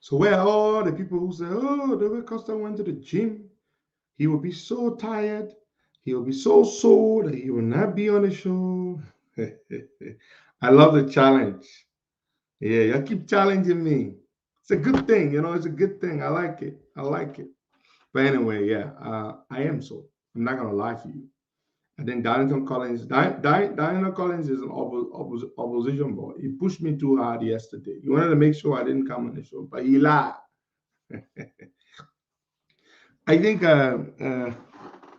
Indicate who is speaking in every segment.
Speaker 1: So where are all the people who say, oh, the way Costa went to the gym, he will be so tired, he will be so sore that he will not be on the show. I love the challenge. Yeah, y'all keep challenging me. It's a good thing, it's a good thing. I like it. I like it. But anyway, yeah, I am so. I'm not gonna lie to you. And then Darlington Collins is an opposition boy. He pushed me too hard yesterday. He wanted to make sure I didn't come on the show, but he lied. I think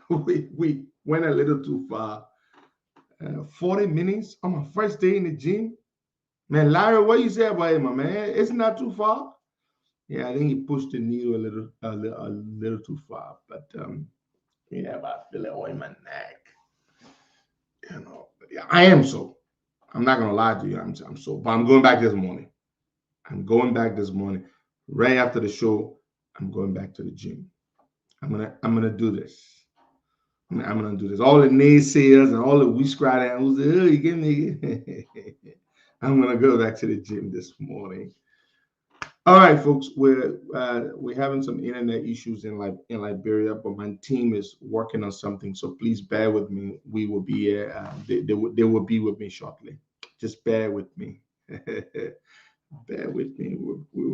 Speaker 1: we went a little too far. 40 minutes on my first day in the gym. Man, Larry, what you say about it, my man? It's not too far. Yeah, I think he pushed the needle a little too far. But yeah, but I feel it all in my neck. Yeah, I am so. I'm not gonna lie to you. I'm so. But I'm going back this morning. I'm going back this morning. Right after the show, I'm going back to the gym. I'm gonna do this. I'm gonna do this. All the naysayers and all the witchcraft who say, "Oh, you give me." I'm gonna go back to the gym this morning. All right, folks. We're having some internet issues in Liberia, but my team is working on something. So please bear with me. We will be here. They will be with me shortly. Just bear with me. Bear with me. We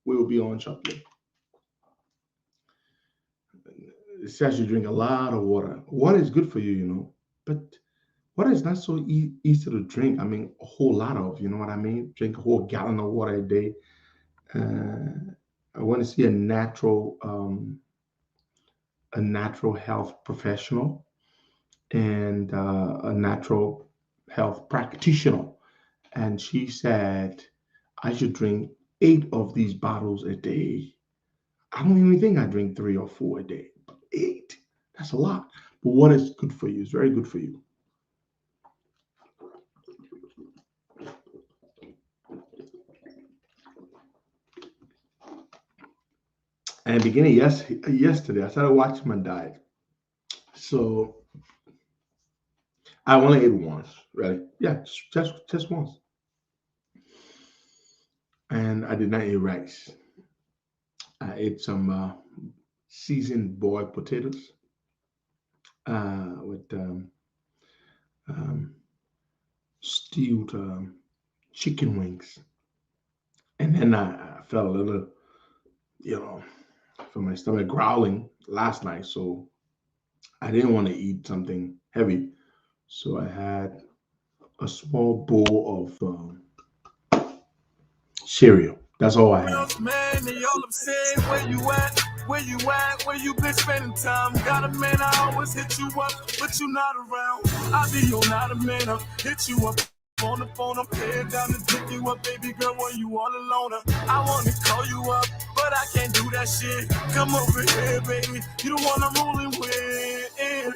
Speaker 1: will be on shortly. It says you drink a lot of water. Water is good for you, but water is not so easy to drink. I mean, a whole lot of, you know what I mean? Drink a whole gallon of water a day. I want to see a natural health professional and a natural health practitioner. And she said I should drink 8 of these bottles a day. I don't even think I drink 3 or 4 a day. 8, that's a lot. But what is good for you? It's very good for you. And beginning yesterday, I started watching my diet. So I only ate once, really. Yeah, just once. And I did not eat rice. I ate some seasoned boiled potatoes with stewed chicken wings. And then I felt a little, from my stomach growling last night. So I didn't want to eat something heavy. So I had a small bowl of cereal. That's all I had. Man, they all upset. Where you at? Where you at? Where you been spending time? Got a man, I always hit you up, but you not around. I be your not a man, I'll hit you up on the phone. I'm head down to pick you up, baby girl, when you all alone. I want to call you up, but I can't do that shit. Come over here, baby. You the one I'm rolling with.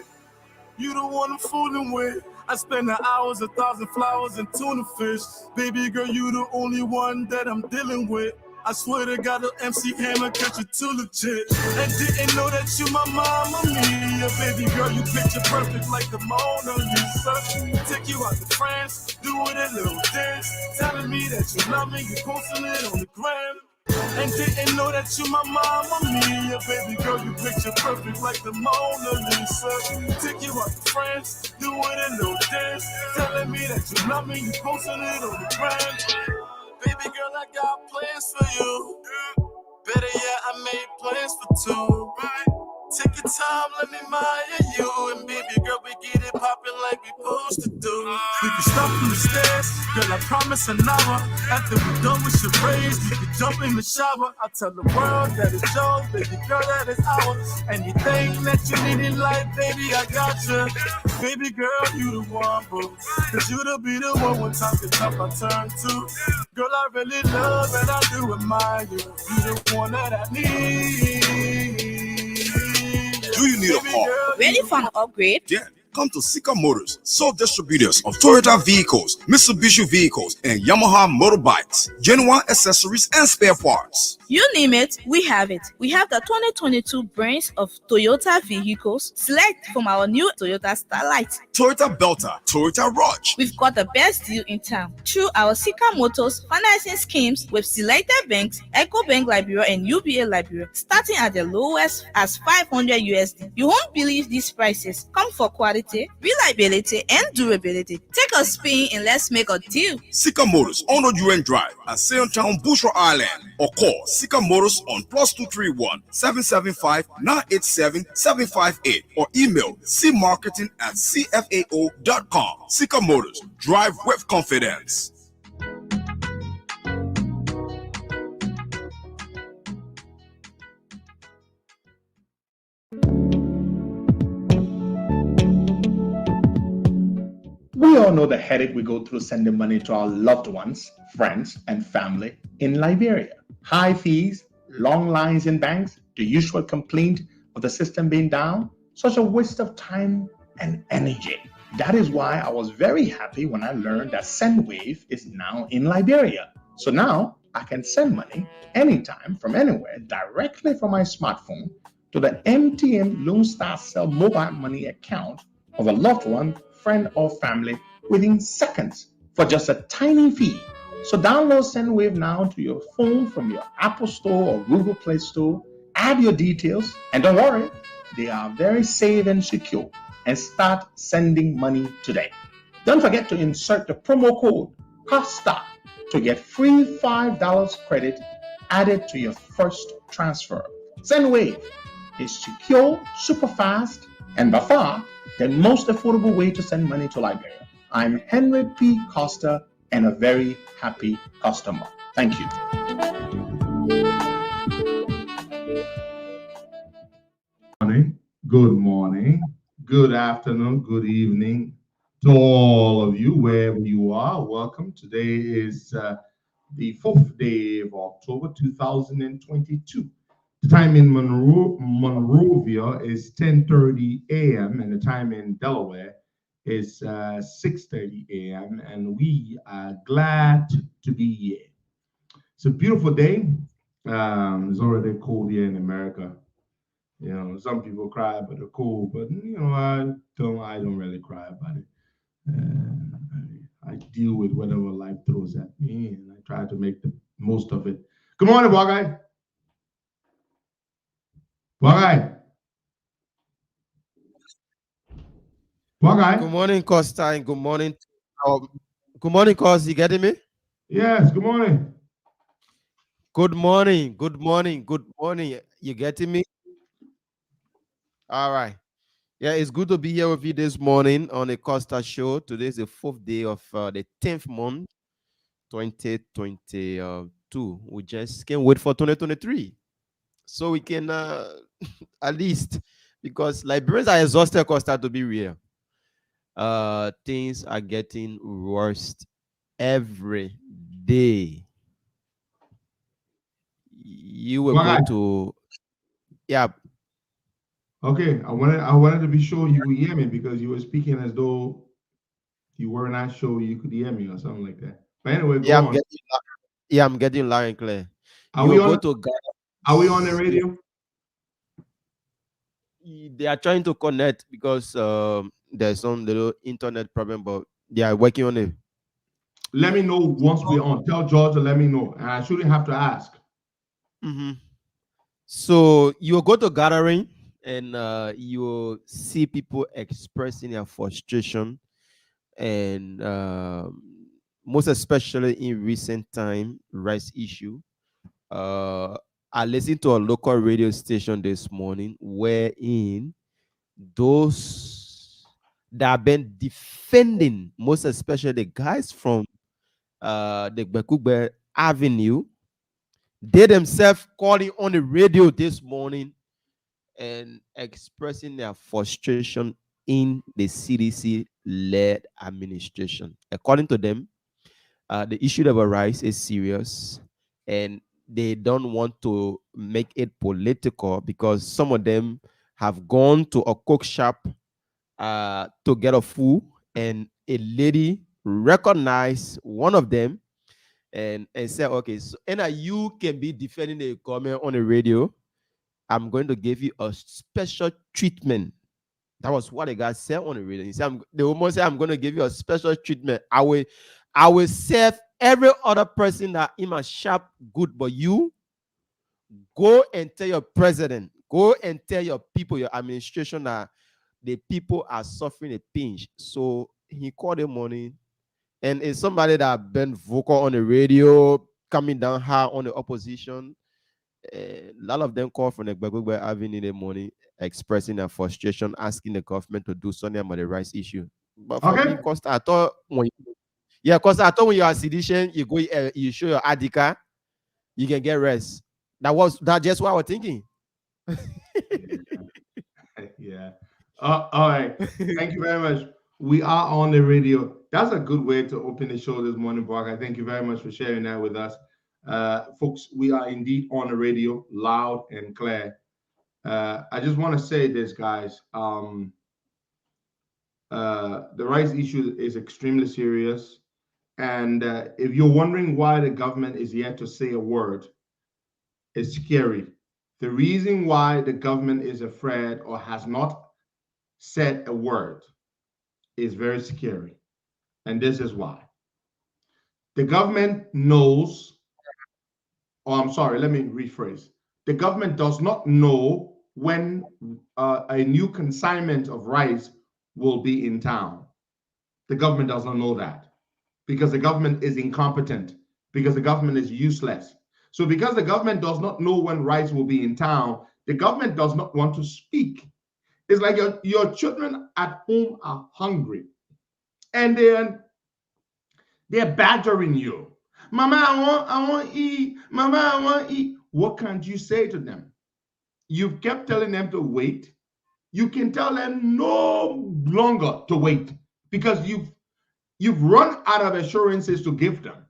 Speaker 1: You the one I'm fooling with. I spend the hours, 1,000 flowers, and tuna fish. Baby girl, you the only one that I'm dealing with. I swear to God, the MC Hammer catch you too legit. And didn't know that you my mama mia. Baby girl, you picture perfect like the Mona Lisa. Take you out to France, doing a little dance. Telling me that you love me, you posting it on the gram. And didn't know that you my mama mia. Baby girl, you picture perfect like the Mona Lisa. Take you out to France, doing a little dance. Telling me that you love me, you posting it on the gram. Baby girl, I got plans for you. Better yet, I made plans for 2. Take your time, let me admire you. And baby girl, we get it poppin' like we supposed to do. We can start from the stairs, girl, I promise an hour. After we done with your braids, we can jump in the shower. I tell the world that it's yours, baby girl, that is ours. Anything that you need in life, baby, I got you. Baby girl, you the one, boo. Cause you to be the one when time gets up, I turn to. Girl, I really love and I do admire you. You the one that I need.
Speaker 2: Do you need a car?
Speaker 3: Ready for an upgrade?
Speaker 2: Yeah. Come to Sika Motors, sole distributors of Toyota vehicles, Mitsubishi vehicles, and Yamaha motorbikes, genuine accessories and spare parts.
Speaker 3: You name it, we have it. We have the 2022 brands of Toyota vehicles. Select from our new Toyota Starlight,
Speaker 2: Toyota Belter, Toyota Rush.
Speaker 3: We've got the best deal in town through our Sika Motors financing schemes with selected banks, EcoBank Liberia and UBA Liberia, starting at the lowest as 500 USD. You won't believe these prices. Come for quality, reliability, and durability. Take a spin and let's make a deal.
Speaker 2: Sika Motors on the UN Drive at Town, Bushra Island, or call Sika Motors on +231 775 987 758 or email cmarketing@cfao.com. Sika Motors, drive with confidence.
Speaker 1: We all know the headache we go through sending money to our loved ones, friends, and family in Liberia. High fees, long lines in banks, the usual complaint of the system being down, such a waste of time and energy. That is why I was very happy when I learned that SendWave is now in Liberia. So now I can send money anytime from anywhere directly from my smartphone to the MTN Lone Star Cell mobile money account of a loved one, friend, or family within seconds for just a tiny fee. So download SendWave now to your phone from your Apple Store or Google Play Store. Add your details, and don't worry, they are very safe and secure. And start sending money today. Don't forget to insert the promo code COSTA to get free $5 credit added to your first transfer. SendWave is secure, super fast, and by far the most affordable way to send money to Liberia. I'm Henry P. Costa and a very happy customer. Thank you. Good morning, good afternoon, good evening to all of you, wherever you are. Welcome. Today is the 4th day of October 2022. The time in Monrovia is 10:30 a.m. and the time in Delaware is 6:30 a.m. and we are glad to be here. It's a beautiful day. It's already cold here in America. You know, some people cry about the cold, but you know, I don't really cry about it. I deal with whatever life throws at me, and I try to make the most of it. Good morning, Bogey. Bogey. Bogey.
Speaker 4: Good morning, Costa, and good morning. Good morning, Costa. You getting me?
Speaker 1: Yes. Good morning.
Speaker 4: Good morning. Good morning. Good morning. You getting me? All right. Yeah, it's good to be here with you this morning on the Costa Show. Today is the 4th day of the 10th month, 2022. We just can't wait for 2023. So we can, at least, because Liberians are exhausted, Costa, to be real. Things are getting worse every day. You were going to, yeah.
Speaker 1: Okay, I wanted to be sure you could hear me because you were speaking as though you were not sure you could hear me or something like that. But anyway, go on.
Speaker 4: I'm getting loud and clear.
Speaker 1: Are we on the radio?
Speaker 4: They are trying to connect because there's some little internet problem, but they are working on it.
Speaker 1: Let me know once we're on. Tell George to let me know, and I shouldn't have to ask.
Speaker 4: So you go to gathering and you see people expressing their frustration, and most especially in recent time, rice issue. I listened to a local radio station this morning wherein those that have been defending, most especially the guys from the Bekugbe Avenue, they themselves calling on the radio this morning and expressing their frustration in the CDC-led administration. According to them, the issue that arise is serious, and they don't want to make it political because some of them have gone to a cook shop to get a food, and a lady recognized one of them and said, okay, so and you can be defending the government on the radio. I'm going to give you a special treatment. That was what the guy said on the radio. He said, the woman said, I'm going to give you a special treatment. I will serve every other person that in my shop good, but you go and tell your president, go and tell your people, your administration, that the people are suffering a pinch. So he called the morning, and it's somebody that been vocal on the radio, coming down hard on the opposition. A lot of them call from the Gbegbe Avenue in the morning, expressing their frustration, asking the government to do something about the rights issue. But for me, Costa, I thought Costa, I thought when you are sedition, you go, you show your Adika, you can get rest. That just what I was thinking.
Speaker 1: Yeah. All right. Thank you very much. We are on the radio. That's a good way to open the show this morning, Parker. Thank you very much for sharing that with us. Folks, we are indeed on the radio, loud and clear. I just want to say this, guys. The rights issue is extremely serious. And if you're wondering why the government is yet to say a word, it's scary. The reason why the government is afraid or has not said a word is very scary. And this is why. The government knows, or I'm sorry, let me rephrase. The government does not know when a new consignment of rice will be in town. The government does not know that because the government is incompetent, because the government is useless. So because the government does not know when rice will be in town, the government does not want to speak. It's like your children at home are hungry, and then they're badgering you. Mama, I want to eat. Mama, I want to eat. What can't you say to them? You've kept telling them to wait. You can tell them no longer to wait because you've run out of assurances to give them.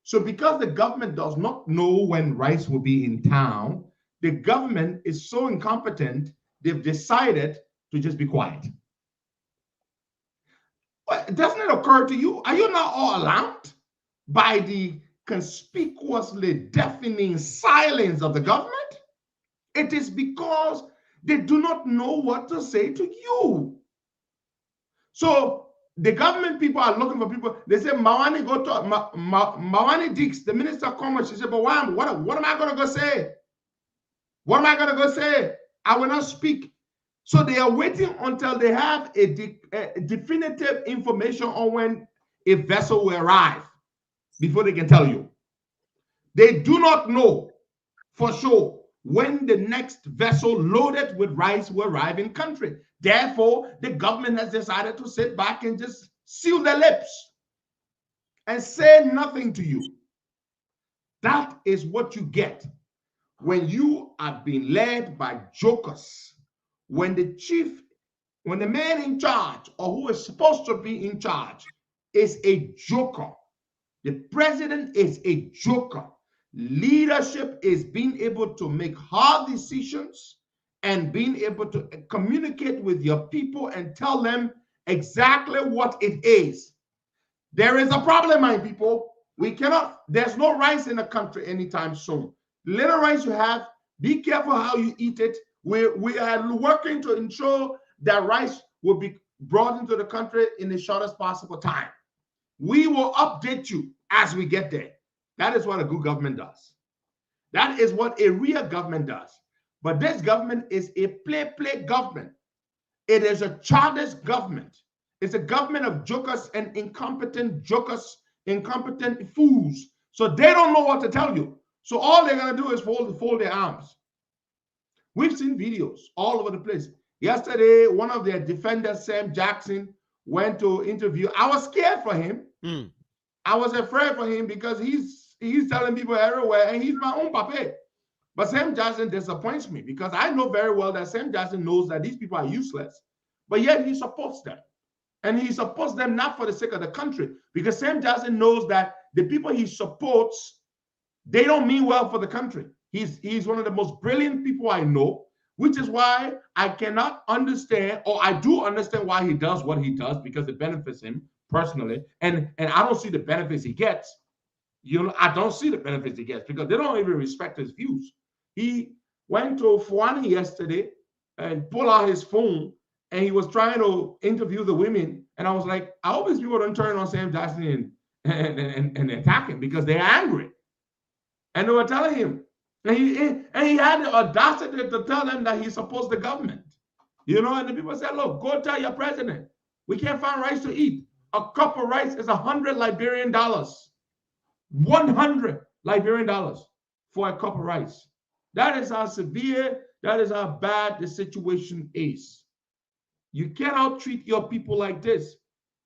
Speaker 1: So because the government does not know when rice will be in town, the government is so incompetent, they've decided to just be quiet. But doesn't it occur to you? Are you not all alarmed by the conspicuously deafening silence of the government? It is because they do not know what to say to you. So the government people are looking for people. They say, Mawani go to Mawani Dix, the minister of commerce. She said, but what am I going to go say? What am I going to go say? I will not speak. So they are waiting until they have a definitive information on when a vessel will arrive before they can tell you. They do not know for sure when the next vessel loaded with rice will arrive in country. Therefore, the government has decided to sit back and just seal their lips and say nothing to you. That is what you get when you are being led by jokers. When the man in charge or who is supposed to be in charge is a joker. The president is a joker. Leadership is being able to make hard decisions and being able to communicate with your people and tell them exactly what it is. There is a problem, my people. There's no rice in the country anytime soon. The little rice you have, be careful how you eat it. We are working to ensure that rice will be brought into the country in the shortest possible time. We will update you as we get there. That is what a good government does. That is what a real government does. But this government is a play government. It is a childish government. It's a government of jokers and incompetent jokers, incompetent fools. So they don't know what to tell you. So all they're going to do is fold their arms. We've seen videos all over the place. Yesterday, one of their defenders, Sam Jackson, went to interview. I was scared for him. I was afraid for him because he's telling people everywhere, and he's my own papa. But Sam Jackson disappoints me because I know very well that Sam Jackson knows that these people are useless, but yet he supports them. And he supports them not for the sake of the country, because Sam Jackson knows that the people he supports, they don't mean well for the country. He's one of the most brilliant people I know. which is why I cannot understand, or I do understand why he does what he does, because it benefits him personally. And I don't see the benefits he gets. I don't see the benefits he gets because they don't even respect his views. He went to Fuani yesterday and pulled out his phone, and he was trying to interview the women. And I was like, I hope these people don't turn on Sam Jackson and attack him because they're angry. And they were telling him, and he had the audacity to tell them that he supports the government. And the people said, look, go tell your president, we can't find rice to eat. A cup of rice is $100 Liberian dollars. 100 Liberian dollars for a cup of rice. That is how severe, that is how bad the situation is. You cannot treat your people like this.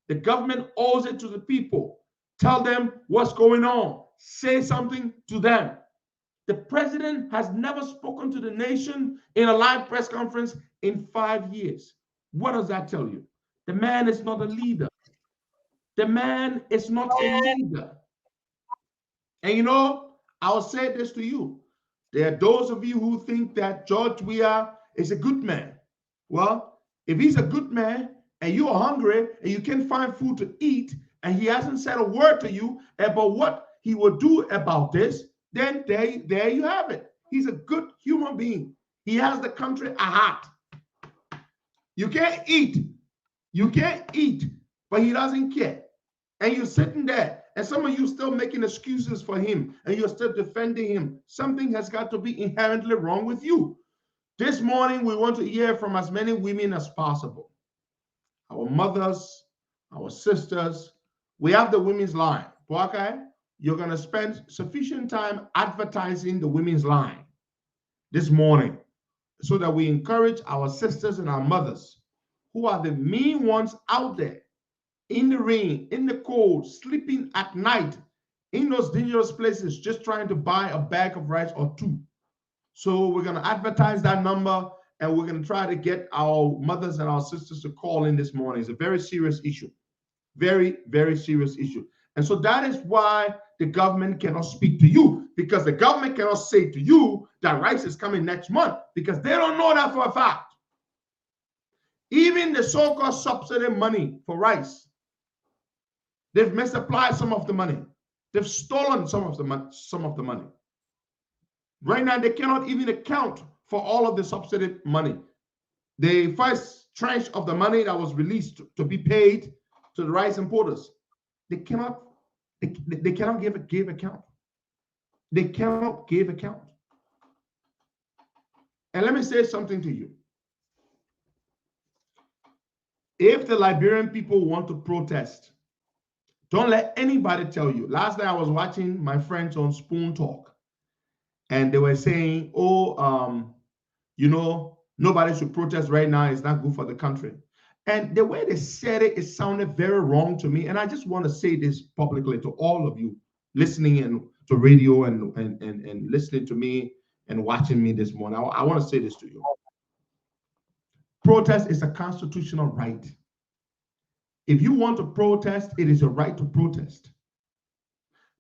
Speaker 1: The government owes it to the people. Tell them what's going on. Say something to them. The president has never spoken to the nation in a live press conference in 5 years. What does that tell you? The man is not a leader. The man is not a leader. And I'll say this to you. There are those of you who think that George Weah is a good man. Well, if he's a good man and you are hungry and you can't find food to eat and he hasn't said a word to you about what he will do about this, then there you have it. He's a good human being. He has the country at heart. You can't eat. You can't eat, but he doesn't care. And you're sitting there, and some of you still making excuses for him, and you're still defending him. Something has got to be inherently wrong with you. This morning, we want to hear from as many women as possible. Our mothers, our sisters. We have the women's line. Okay? You're going to spend sufficient time advertising the women's line this morning so that we encourage our sisters and our mothers who are the mean ones out there in the rain, in the cold, sleeping at night, in those dangerous places, just trying to buy a bag of rice or two. So we're going to advertise that number, and we're going to try to get our mothers and our sisters to call in this morning. It's a very serious issue. Very, very serious issue. And so that is why the government cannot speak to you, because the government cannot say to you that rice is coming next month, because they don't know that for a fact. Even the so-called subsidy money for rice, they've misapplied some of the money. They've stolen some of the money. Right now, they cannot even account for all of the subsidy money. The first tranche of the money that was released to be paid to the rice importers, they cannot give account. They cannot give account. And let me say something to you. If the Liberian people want to protest, don't let anybody tell you. Last night I was watching my friends on Spoon Talk, and they were saying, nobody should protest right now. It's not good for the country. And the way they said it, it sounded very wrong to me. And I just want to say this publicly to all of you listening to radio and listening to me and watching me this morning. I want to say this to you. Protest is a constitutional right. If you want to protest, it is a right to protest.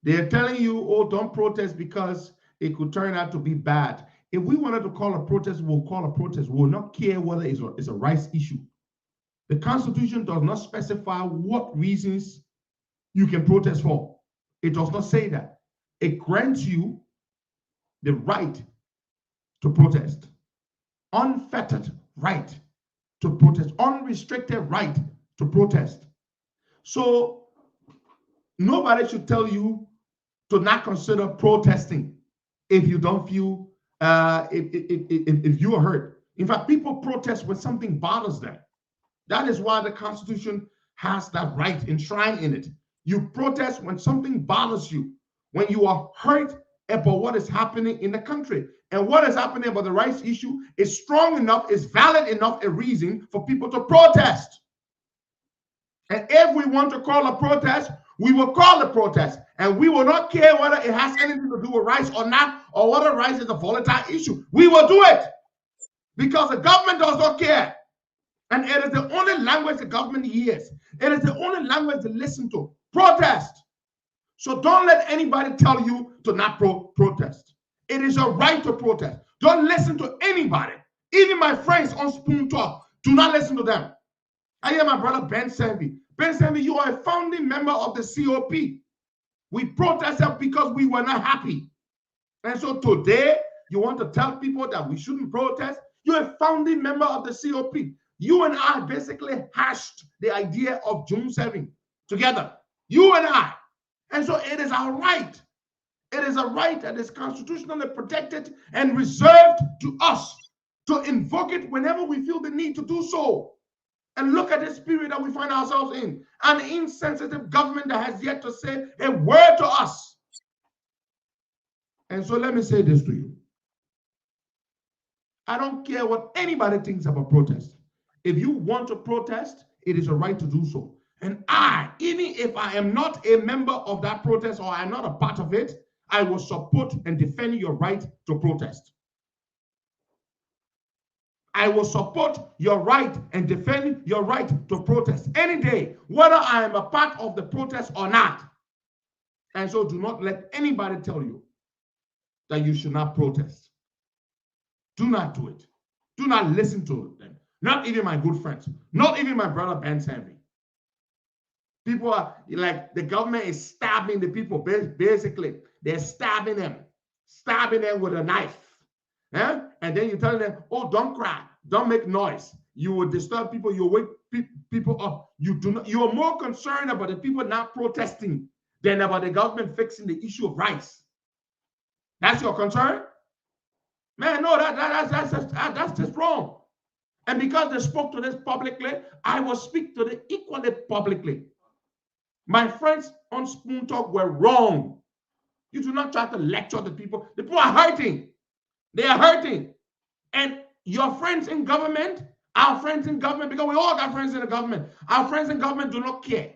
Speaker 1: They're telling you, don't protest because it could turn out to be bad. If we wanted to call a protest, we'll call a protest. We'll not care whether it's a rights issue. The Constitution does not specify what reasons you can protest for. It does not say that. It grants you the right to protest, unfettered right to protest, unrestricted right to protest. So nobody should tell you to not consider protesting if you don't feel, if you are hurt. In fact, people protest when something bothers them. That is why the Constitution has that right enshrined in it. You protest when something bothers you, when you are hurt about what is happening in the country. And what is happening about the rights issue is strong enough, is valid enough a reason for people to protest. And if we want to call a protest, we will call a protest. And we will not care whether it has anything to do with rights or not, or whether rights is a volatile issue. We will do it because the government does not care. And it is the only language the government hears. It is the only language they listen to. Protest. So don't let anybody tell you to not protest. It is your right to protest. Don't listen to anybody. Even my friends on Spoon Talk, do not listen to them. I hear my brother Ben Sanby. Ben Sanby, you are a founding member of the COP. We protested because we were not happy. And so today, you want to tell people that we shouldn't protest? You're a founding member of the COP. You and I basically hashed the idea of June 7 together. You and I. And so it is our right. It is a right that is constitutionally protected and reserved to us to invoke it whenever we feel the need to do so. And look at this period that we find ourselves in. An insensitive government that has yet to say a word to us. And so let me say this to you. I don't care what anybody thinks about protest. If you want to protest, it is a right to do so. And I, even if I am not a member of that protest or I'm not a part of it, I will support and defend your right to protest. I will support your right and defend your right to protest any day, whether I am a part of the protest or not. And so do not let anybody tell you that you should not protest. Do not do it. Do not listen to them. Not even my good friends. Not even my brother Ben Sanby. People are like, the government is stabbing the people. Basically, they're stabbing them with a knife. Eh? And then you're telling them, oh, don't cry, don't make noise. You will disturb people, you wake people up. You are more concerned about the people not protesting than about the government fixing the issue of rice. That's your concern? Man, no, that's just wrong. And because they spoke to this publicly, I will speak to it equally publicly. My friends on Spoon Talk were wrong. You do not try to lecture the people. The people are hurting. They are hurting. And your friends in government, our friends in government, because we all got friends in the government, our friends in government do not care.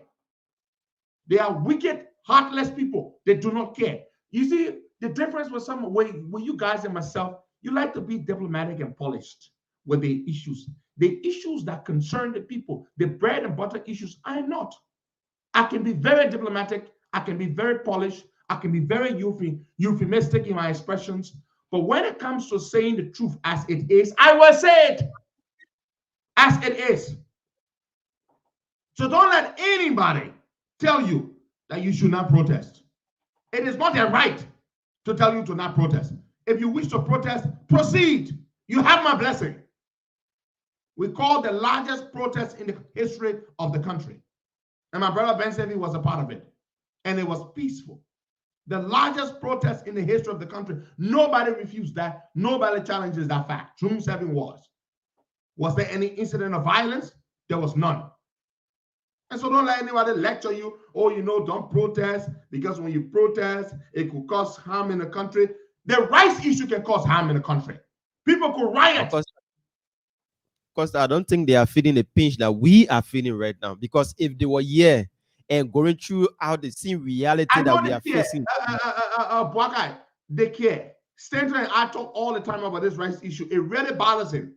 Speaker 1: They are wicked, heartless people. They do not care. You see, the difference with some way, with you guys and myself, you like to be diplomatic and polished with the issues. The issues that concern the people, the bread and butter issues, I am not. I can be very diplomatic. I can be very polished. I can be very euphemistic in my expressions. But when it comes to saying the truth as it is, I will say it as it is. So don't let anybody tell you that you should not protest. It is not their right to tell you to not protest. If you wish to protest, proceed. You have my blessing. We called the largest protest in the history of the country. And my brother Ben Sevi was a part of it. And it was peaceful. The largest protest in the history of the country. Nobody refused that. Nobody challenges that fact. June 7 was. Was there any incident of violence? There was none. And so don't let anybody lecture you, oh, you know, don't protest, because when you protest, it could cause harm in the country. The rice issue can cause harm in the country. People could riot.
Speaker 4: Because I don't think they are feeling the pinch that we are feeling right now. Because if they were here and going through how they see reality that we are facing.
Speaker 1: Boakai, they care. Stanton and I talk all the time about this rice issue. It really bothers him.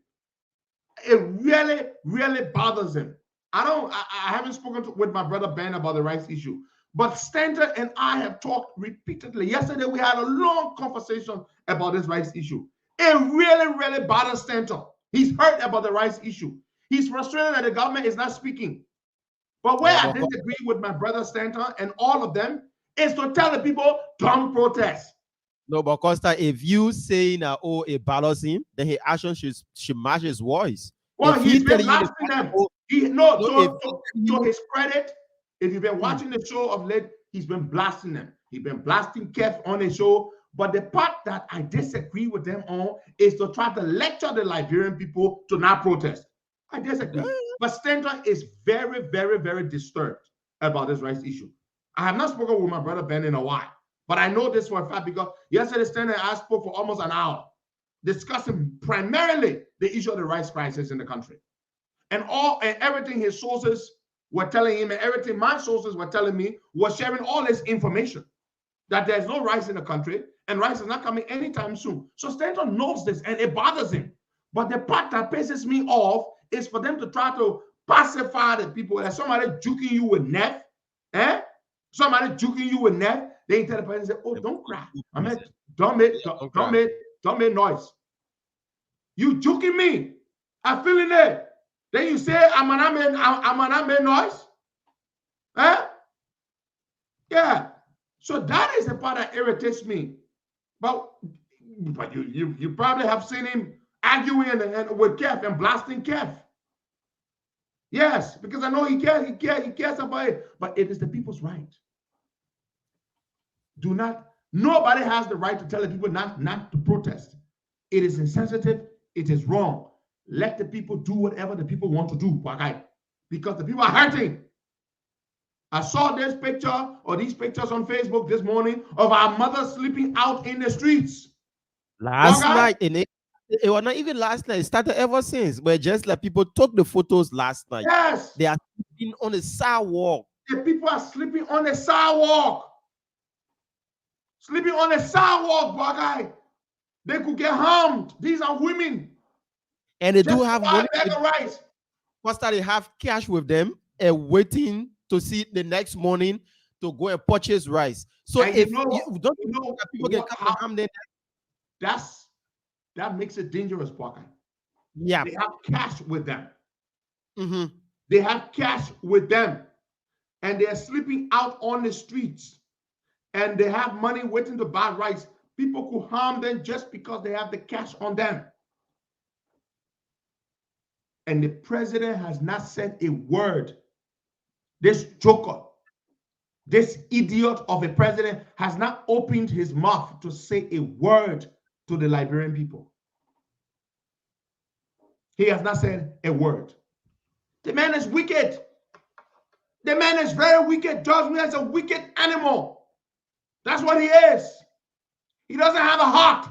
Speaker 1: It really, really bothers him. I haven't spoken with my brother Ben about the rice issue, but Stanton and I have talked repeatedly. Yesterday, we had a long conversation about this rice issue. It really, really bothers Stanton. He's hurt about the rice issue. He's frustrated that the government is not speaking. But where I disagree with my brother Stanton and all of them is to tell the people, don't protest.
Speaker 4: No, but Costa, if you saying oh, it bothers him, then his action should match his voice.
Speaker 1: Well, he's been blasting them. To his credit, if you've been watching the show of late, he's been blasting them. He's been blasting Kev on the show. But the part that I disagree with them on is to try to lecture the Liberian people to not protest. I disagree. But Stanton is very, very, very disturbed about this rice issue. I have not spoken with my brother Ben in a while, but I know this for a fact because yesterday Stanton and I spoke for almost an hour, discussing primarily the issue of the rice crisis in the country. And everything his sources were telling him and everything my sources were telling me was sharing all this information that there's no rice in the country and rice is not coming anytime soon. So Stanton knows this and it bothers him. But the part that pisses me off is for them to try to pacify the people. That somebody juking you with Neff, somebody juking you with Neff, they tell the person, say, oh, don't cry. I mean, don't make noise. You joking me? I feel in it. Then you say I'm an make noise? Huh? Yeah. So that is the part that irritates me. But you probably have seen him arguing with Kev and blasting Kev. Yes, because I know he cares about it. But it is the people's right. Nobody has the right to tell the people not to protest. It is insensitive. It is wrong. Let the people do whatever the people want to do, because the people are hurting. I saw this picture or these pictures on Facebook this morning of our mother sleeping out in the streets.
Speaker 4: Last night, and it was not even last night. It started ever since. But just like people took the photos last night.
Speaker 1: Yes.
Speaker 4: They are sleeping on the sidewalk.
Speaker 1: The people are sleeping on the sidewalk. Sleeping on the sidewalk, guy. They could get harmed. These are women.
Speaker 4: And they do have money.
Speaker 1: Costa,
Speaker 4: they have cash with them and waiting to see the next morning to go and purchase rice. So and if you don't know people can come and harm them,
Speaker 1: that makes it dangerous, guy.
Speaker 4: Yeah.
Speaker 1: They have cash with them.
Speaker 4: Mm-hmm.
Speaker 1: They have cash with them. And they're sleeping out on the streets. And they have money waiting to buy rice. People could harm them just because they have the cash on them. And the president has not said a word. This joker, this idiot of a president has not opened his mouth to say a word to the Liberian people. He has not said a word. The man is wicked. The man is very wicked. Judge me as a wicked animal. That's what he is. He doesn't have a heart.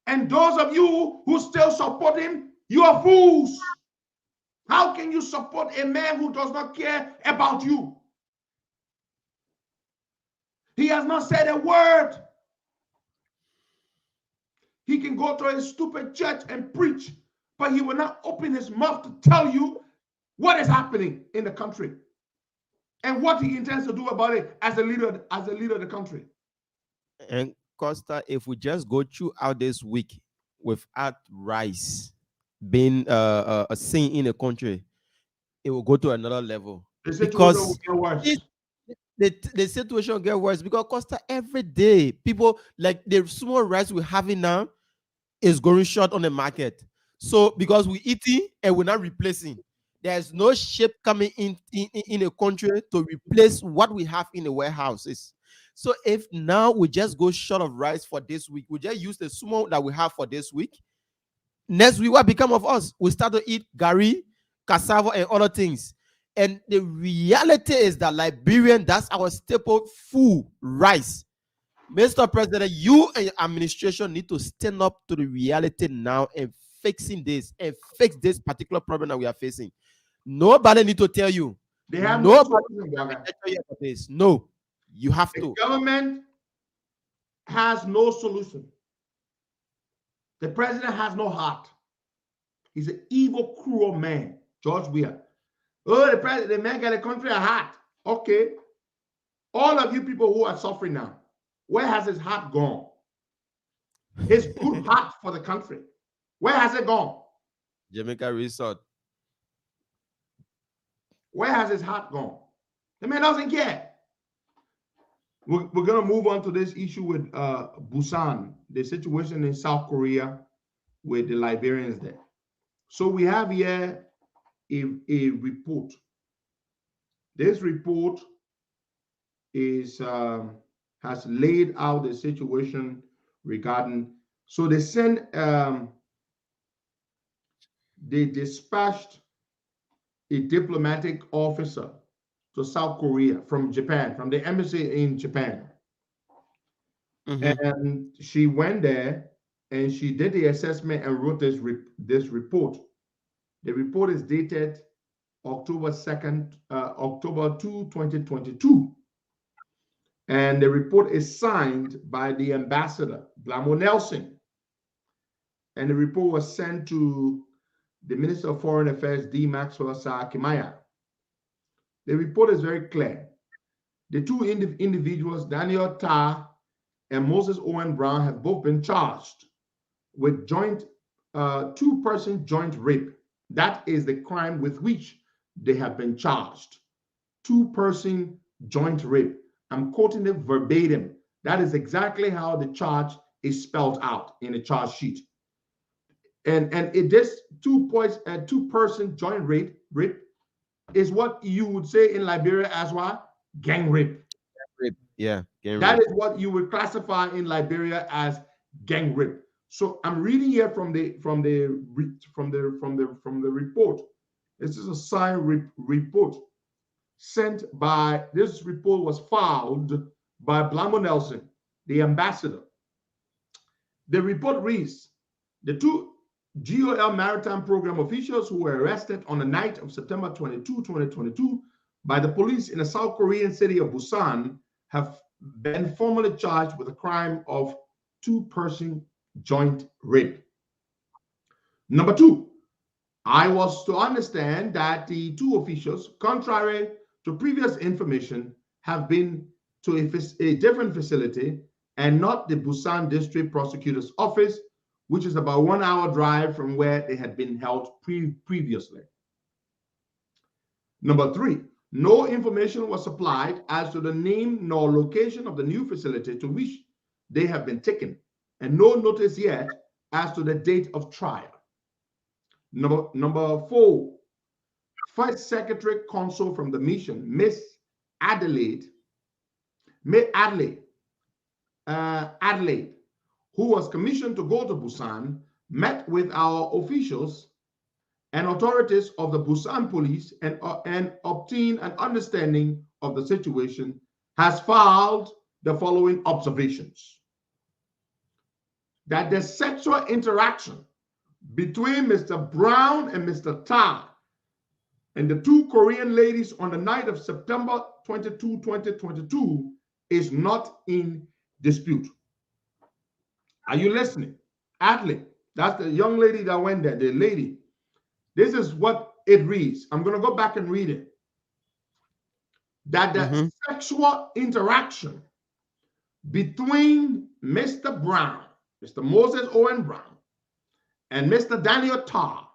Speaker 1: And those of you who still support him, you are fools. How can you support a man who does not care about you? He has not said a word. He can go to a stupid church and preach, but he will not open his mouth to tell you what is happening in the country and what he intends to do about it as a leader of the country.
Speaker 4: And Costa, if we just go throughout this week without rice being seen in the country, it will go to another level. The situation will get worse because Costa, every day people like the small rice we're having now is going short on the market. So because we're eating and we're not replacing, there's no ship coming in a country to replace what we have in the warehouses. So if now we just go short of rice for this week, we just use the small that we have for this week. Next week, what become of us? We start to eat gari, cassava, and other things. And the reality is that Liberian, that's our staple food, rice. Mr. President, you and your administration need to stand up to the reality now and fixing this and fix this particular problem that we are facing. Nobody need to tell you.
Speaker 1: They have
Speaker 4: nobody this. No, you have to.
Speaker 1: The government has no solution. The president has no heart. He's an evil, cruel man. George Weah. Oh, the man got a country at heart. Okay. All of you people who are suffering now, where has his heart gone? His good heart for the country. Where has it gone?
Speaker 4: Jamaica Resort.
Speaker 1: Where has his heart gone? The man doesn't care. We're going to move on to this issue with Busan, the situation in South Korea with the Liberians there. So we have here a report. This report is has laid out the situation regarding. So they sent, they dispatched a diplomatic officer to South Korea from Japan, from the embassy in Japan. Mm-hmm. And she went there and she did the assessment and wrote this report. The report is dated October 2nd, October 2, 2022. And the report is signed by the ambassador, Blamo Nelson. And the report was sent to the Minister of Foreign Affairs, D. Maxwell Kimaya. The report is very clear. The two individuals, Daniel Ta and Moses Owen Brown, have both been charged with joint, two-person joint rape. That is the crime with which they have been charged. Two-person joint rape. I'm quoting it verbatim. That is exactly how the charge is spelled out in the charge sheet. And this two-person joint rape is what you would say in Liberia as what? Gang rape.
Speaker 4: Yeah,
Speaker 1: that is what you would classify in Liberia as gang rape. So I'm reading here from the report. This is a signed report sent by. This report was filed by Blambo Nelson, the ambassador. The report reads: the two GOL Maritime Program officials who were arrested on the night of September 22, 2022 by the police in the South Korean city of Busan have been formally charged with the crime of two-person joint rape. Number two, I was to understand that the two officials, contrary to previous information, have been to a different facility and not the Busan District Prosecutor's Office, which is about 1 hour drive from where they had been held previously. Number three, no information was supplied as to the name nor location of the new facility to which they have been taken, and no notice yet as to the date of trial. Number four, First Secretary Consul from the mission, Miss Adelaide, who was commissioned to go to Busan, met with our officials and authorities of the Busan police and obtained an understanding of the situation, has filed the following observations: that the sexual interaction between Mr. Brown and Mr. Ta and the two Korean ladies on the night of September 22, 2022 is not in dispute. Are you listening? Adley, that's the young lady that went there, the lady. This is what it reads. I'm going to go back and read it. That the sexual interaction between Mr. Brown, Mr. Moses Owen Brown, and Mr. Daniel Ta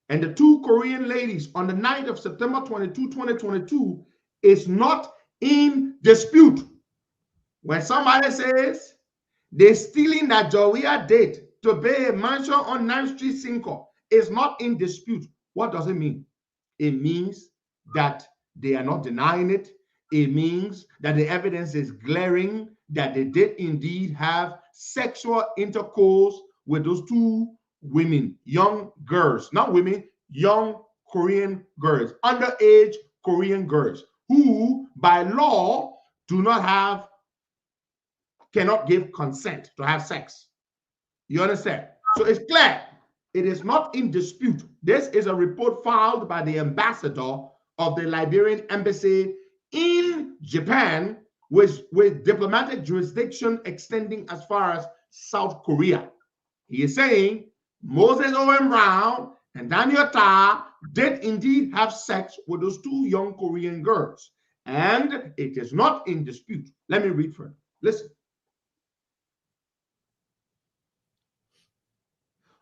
Speaker 1: and the two Korean ladies on the night of September 22, 2022 is not in dispute. When somebody says they're stealing that Joia date to pay a mansion on 9th Street, Cinco, is not in dispute, what does it mean? It means that they are not denying it. It means that the evidence is glaring that they did indeed have sexual intercourse with those two women, young girls, not women, young Korean girls, underage Korean girls, who by law cannot give consent to have sex. You understand? So it's clear. It is not in dispute. This is a report filed by the ambassador of the Liberian embassy in Japan with diplomatic jurisdiction extending as far as South Korea. He is saying Moses Owen Brown and Daniel Ta did indeed have sex with those two young Korean girls, and it is not in dispute. Let me read further. Listen.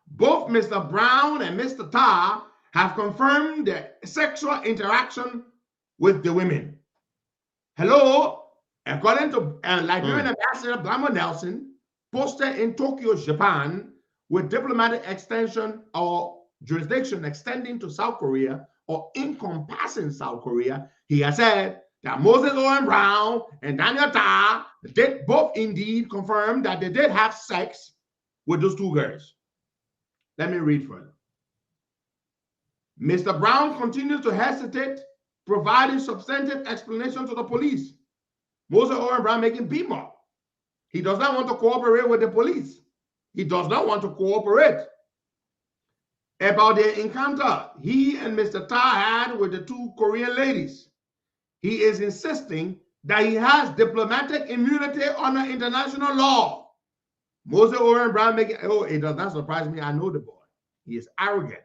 Speaker 1: Both Mr. Brown and Mr. Ta have confirmed their sexual interaction with the women. Hello, according to Liberian Ambassador Blambo Nelson, posted in Tokyo, Japan, with diplomatic extension or jurisdiction extending to South Korea or encompassing South Korea, he has said that Moses Owen Brown and Daniel Ta did both indeed confirm that they did have sex with those two girls. Let me read further. Mr. Brown continues to hesitate, providing substantive explanation to the police. Moses Owen Brown making beam up. He does not want to cooperate with the police. He does not want to cooperate about the encounter he and Mr. Ta had with the two Korean ladies. He is insisting that he has diplomatic immunity under international law. Moses Owen Brown making, it does not surprise me. I know the boy. He is arrogant.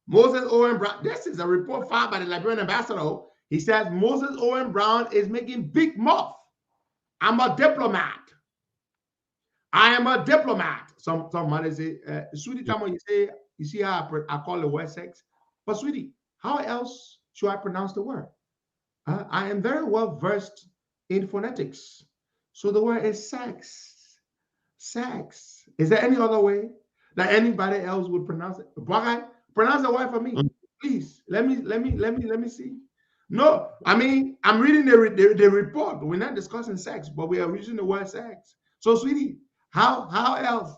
Speaker 1: Moses Owen Brown, this is a report filed by the Liberian ambassador. He says Moses Owen Brown is making big muff. I'm a diplomat. I am a diplomat. Somebody say, sweetie, Tamo, you see how I call the word sex? But sweetie, how else should I pronounce the word? I am very well versed in phonetics. So the word is sex. Sex. Is there any other way that anybody else would pronounce it? Bwagай, pronounce the word for me, please. Let me see. No, I mean, I'm reading the report. We're not discussing sex, but we are using the word sex. So, sweetie, how else?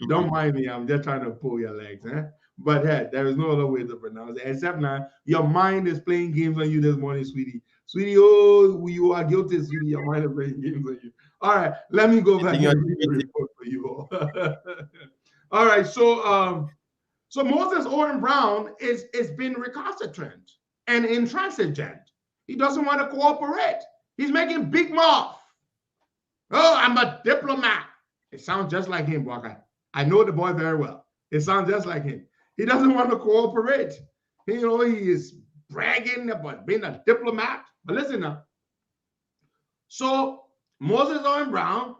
Speaker 1: Don't mind me. I'm just trying to pull your legs, eh? But hey, there is no other way to pronounce it except now your mind is playing games on you this morning, sweetie. Sweetie, oh, you are guilty, sweetie. Your mind is playing games on you. All right, let me go back and read the report for you all. All right, so Moses Owen Brown is being recalcitrant and intransigent. He doesn't want to cooperate. He's making big mouth. Oh, I'm a diplomat. It sounds just like him, Walker. I know the boy very well. It sounds just like him. He doesn't want to cooperate. He is bragging about being a diplomat. But listen now. So Moses Owen Brown,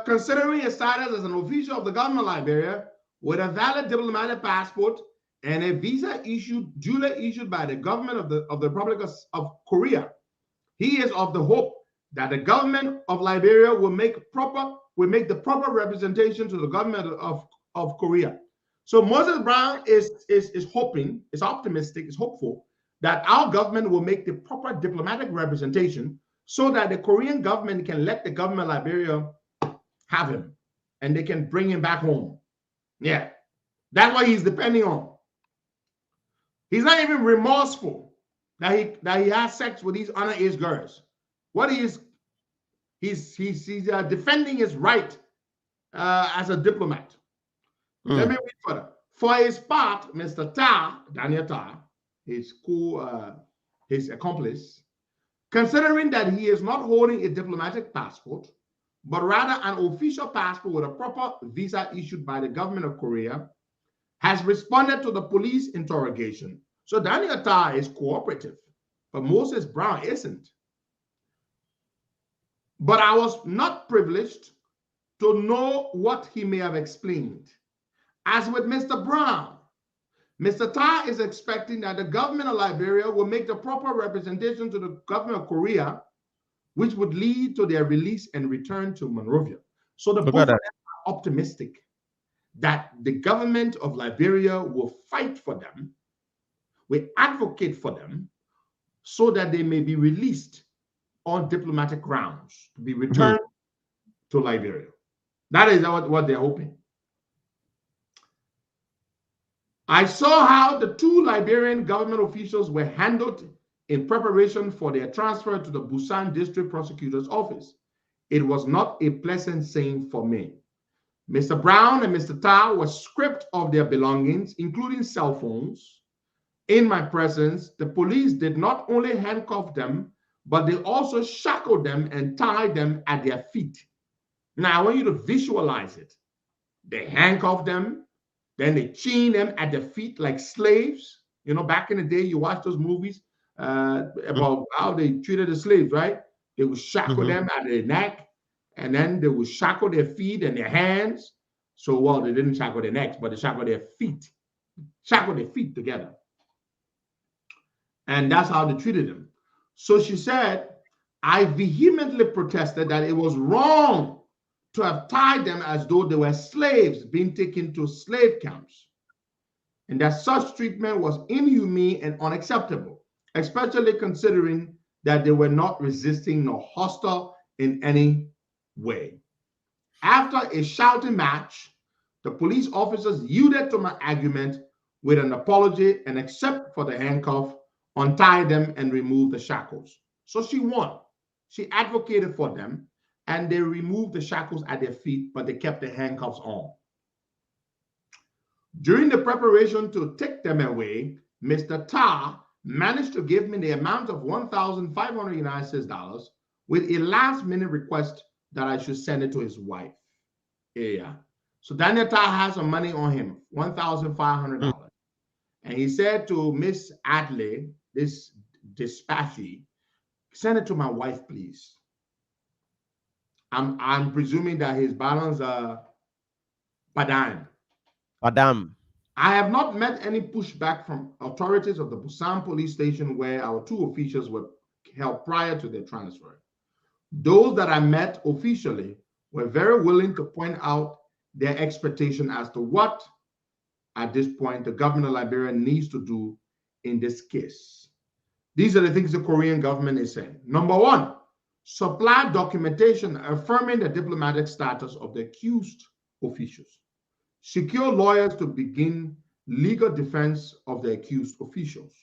Speaker 1: considering his status as an official of the government of Liberia with a valid diplomatic passport and a visa duly issued by the government of the Republic of Korea, he is of the hope that the government of Liberia will make the proper representation to the government of Korea. So Moses Brown is hoping, is optimistic, is hopeful that our government will make the proper diplomatic representation so that the Korean government can let the government of Liberia have him and they can bring him back home. Yeah, that's what he's depending on. He's not even remorseful that he has sex with these underage girls. What he is, he's defending his right as a diplomat. Let me read further. For his part, Mr. Daniel Ta, his accomplice, considering that he is not holding a diplomatic passport, but rather an official passport with a proper visa issued by the government of Korea, has responded to the police interrogation. So Daniel Ta is cooperative, but Moses Brown isn't. But I was not privileged to know what he may have explained. As with Mr. Brown, Mr. Ta is expecting that the government of Liberia will make the proper representation to the government of Korea, which would lead to their release and return to Monrovia. So the both of them are optimistic that the government of Liberia will fight for them, will advocate for them, so that they may be released on diplomatic grounds to be returned to Liberia. That is what they're hoping. I saw how the two Liberian government officials were handled in preparation for their transfer to the Busan District Prosecutor's Office. It was not a pleasant scene for me. Mr. Brown and Mr. Ta were stripped of their belongings, including cell phones. In my presence, the police did not only handcuff them, but they also shackled them and tied them at their feet. Now, I want you to visualize it. They handcuffed them, then they chained them at their feet like slaves. You know, back in the day, you watch those movies about how they treated the slaves, right? They would shackle them at their neck, and then they would shackle their feet and their hands. So, well, they didn't shackle their necks, but they shackled their feet. Shackled their feet together. And that's how they treated them. So she said, I vehemently protested that it was wrong to have tied them as though they were slaves being taken to slave camps, and that such treatment was inhumane and unacceptable, especially considering that they were not resisting nor hostile in any way. After a shouting match, the police officers yielded to my argument with an apology and, except for the handcuff, untied them and removed the shackles. So she won. She advocated for them, and they removed the shackles at their feet, but they kept the handcuffs on. During the preparation to take them away, Mr. Ta managed to give me the amount of $1,596 with a last-minute request that I should send it to his wife. Yeah. So Daniel Ta has some money on him, $1,500. And he said to Miss Adley, this dispatchee, send it to my wife, please. I'm presuming that his balance Padang.
Speaker 4: Padam.
Speaker 1: I have not met any pushback from authorities of the Busan police station where our two officials were held prior to their transfer. Those that I met officially were very willing to point out their expectation as to what, at this point, the government of Liberia needs to do in this case. These are the things the Korean government is saying. Number one, supply documentation affirming the diplomatic status of the accused officials. Secure lawyers to begin legal defense of the accused officials.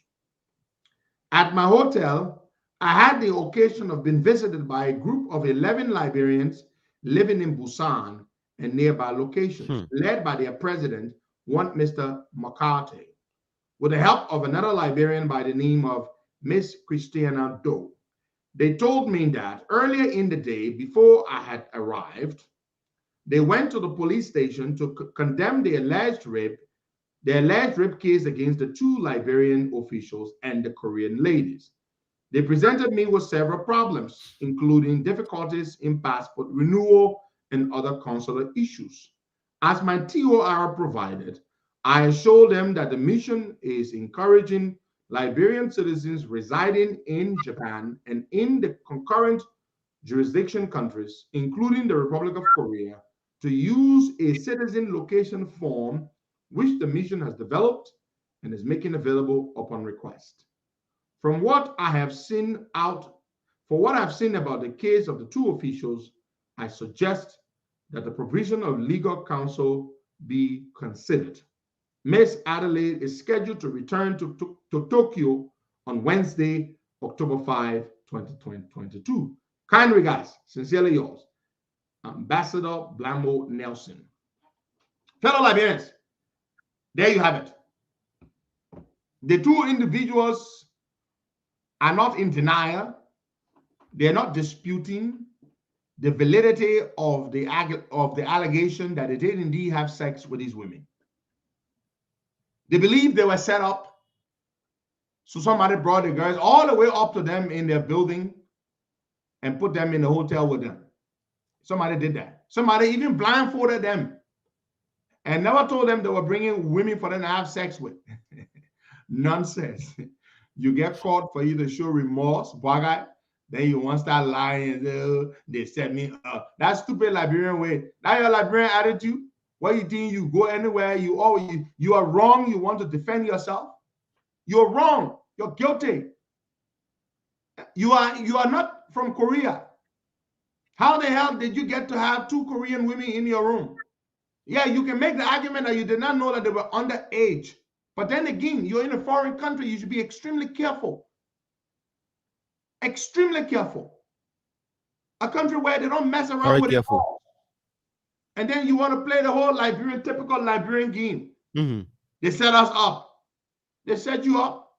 Speaker 1: At my hotel, I had the occasion of being visited by a group of 11 Liberians living in Busan and nearby locations, led by their president, one Mr. McCarthy, with the help of another Liberian by the name of Miss Christiana Doe. They told me that earlier in the day, before I had arrived, they went to the police station to condemn the alleged rape case against the two Liberian officials and the Korean ladies. They presented me with several problems, including difficulties in passport renewal and other consular issues. As my TOR provided, I assured them that the mission is encouraging Liberian citizens residing in Japan and in the concurrent jurisdiction countries, including the Republic of Korea, to use a citizen location form which the mission has developed and is making available upon request. For what I've seen about the case of the two officials, I suggest that the provision of legal counsel be considered. Ms. Adelaide is scheduled to return to Tokyo on Wednesday, October 5, 2022. Kind regards, sincerely yours, Ambassador Blambo Nelson. Fellow Liberians, there you have it. The two individuals are not in denial. They're not disputing the validity of the allegation that they did indeed have sex with these women. They believe they were set up. So somebody brought the girls all the way up to them in their building and put them in the hotel with them. Somebody did that. Somebody even blindfolded them and never told them they were bringing women for them to have sex with. Nonsense. You get caught for you to show remorse, bugger. Then you want to start lying and say, oh, they set me up. That stupid Liberian way. That your Liberian attitude. What you think you go anywhere, you are wrong, you want to defend yourself. You're wrong. You're guilty. You are not from Korea. How the hell did you get to have two Korean women in your room? Yeah, you can make the argument that you did not know that they were underage. But then again, you're in a foreign country. You should be extremely careful. Extremely careful. A country where they don't mess around with it all. And then you want to play the whole typical Liberian game. They set us up. They set you up.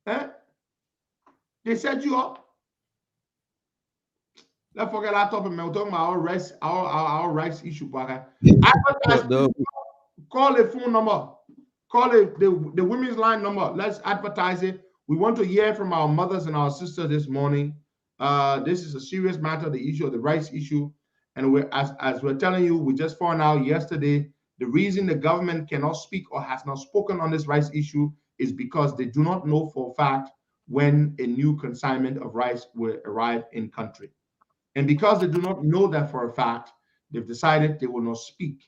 Speaker 1: They set you up. Let's forget that topic, man. We're talking about our rights issue. Call a phone number. Call the women's line number. Let's advertise it. We want to hear from our mothers and our sisters this morning. This is a serious matter, the issue of the rights issue. And as we're telling you, we just found out yesterday, the reason the government cannot speak or has not spoken on this rights issue is because they do not know for a fact when a new consignment of rice will arrive in country. And because they do not know that for a fact, they've decided they will not speak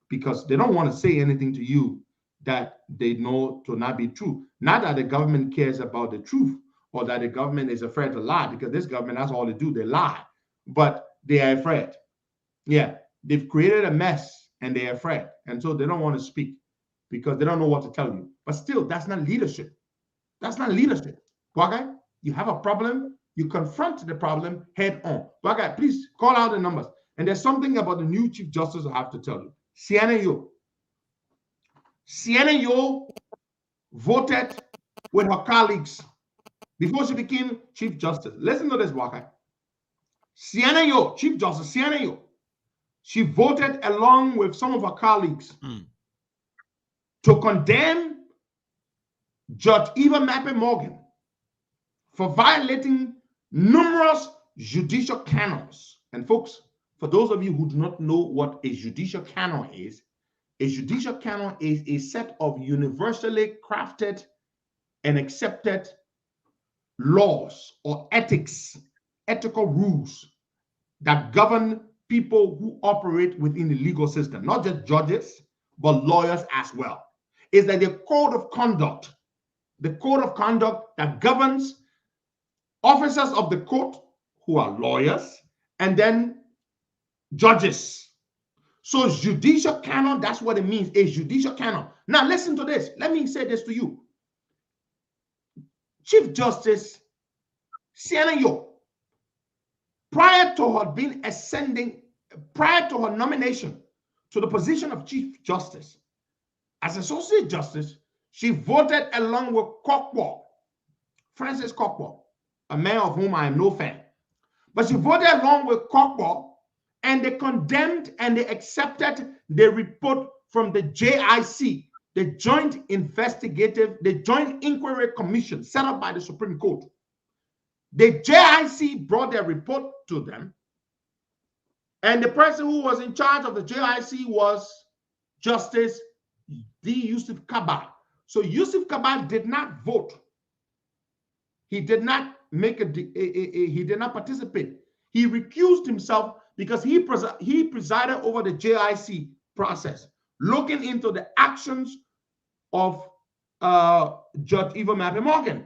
Speaker 1: because they don't want to say anything to you that they know to not be true. Not that the government cares about the truth or that the government is afraid to lie, because this government, that's all they do, they lie. But they are afraid. Yeah, they've created a mess and they're afraid. And so they don't want to speak because they don't know what to tell you. But still, that's not leadership. That's not leadership. Okay? You have a problem, you confront the problem head on. Okay, please call out the numbers. And there's something about the new Chief Justice I have to tell you. Sienna Yo voted with her colleagues before she became Chief Justice. Listen to this, Waka. Sienna Yo, Chief Justice Sienna Yo, she voted along with some of her colleagues to condemn Judge Eva Mappin Morgan for violating numerous judicial canons. And folks, for those of you who do not know what a judicial canon is, a judicial canon is a set of universally crafted and accepted laws or ethical rules that govern people who operate within the legal system, not just judges, but lawyers as well. It's like the code of conduct that governs officers of the court who are lawyers and then judges. So judicial canon, that's what it means, a judicial canon. Now listen to this. Let me say this to you. Chief Justice Sienna Yo, prior to her nomination to the position of Chief Justice, as Associate Justice, she voted along with Francis Kokwo, a man of whom I am no fan. But she voted along with Kokwo, and they condemned and they accepted the report from the JIC, the Joint Inquiry Commission set up by the Supreme Court. The JIC brought their report to them, and the person who was in charge of the JIC was Justice D. Yusuf Kaba. So Yusuf Kaba did not vote. He did not he did not participate. He recused himself because he presided over the JIC process, looking into the actions of Judge Eva Mappy Morgan.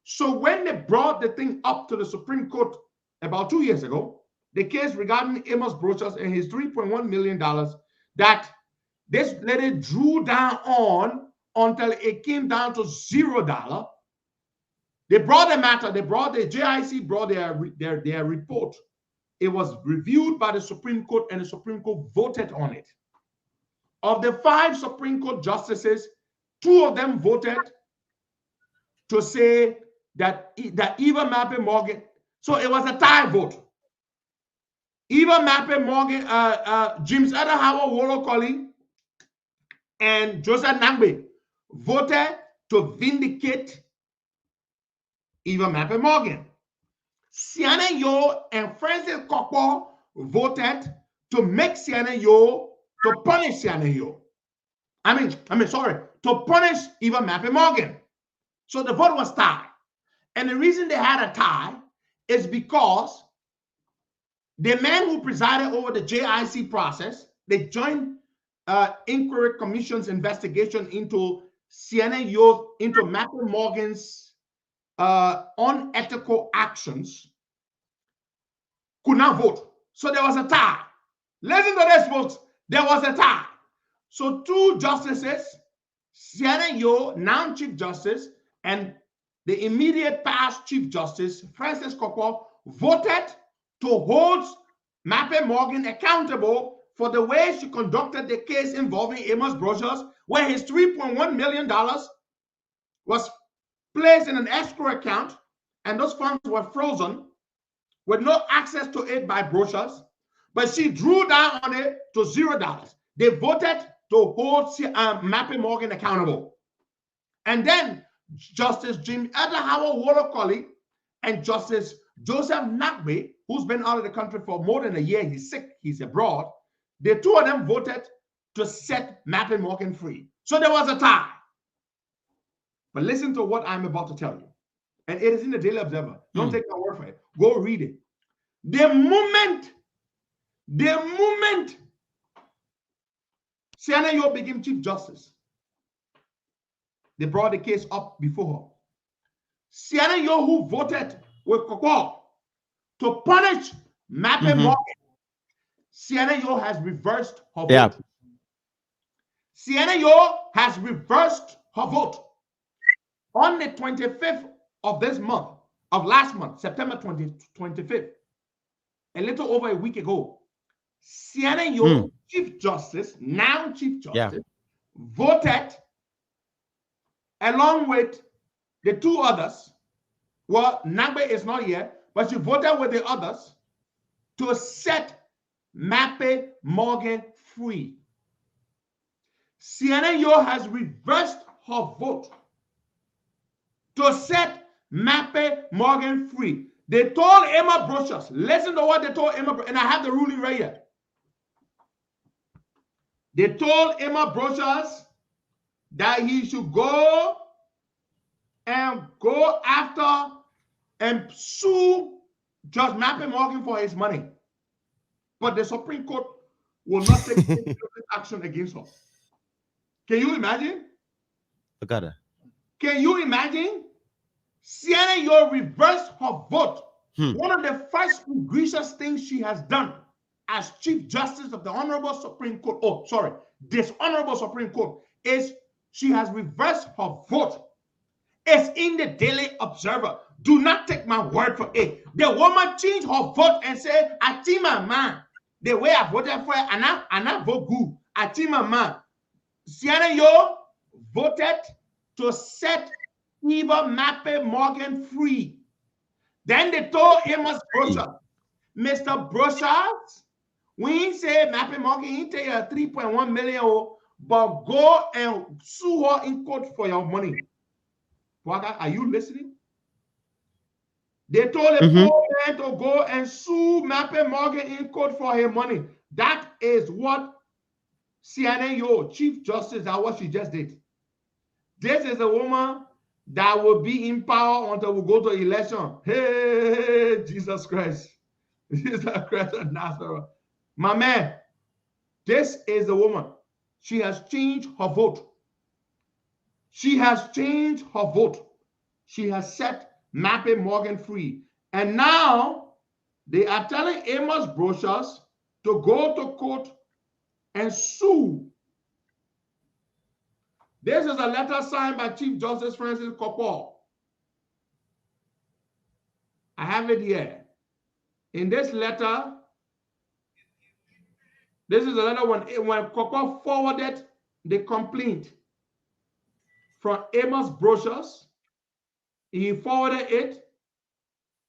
Speaker 1: So when they brought the thing up to the Supreme Court about 2 years ago, the case regarding Amos Brochus and his $3.1 million that this lady drew down on until it came down to $0. They brought the matter, the JIC brought their report. It was reviewed by the Supreme Court and the Supreme Court voted on it. Of the 5 Supreme Court justices, 2 of them voted to say that Eva Mappy Morgan, so it was a tie vote. Eva Mappy Morgan, James Adahawa Wolokoli, and Joseph Nangbe voted to vindicate Eva Mappy Morgan. Sienna Yo and Francis Kokwo voted to make Sienna Yo, to punish Sienna Yo. To punish Eva Mappy Morgan. So the vote was tied. And the reason they had a tie is because the man who presided over the JIC process, the Joint Inquiry Commission's investigation into Sienna Yo, into Mappy Morgan's unethical actions, could not vote. So there was a tie. Listen to this, folks. There was a tie. So 2 justices, Sienna Yo, now Chief Justice, and the immediate past Chief Justice, Francis Kokwo, voted to hold Mappy Morgan accountable for the way she conducted the case involving Amos Brochus, where his $3.1 million was placed in an escrow account, and those funds were frozen with no access to it by Brochus, but she drew down on it to $0. They voted to hold Mappy Morgan accountable. And then Justice Jim Adahawa Wolokoli and Justice Joseph Nangbe, who's been out of the country for more than a year, he's sick, he's abroad, the 2 of them voted to set Mappy Morgan free. So there was a tie. But listen to what I'm about to tell you. And it is in the Daily Observer. Don't take my word for it. Go read it. The moment Sienna Yo became Chief Justice, they brought the case up before her. Sienna Yo, who voted with Kokwo to punish Mappy Morgan, Sienna Yo has reversed her vote. Yeah. Sienna Yo has reversed her vote. On the 25th of this month, of last month, September 25th, a little over a week ago, Sienna Yo, Chief Justice, now Chief Justice, voted along with the 2 others. Well, Nangbe is not here, but she voted with the others to set Mappy Morgan free. Sienna Yo has reversed her vote to set Mappy Morgan free. They told Emma Brochus, listen to what they told Emma, and I have the ruling right here. They told Emma Brochus that he should go after and sue Judge Mappin Morgan for his money. But the Supreme Court will not take action against her. Can you imagine?
Speaker 4: I got it.
Speaker 1: Can you imagine? Sienna Yo reversed her vote. One of the first egregious things she has done as Chief Justice of the Honorable Supreme Court, this Honorable Supreme Court, is she has reversed her vote. It's in the Daily Observer. Do not take my word for it. The woman changed her vote and said, I see my man. The way I voted for it, and I vote good. I see my man. Sienna Yo voted to set Eva Mappe Morgan free. Then they told Amos Brochus, Mr. Brochus, we ain't say Mappe Morgan, he take you 3.1 million, but go and sue her in court for your money. Are you listening? They told the poor man to go and sue Mappe Morgan in court for her money. That is what Sienna Yo, Chief Justice, that's what she just did. This is a woman that will be in power until we go to election. Hey, Jesus Christ. Jesus Christ of Nazareth. My man, this is the woman. She has changed her vote. She has changed her vote. She has set Mappe Morgan free. And now they are telling Amos Brochus to go to court and sue. This is a letter signed by Chief Justice Francis Kopol. I have it here. In this letter, this is a letter when Kopol forwarded the complaint from Amos Brochus. He forwarded it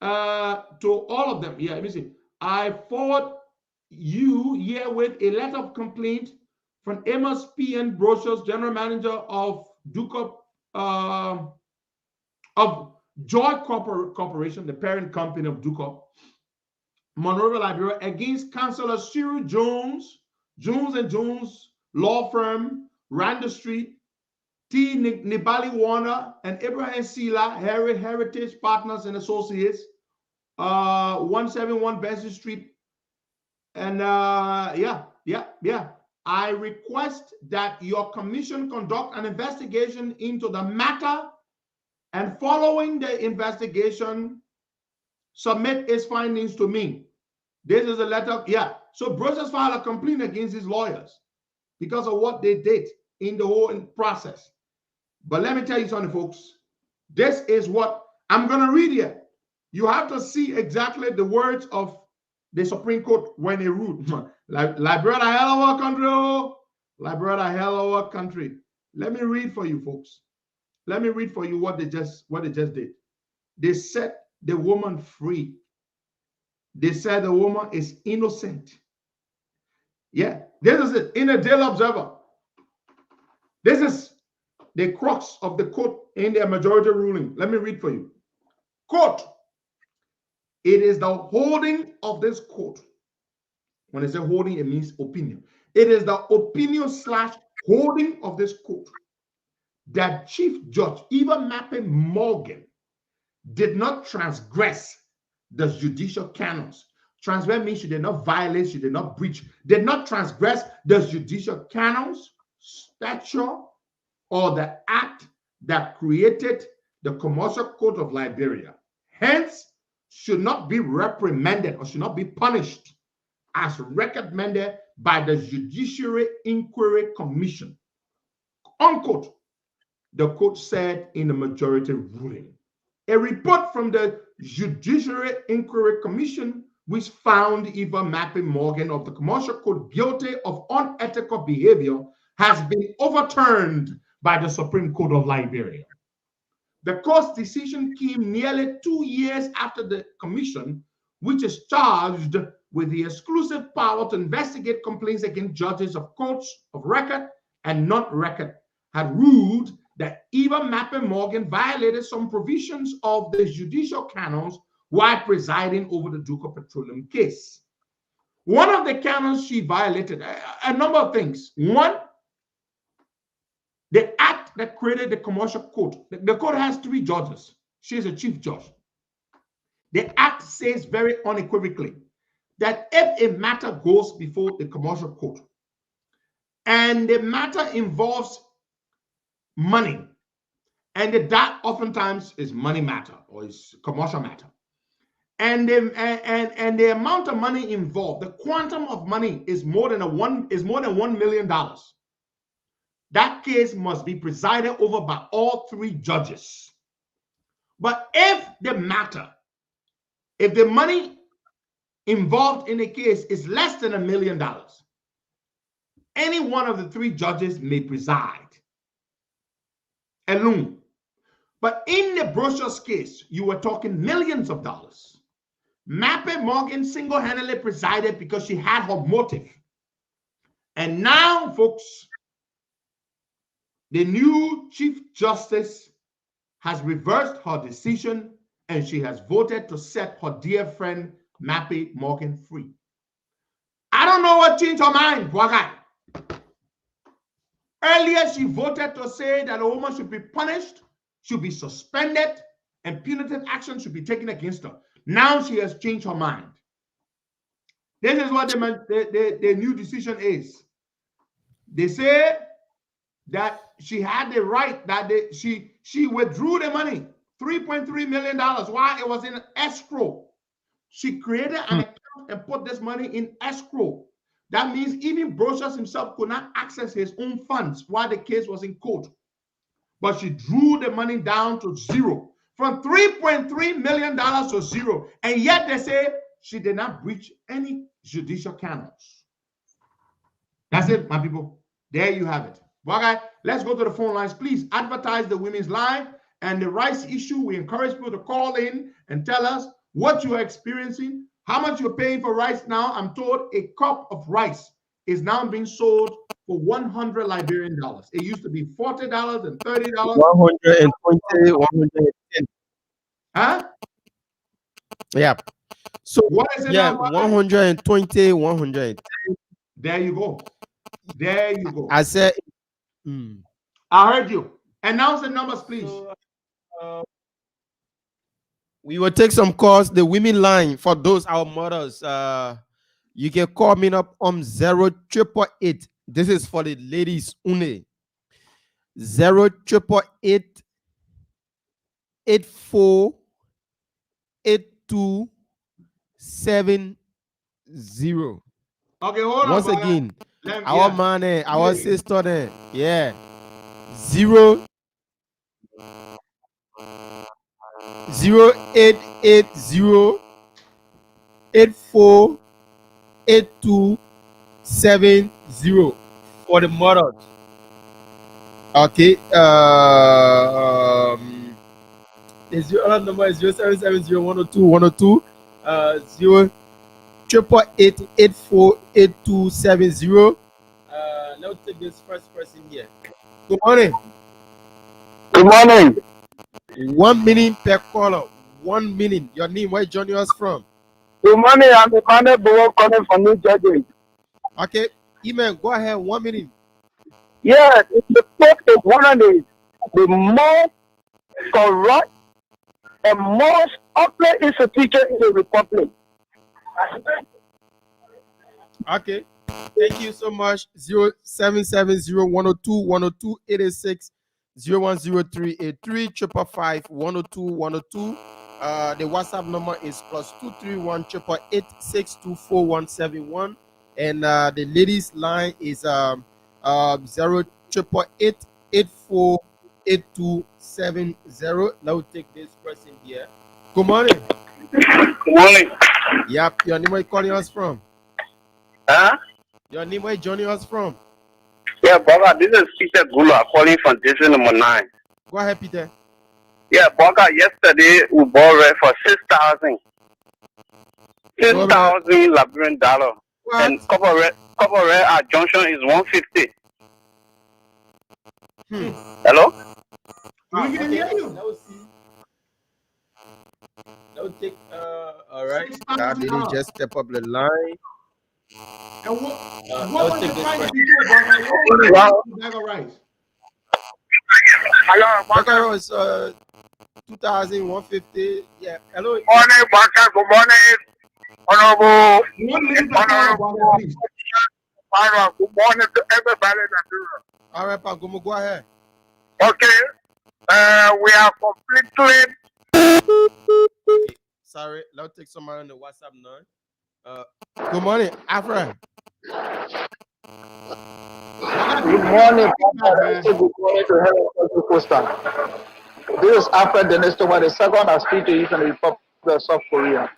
Speaker 1: to all of them. Yeah, let me see. I forward you here with a letter of complaint from Amos P.N. Brochus, General Manager of of Joy Corporation, the parent company of Duco, Monrovia, Liberia, against Councilor Cyril Jones, Jones & Jones Law Firm, Randall Street, T. Nibali Warner, and Abraham Sila, Heritage Partners and Associates, 171 Benson Street. And I request that your commission conduct an investigation into the matter, and following the investigation, submit its findings to me. This is a letter. Yeah. So Brochus filed a complaint against his lawyers because of what they did in the whole process. But let me tell you something, folks. This is what I'm going to read here. You have to see exactly the words of the Supreme Court when they ruled. Liberia, hell of a country. Oh. Liberia, hell of a country. Let me read for you, folks. Let me read for you what they just did. They set the woman free. They said the woman is innocent. Yeah, this is it in the Daily Observer. This is the crux of the court in their majority ruling. Let me read for you. Court. It is the holding of this court. When I say holding, it means opinion. It is the opinion / holding of this court that Chief Judge Eva Mappe Morgan did not transgress the judicial canons. Transgress means she did not violate, she did not breach, did not transgress the judicial canons, statute, or the act that created the Commercial Code of Liberia. Hence, should not be reprimanded or should not be punished as recommended by the Judiciary Inquiry Commission. Unquote. The court said in the majority ruling. A report from the Judiciary Inquiry Commission, which found Eva Mappe Morgan of the Commercial Code guilty of unethical behavior, has been overturned by the Supreme Court of Liberia. The court's decision came nearly 2 years after the commission, which is charged with the exclusive power to investigate complaints against judges of courts of record and non-record, had ruled that Eva Mappe Morgan violated some provisions of the judicial canons while presiding over the Duke Petroleum case. One of the canons she violated a number of things. One, the act that created the commercial code. The code has 3 judges. She is a chief judge. The act says very unequivocally that if a matter goes before the commercial court and the matter involves money, and that oftentimes is money matter or is commercial matter, and the amount of money involved, the quantum of money is more than $1 million. That case must be presided over by all 3 judges. But if the money involved in a case is less than $1 million, any one of the 3 judges may preside alone. But in the Brochure's case, you were talking millions of dollars. Mappy Morgan single-handedly presided because she had her motive. And now, folks, the new Chief Justice has reversed her decision and she has voted to set her dear friend Mappy Morgan free. I don't know what changed her mind, poor guy. Earlier, she voted to say that a woman should be punished, should be suspended, and punitive action should be taken against her. Now she has changed her mind. This is what the new decision is. They say that she had the right, that she withdrew the money, $3.3 million, while it was in escrow. She created an account and put this money in escrow. That means even Brochures himself could not access his own funds while the case was in court. But she drew the money down to zero, from $3.3 million to zero. And yet they say she did not breach any judicial canons. That's it, my people. There you have it. Okay, let's go to the phone lines. Please advertise the women's line and the rice issue. We encourage people to call in and tell us what you are experiencing, how much you're paying for rice now. I'm told a cup of rice is now being sold for 100 Liberian dollars. It used to be $40 and $30.
Speaker 4: 120, 110.
Speaker 1: Huh?
Speaker 4: Yeah. So
Speaker 1: what is it
Speaker 4: yeah,
Speaker 1: now?
Speaker 4: 120, 110.
Speaker 1: There you go. There you go.
Speaker 4: I said,
Speaker 1: I heard you. Announce the numbers, please.
Speaker 4: So, we will take some calls. The women line for those our mothers. You can call me up on 0888. This is for the ladies only. 0888 84 8270.
Speaker 1: Okay, hold on.
Speaker 4: Once again, our
Speaker 1: yeah.
Speaker 4: man, our sister there. Yeah. 0880 84 8270 for the mothers. Okay. The other number is 0770 102 102 0888 84 8270. Let's take this first person here. Good morning.
Speaker 5: Good morning.
Speaker 4: 1 minute per caller. 1 minute. Your name, where you joining us from?
Speaker 5: Good morning. I'm Emmanuel Bowo calling from New Jersey.
Speaker 4: Okay. Email, go ahead. 1 minute.
Speaker 5: Yeah, the state is one of the most corrupt and most ugly institutions in the republic.
Speaker 4: Okay. Thank you so much. 0770 102 102 886 010383 555 102 102. The WhatsApp number is +231 888 624 171. And the ladies line is 0888 84 8270. Now take this person here. Good morning.
Speaker 5: Good morning.
Speaker 4: Yep. Your name, where you calling us from?
Speaker 5: Huh?
Speaker 4: Your name, where you joining us from?
Speaker 5: Yeah, Boga, this is Peter Gula calling from district number 9.
Speaker 4: Go ahead, Peter.
Speaker 5: Yeah, Boga, yesterday we bought red for 6,000. 6,000 Liberian dollar. And copper red at junction is 150. Hello?
Speaker 1: We can hear you.
Speaker 4: Don't take. All right.
Speaker 1: 6,000
Speaker 4: God did he just step up the line?
Speaker 1: And what
Speaker 4: Don't
Speaker 1: was
Speaker 4: take
Speaker 1: the
Speaker 4: this
Speaker 1: price
Speaker 4: question.
Speaker 1: before, brother? What was the price of the bag of rice?
Speaker 5: Hello,
Speaker 4: Baka was 2,150. Yeah. Hello.
Speaker 5: morning, Baka. Good morning, Honorable.
Speaker 1: 1 minute per call, brother, please.
Speaker 5: Good morning to everybody in Nigeria.
Speaker 4: All right, Pa, go ahead.
Speaker 5: Okay, we are completely.
Speaker 4: Okay. Sorry, let's take somebody on the WhatsApp now. Good morning, Afra.
Speaker 5: Good morning, Baka. Good morning to Helen Costa. This is Alfred Dennis Toma, the second I speak to you from the Republic of South Korea.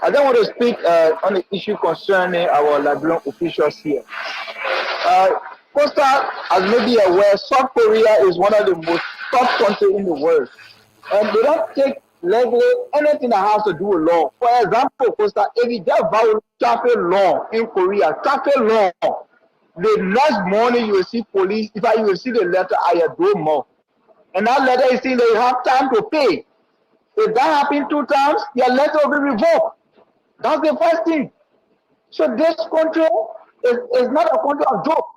Speaker 5: I just want to speak on the issue concerning our Liberian officials here. Costa, as maybe aware, South Korea is one of the most top countries in the world. And they don't take legally anything that has to do with law. For example, Costa, if you just violate traffic law in Korea, traffic law, the next morning you will see police, if you will see the letter at your door more. And that letter is saying that you have time to pay. If that happens 2 times, your letter will be revoked. That's the first thing. So this country is not a country of joke.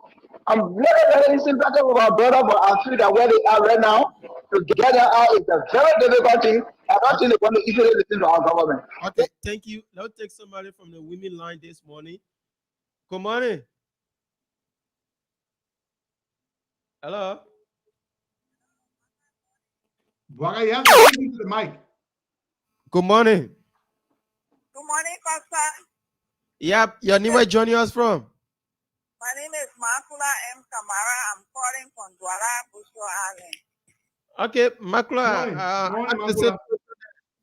Speaker 5: I'm very sympathetic with our brother, but I feel that where they are right now, to get them out is a very difficult thing. I don't think they're going to easily listen to our government.
Speaker 4: Okay, thank you. Let's take somebody from the women line this morning. Good morning. Hello.
Speaker 1: Brother, you have to speak into the mic.
Speaker 4: Good morning.
Speaker 6: Good morning, Costa.
Speaker 4: Yep, your name where joining us from?
Speaker 6: My name is Makula M. Kamara. I'm calling from Douala, Bushro Island.
Speaker 4: Okay, Makula.
Speaker 1: Morning, Makula.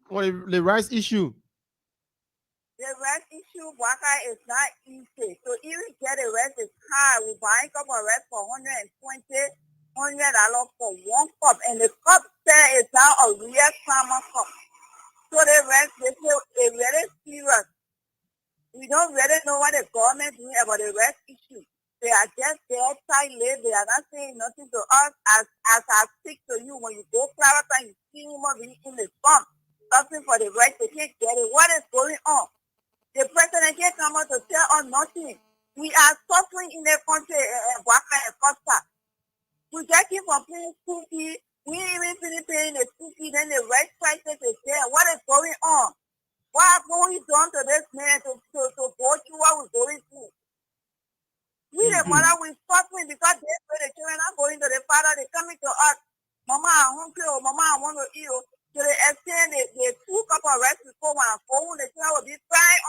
Speaker 4: What the rice issue?
Speaker 6: The rest issue, Waka, is not easy. So even get a rest is high. We buying cup of rest for $120 for 1 cup. And the cup there is now a real farmer cup. So the rest, they say it's very serious. We don't really know what the government doing about the rest issue. They are just there tight-lipped. They are not saying nothing to us. As I speak to you, when you go Florida and you see human being in the swamp, something for the rest, they can't get it. What is going on? The president can't come out to tell us nothing. We are suffering in the country, Waka and Costa. We just keep on paying school fees. We ain't even finish paying the school fee. Then the rent prices is there. What is going on? What have we done to this man to go through what we're going through? We the mother, we suffering because the children are going to the father. They coming to us. Mama, I'm hungry. Or Mama, I want to eat. So they extend they 2 cup of rice before when I go home. The child will be crying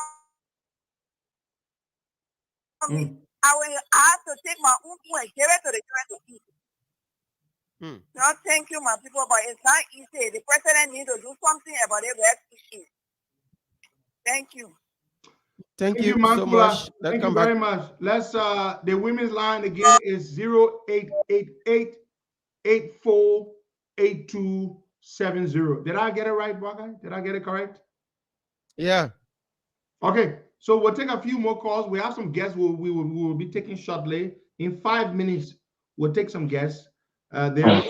Speaker 6: on me. I will have to take my own food and give it to the children to eat. No, thank you, my people, but it's not easy. The president needs to do something about the rest issue. Thank you.
Speaker 4: Thank you so
Speaker 1: Makula.
Speaker 4: much.
Speaker 1: Thank you very much. Let's the women's line again is 0888-848270. Did I get it right, Waka? Did I get it correct?
Speaker 4: Yeah.
Speaker 1: Okay, so we'll take a few more calls. We have some guests we will be taking shortly. In 5 minutes, we'll take some guests. There is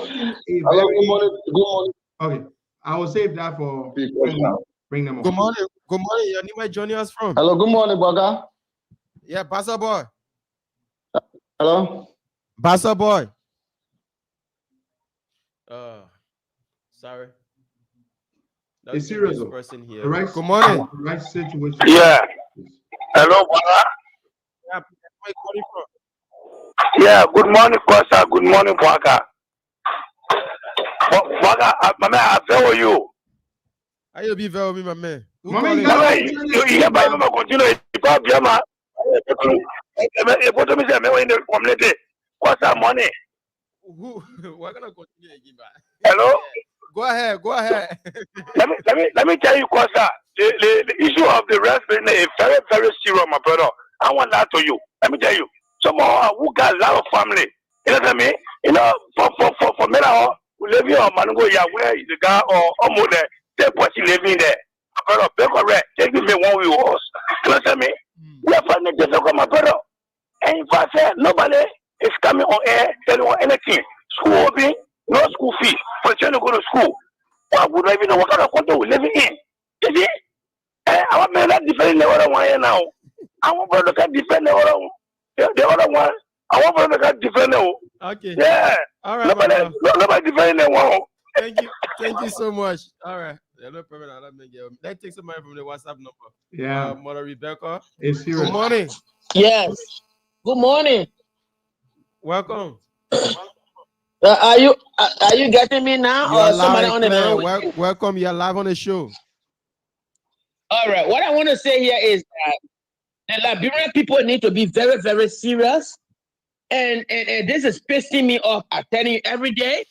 Speaker 5: Hello, good morning. Good morning.
Speaker 1: Okay, I will save that for bring them on.
Speaker 4: Good morning. Good morning. Your name where joining us from?
Speaker 5: Hello, good morning, Baga.
Speaker 4: Yeah, Pastor Boy.
Speaker 5: Hello.
Speaker 4: Pastor Boy. Sorry.
Speaker 1: It's serious though.
Speaker 4: Person here.
Speaker 1: The right,
Speaker 4: good morning.
Speaker 1: The right situation.
Speaker 5: Yeah. Hello, Baga.
Speaker 4: Yeah, where you calling from?
Speaker 5: Yeah, good morning, Costa. Good morning, Baga. Baga, my man, I feel you.
Speaker 4: How you be very with me, my man?
Speaker 1: Mama,
Speaker 5: you hear my mama continue because Biama. What do you say? Me in the community. What's that money?
Speaker 4: We're gonna continue again, man.
Speaker 5: Hello.
Speaker 4: Go ahead. Go ahead.
Speaker 5: let me tell you, Costa. The issue of the rest is very, very serious, my brother. I want that to you. Let me tell you. Someone who got a lot of family. You know what I mean? You know, for me now, we live here on Mango, where the guy or more there. They put living there. My brother, be correct. Take me one we was. You know what I mean? We are finding it difficult, my brother. And if I say nobody is coming on air telling you anything, school open, no school fee for children to go to school. Well, we don't even know what kind of country we're living in.
Speaker 7: See, I want me to defend the other one now. I want to defend the other one. The other one. I want to defend the.
Speaker 4: Okay.
Speaker 7: Yeah.
Speaker 4: All right, Papa.
Speaker 7: Nobody defend the one.
Speaker 4: Thank you so much. All right. Yeah, no problem. Let's take some money from the WhatsApp number.
Speaker 1: Yeah.
Speaker 4: Mother Rebecca.
Speaker 1: It's serious.
Speaker 4: Good morning.
Speaker 8: Yes. Good morning.
Speaker 4: Welcome.
Speaker 8: Are you getting me now, or somebody on the line?
Speaker 4: Welcome. You're live on the show.
Speaker 8: All right. What I want to say here is that the Liberian people need to be very, very serious, and this is pissing me off. I'm telling you every day,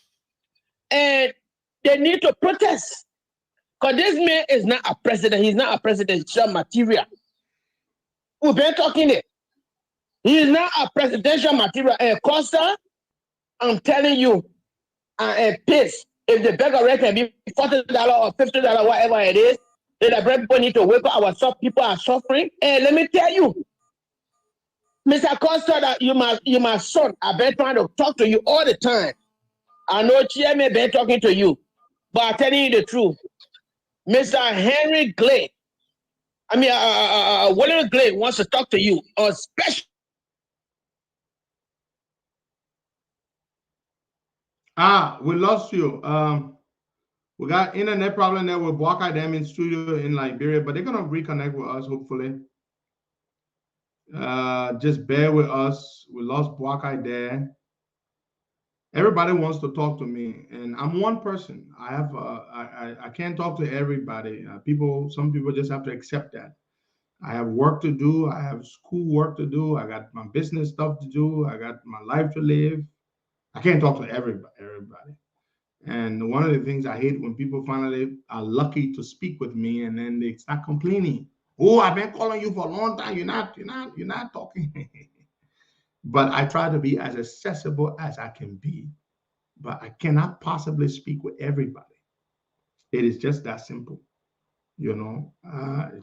Speaker 8: and they need to protest because this man is not a president. He's not a presidential material. We've been talking it. He is not a presidential material. And Costa, I'm telling you, I'm pissed. If the beggar rate can be $40 or $50, whatever it is, then the bread people need to wake up. Our people are suffering. And let me tell you, Mr. Costa, that you my son. I've been trying to talk to you all the time. I know Chairman been talking to you, but I'm telling you the truth. Mr. Henry Glade, William Glade wants to talk to you, especially.
Speaker 1: We lost you. We got internet problem there with Bwaka Dam in studio in Liberia, but they're gonna reconnect with us hopefully. Just bear with us. We lost Bwaka there. Everybody wants to talk to me, and I'm one person. I have I can't talk to everybody. Some people just have to accept that. I have work to do. I have school work to do. I got my business stuff to do. I got my life to live. I can't talk to everybody. And one of the things I hate when people finally are lucky to speak with me and then they start complaining. Oh, I've been calling you for a long time. You're not talking. But I try to be as accessible as I can be. But I cannot possibly speak with everybody. It is just that simple. You know,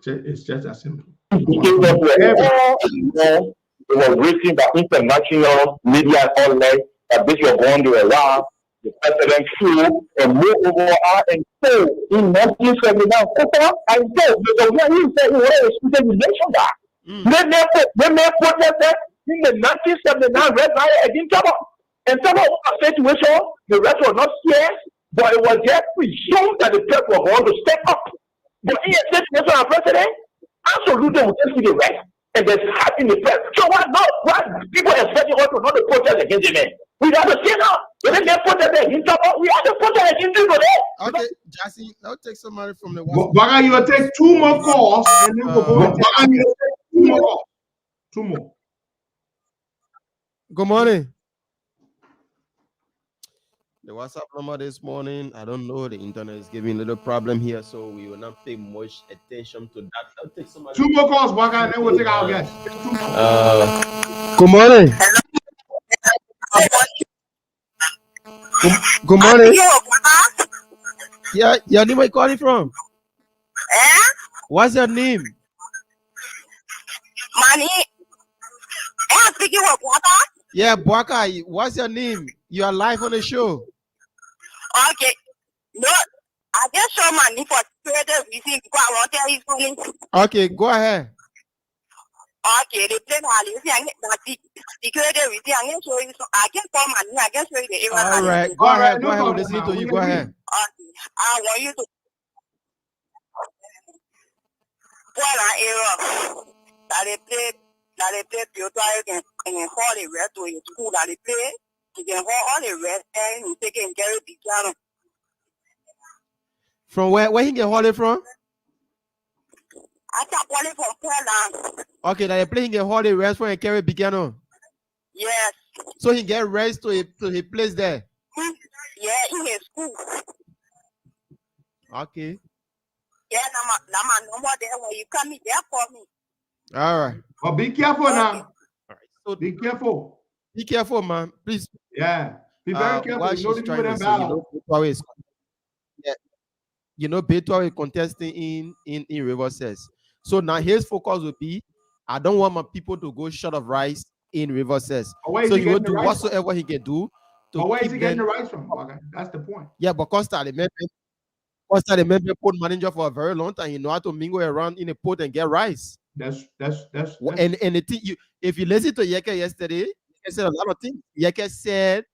Speaker 1: it's just that simple.
Speaker 7: It was written by international media outlets that this was going to allow the president flew and moved over and so in 1979, and so the way he said he was a relation that. They may put that in the 1979 Red Riot against Tabo. And some of our situation, the rest was not scared, but it was just presumed that the press was going to step up. But in a situation of president, absolutely we just see the rest. And there's hype in the press. So why people expecting us to not the protest against the man? We have to stand up. When they protest against Tabo, we have to protest against him today.
Speaker 4: Okay, Jassy, I'll take some money from the
Speaker 1: Baga, you will take 2 more calls and then we'll go and take 2 more calls. 2 more.
Speaker 4: Good morning. The WhatsApp number this morning, I don't know. The internet is giving a little problem here, so we will not pay much attention to that. I'll take some
Speaker 1: 2 more calls, Baga, and then we'll take our guest.
Speaker 4: Good morning. Good morning. Yeah, your name, where you calling from? What's your name?
Speaker 6: My name. I'm speaking with Bwaka.
Speaker 4: Yeah, Bwaka. What's your name? You are live on the show.
Speaker 6: Okay. No, I just show my name for further reason because I want to tell you something.
Speaker 4: Okay, go ahead.
Speaker 6: Okay, the place I live in, security reason, I can show you. I can call my name. I can show you the area.
Speaker 4: All right, go ahead. Go ahead. We're listening to you. Go ahead.
Speaker 6: Okay, I want you to. Well, that they play Piotr and hold the rest to your school that they play. You can hold all the rest and you take and carry the piano.
Speaker 4: From where he get hold it from?
Speaker 6: I start calling from Poland.
Speaker 4: Okay, that they play he get hold the rest from and carry piano.
Speaker 6: Yes.
Speaker 4: So he get rest to a place there.
Speaker 6: Yeah, in his school.
Speaker 4: Okay.
Speaker 6: Yeah, I'm no more there. When you come in there for me.
Speaker 4: All right.
Speaker 1: But be careful now.
Speaker 4: All right. So
Speaker 1: be careful.
Speaker 4: Be careful, man. Please.
Speaker 1: Yeah. Be very careful.
Speaker 4: What she's trying to say, Betwa is contesting in River says. So now his focus will be, I don't want my people to go short of rice in River says. So he will do whatsoever he can do.
Speaker 1: But where is he getting the rice from? Okay. That's the point.
Speaker 4: Yeah, but constantly, Costa, the member port manager for a very long time. He know how to mingle around in a port and get rice.
Speaker 1: That's
Speaker 4: And the thing if you listen to Yeke yesterday, Yeke said a lot of things. Yeke said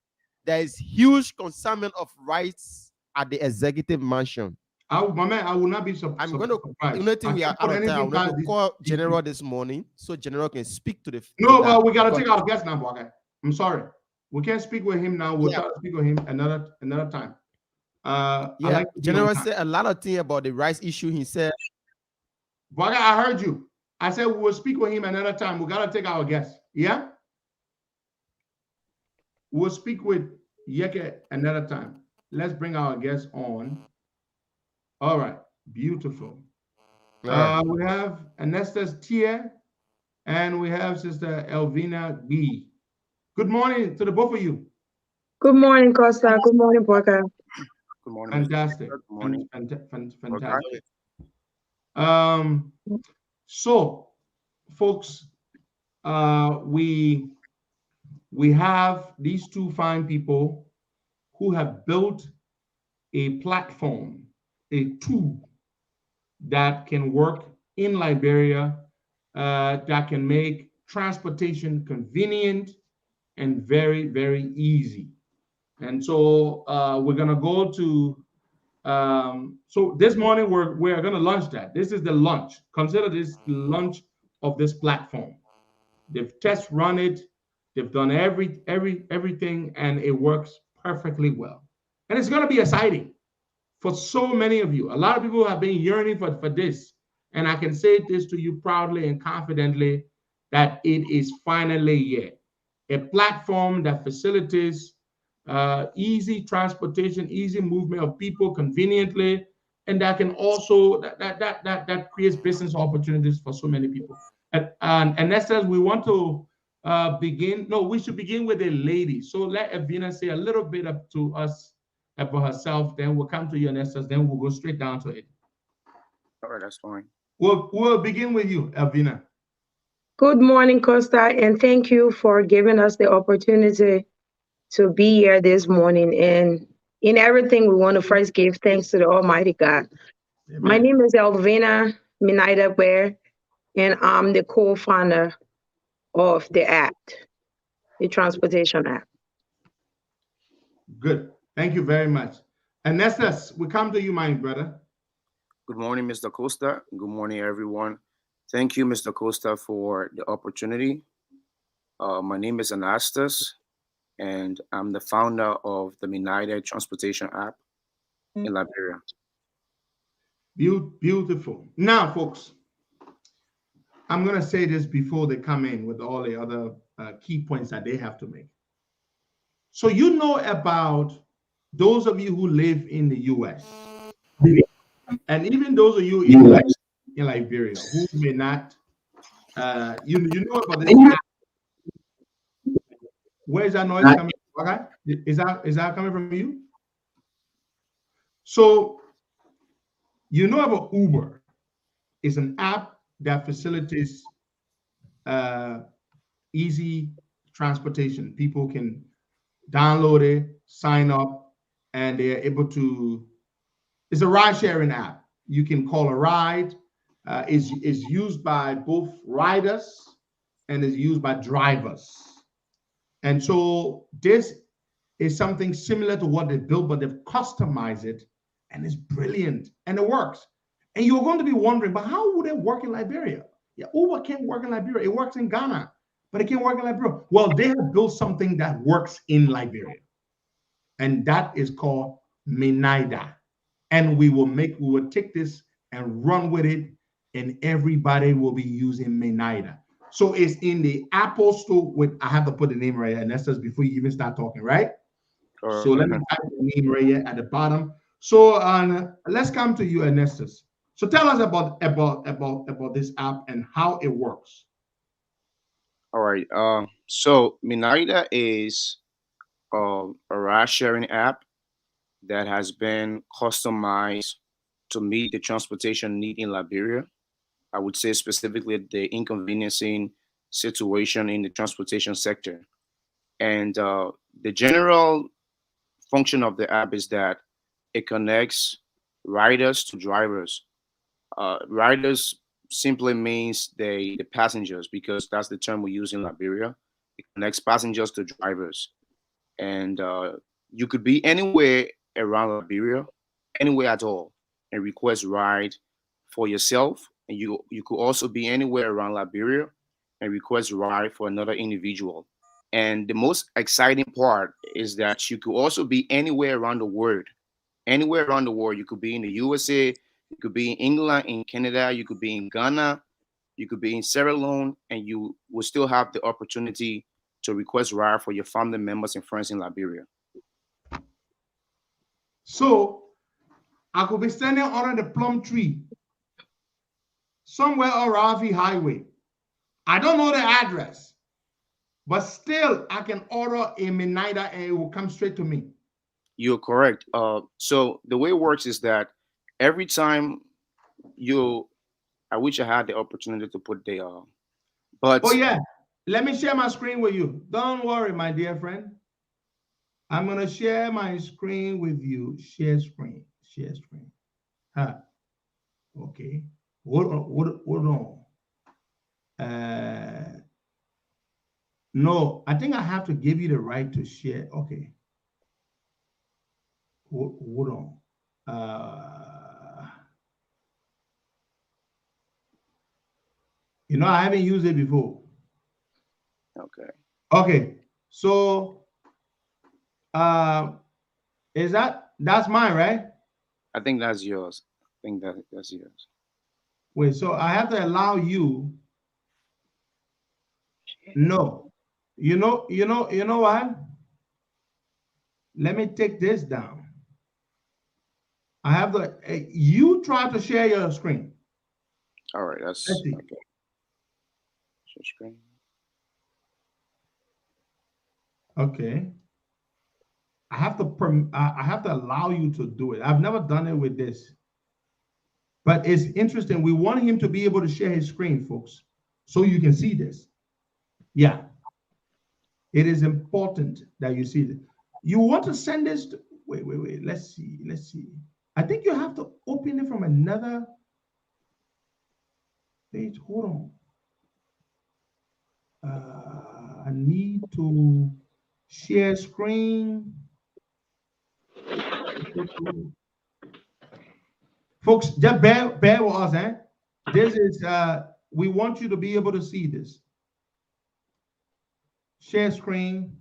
Speaker 4: there is huge consignment of rice at the executive mansion.
Speaker 1: my man, I will not be surprised.
Speaker 4: I'm going to. You know, we are out of time. I'm going to call General this morning so General can speak to the.
Speaker 1: No, but we gotta take our guest now, okay? I'm sorry, we can't speak with him now. We'll try to speak with him another time.
Speaker 4: Yeah, General said a lot of things about the rice issue. He said,
Speaker 1: Boga, I heard you. I said we will speak with him another time. We gotta take our guest. Yeah, we'll speak with Yeke another time. Let's bring our guest on. All right, beautiful. We have Anestas Tia, and we have Sister Elvina B. Good morning to the both of you.
Speaker 9: Good morning, Costa. Good morning, Porca.
Speaker 10: Good morning.
Speaker 1: Fantastic.
Speaker 10: Good morning.
Speaker 1: Fantastic. So, folks, we have these two fine people who have built a platform, a tool that can work in Liberia, that can make transportation convenient and very, very easy. And so we're gonna go to, so this morning we're gonna launch that. This is the launch. Consider this the launch of this platform. They've test run it, they've done everything, and it works perfectly well. And it's gonna be exciting for so many of you. A lot of people have been yearning for this. And I can say this to you proudly and confidently that it is finally here. A platform that facilitates easy transportation, easy movement of people conveniently, and that can also that creates business opportunities for so many people. And that's as we want to begin. No, we should begin with a lady. So let Evina say a little bit up to us about herself. Then we'll come to you, Nestor. Then we'll go straight down to it.
Speaker 10: All right, that's fine.
Speaker 1: We'll begin with you, Elvina.
Speaker 9: Good morning, Costa, and thank you for giving us the opportunity to be here this morning. And in everything, we want to first give thanks to the Almighty God. Amen. My name is Elvina Minaida Ware, and I'm the co-founder of the app, the transportation app.
Speaker 1: Good. Thank you very much. And Nestor, we come to you, my brother.
Speaker 10: Good morning, Mr. Costa. Good morning, everyone. Thank you, Mr. Costa, for the opportunity. My name is Anastas, and I'm the founder of the Minaida Transportation app in Liberia.
Speaker 1: Beautiful. Now, folks, I'm going to say this before they come in with all the other key points that they have to make. So you know about those of you who live in the U.S., and even those of you in Liberia who may not, you know about this app. Where is that noise coming from? Okay, is that coming from you? So you know about Uber. It's an app that facilitates easy transportation. People can download it, sign up, and they are able to. It's a ride-sharing app. You can call a ride. Is used by both riders and is used by drivers. And so this is something similar to what they built, but they've customized it, and it's brilliant, and it works. And you're going to be wondering, but how would it work in Liberia? Yeah, Uber can't work in Liberia. It works in Ghana, but it can't work in Liberia. Well, they have built something that works in Liberia, and that is called Minaida. And we will take this and run with it, and everybody will be using Minaida. So it's in the Apple Store I have to put the name right here, and that's just before you even start talking, right? So let me type the name right here at the bottom. So let's come to you, Ernestus. So tell us about this app and how it works.
Speaker 10: All right. So Minaida is a ride-sharing app that has been customized to meet the transportation need in Liberia. I would say specifically the inconveniencing situation in the transportation sector. And the general function of the app is that it connects riders to drivers. Riders simply means the passengers, because that's the term we use in Liberia. It connects passengers to drivers, and you could be anywhere around Liberia, anywhere at all, and request ride for yourself. And you could also be anywhere around Liberia and request ride for another individual. And the most exciting part is that you could also be anywhere around the world. Anywhere around the world. You could be in the USA, you could be in England, in Canada, you could be in Ghana, you could be in Sierra Leone, and you will still have the opportunity to request ride for your family members and friends in Liberia.
Speaker 1: So I could be standing under the plum tree somewhere on Rafi Highway. I don't know the address, but still I can order a Menida and it will come straight to me.
Speaker 10: You're correct. So the way it works is that every time I wish I had the opportunity to put the, but
Speaker 1: oh yeah, let me share my screen with you. Don't worry, my dear friend. I'm gonna share my screen with you. Share screen. Huh. Okay. Hold on. No, I think I have to give you the right to share. Okay. Hold on. I haven't used it before. Okay. So that's mine, right?
Speaker 10: I think that's yours. That's yours.
Speaker 1: Wait, so I have to allow you. No. You know what? Let me take this down. I have to you try to share your screen.
Speaker 10: All right, that's okay. Share screen.
Speaker 1: Okay. I have to allow you to do it. I've never done it with this. But it's interesting. We want him to be able to share his screen, folks, so you can see this. Yeah. It is important that you see this. You want to send this to, wait. Let's see. I think you have to open it from another page. Hold on. I need to share screen. Folks, just bear with us, eh? This is we want you to be able to see this. Share screen.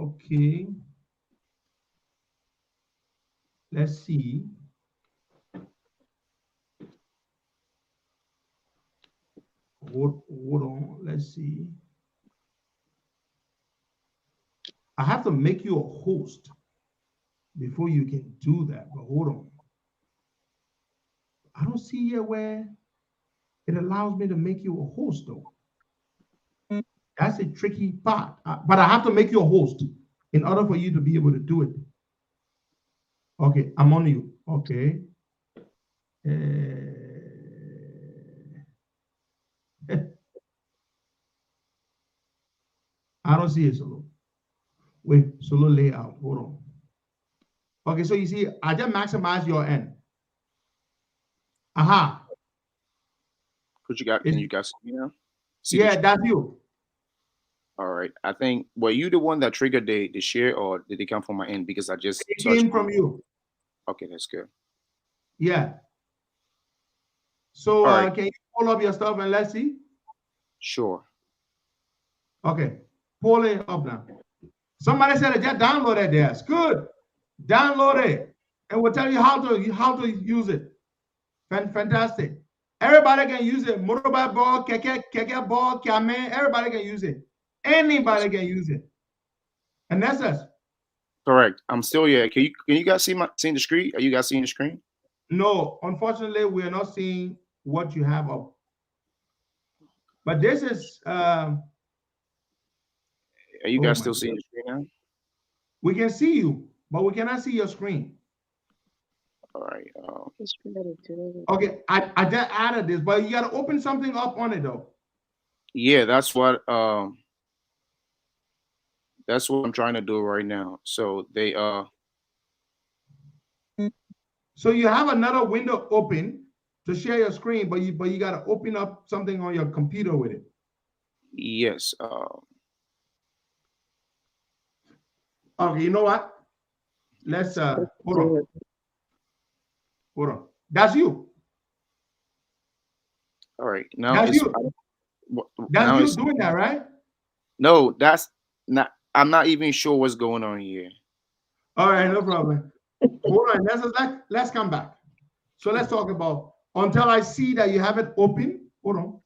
Speaker 1: Okay. Let's see. Hold on. Let's see. I have to make you a host before you can do that, but hold on. I don't see here where it allows me to make you a host, though. That's a tricky part. But I have to make you a host in order for you to be able to do it. Okay, I'm on you. Okay. I don't see it, Solo. Wait, Solo layout. Hold on. Okay, so you see, I just maximize your end. Aha.
Speaker 10: Can you guys see me now?
Speaker 1: Yeah, that's you.
Speaker 10: All right. I think, were you the one that triggered the share, or did it come from my end? Because I just
Speaker 1: it came from you.
Speaker 10: Okay, that's good.
Speaker 1: Yeah. So can you pull up your stuff and let's see?
Speaker 10: Sure.
Speaker 1: Okay, pull it up now. Somebody said just download it there. It's good. Download it, and we'll tell you how to use it. Fantastic. Everybody can use it. Motorbike ball, keke ball, kamen. Everybody can use it. Anybody can use it. And that's us.
Speaker 10: Correct. I'm still here. Can you guys see the screen? Are you guys seeing the screen?
Speaker 1: No, unfortunately, we are not seeing what you have up. But this is.
Speaker 10: Are you guys still seeing the screen now?
Speaker 1: We can see you, but we cannot see your screen.
Speaker 10: All right.
Speaker 1: Okay, I just added this, but you got to open something up on it though.
Speaker 10: Yeah, that's what I'm trying to do right now. So they
Speaker 1: So you have another window open to share your screen, but you gotta open up something on your computer with it.
Speaker 10: Yes.
Speaker 1: Okay, you know what? Let's hold on. Hold on. That's you.
Speaker 10: All right. Now
Speaker 1: That's
Speaker 10: it's
Speaker 1: you. That's
Speaker 10: now
Speaker 1: you
Speaker 10: it's
Speaker 1: doing that, right?
Speaker 10: no. That's not. I'm not even sure what's going on here.
Speaker 1: All right, no problem. Hold on. Let's come back. So let's talk about until I see that you have it open. Hold on.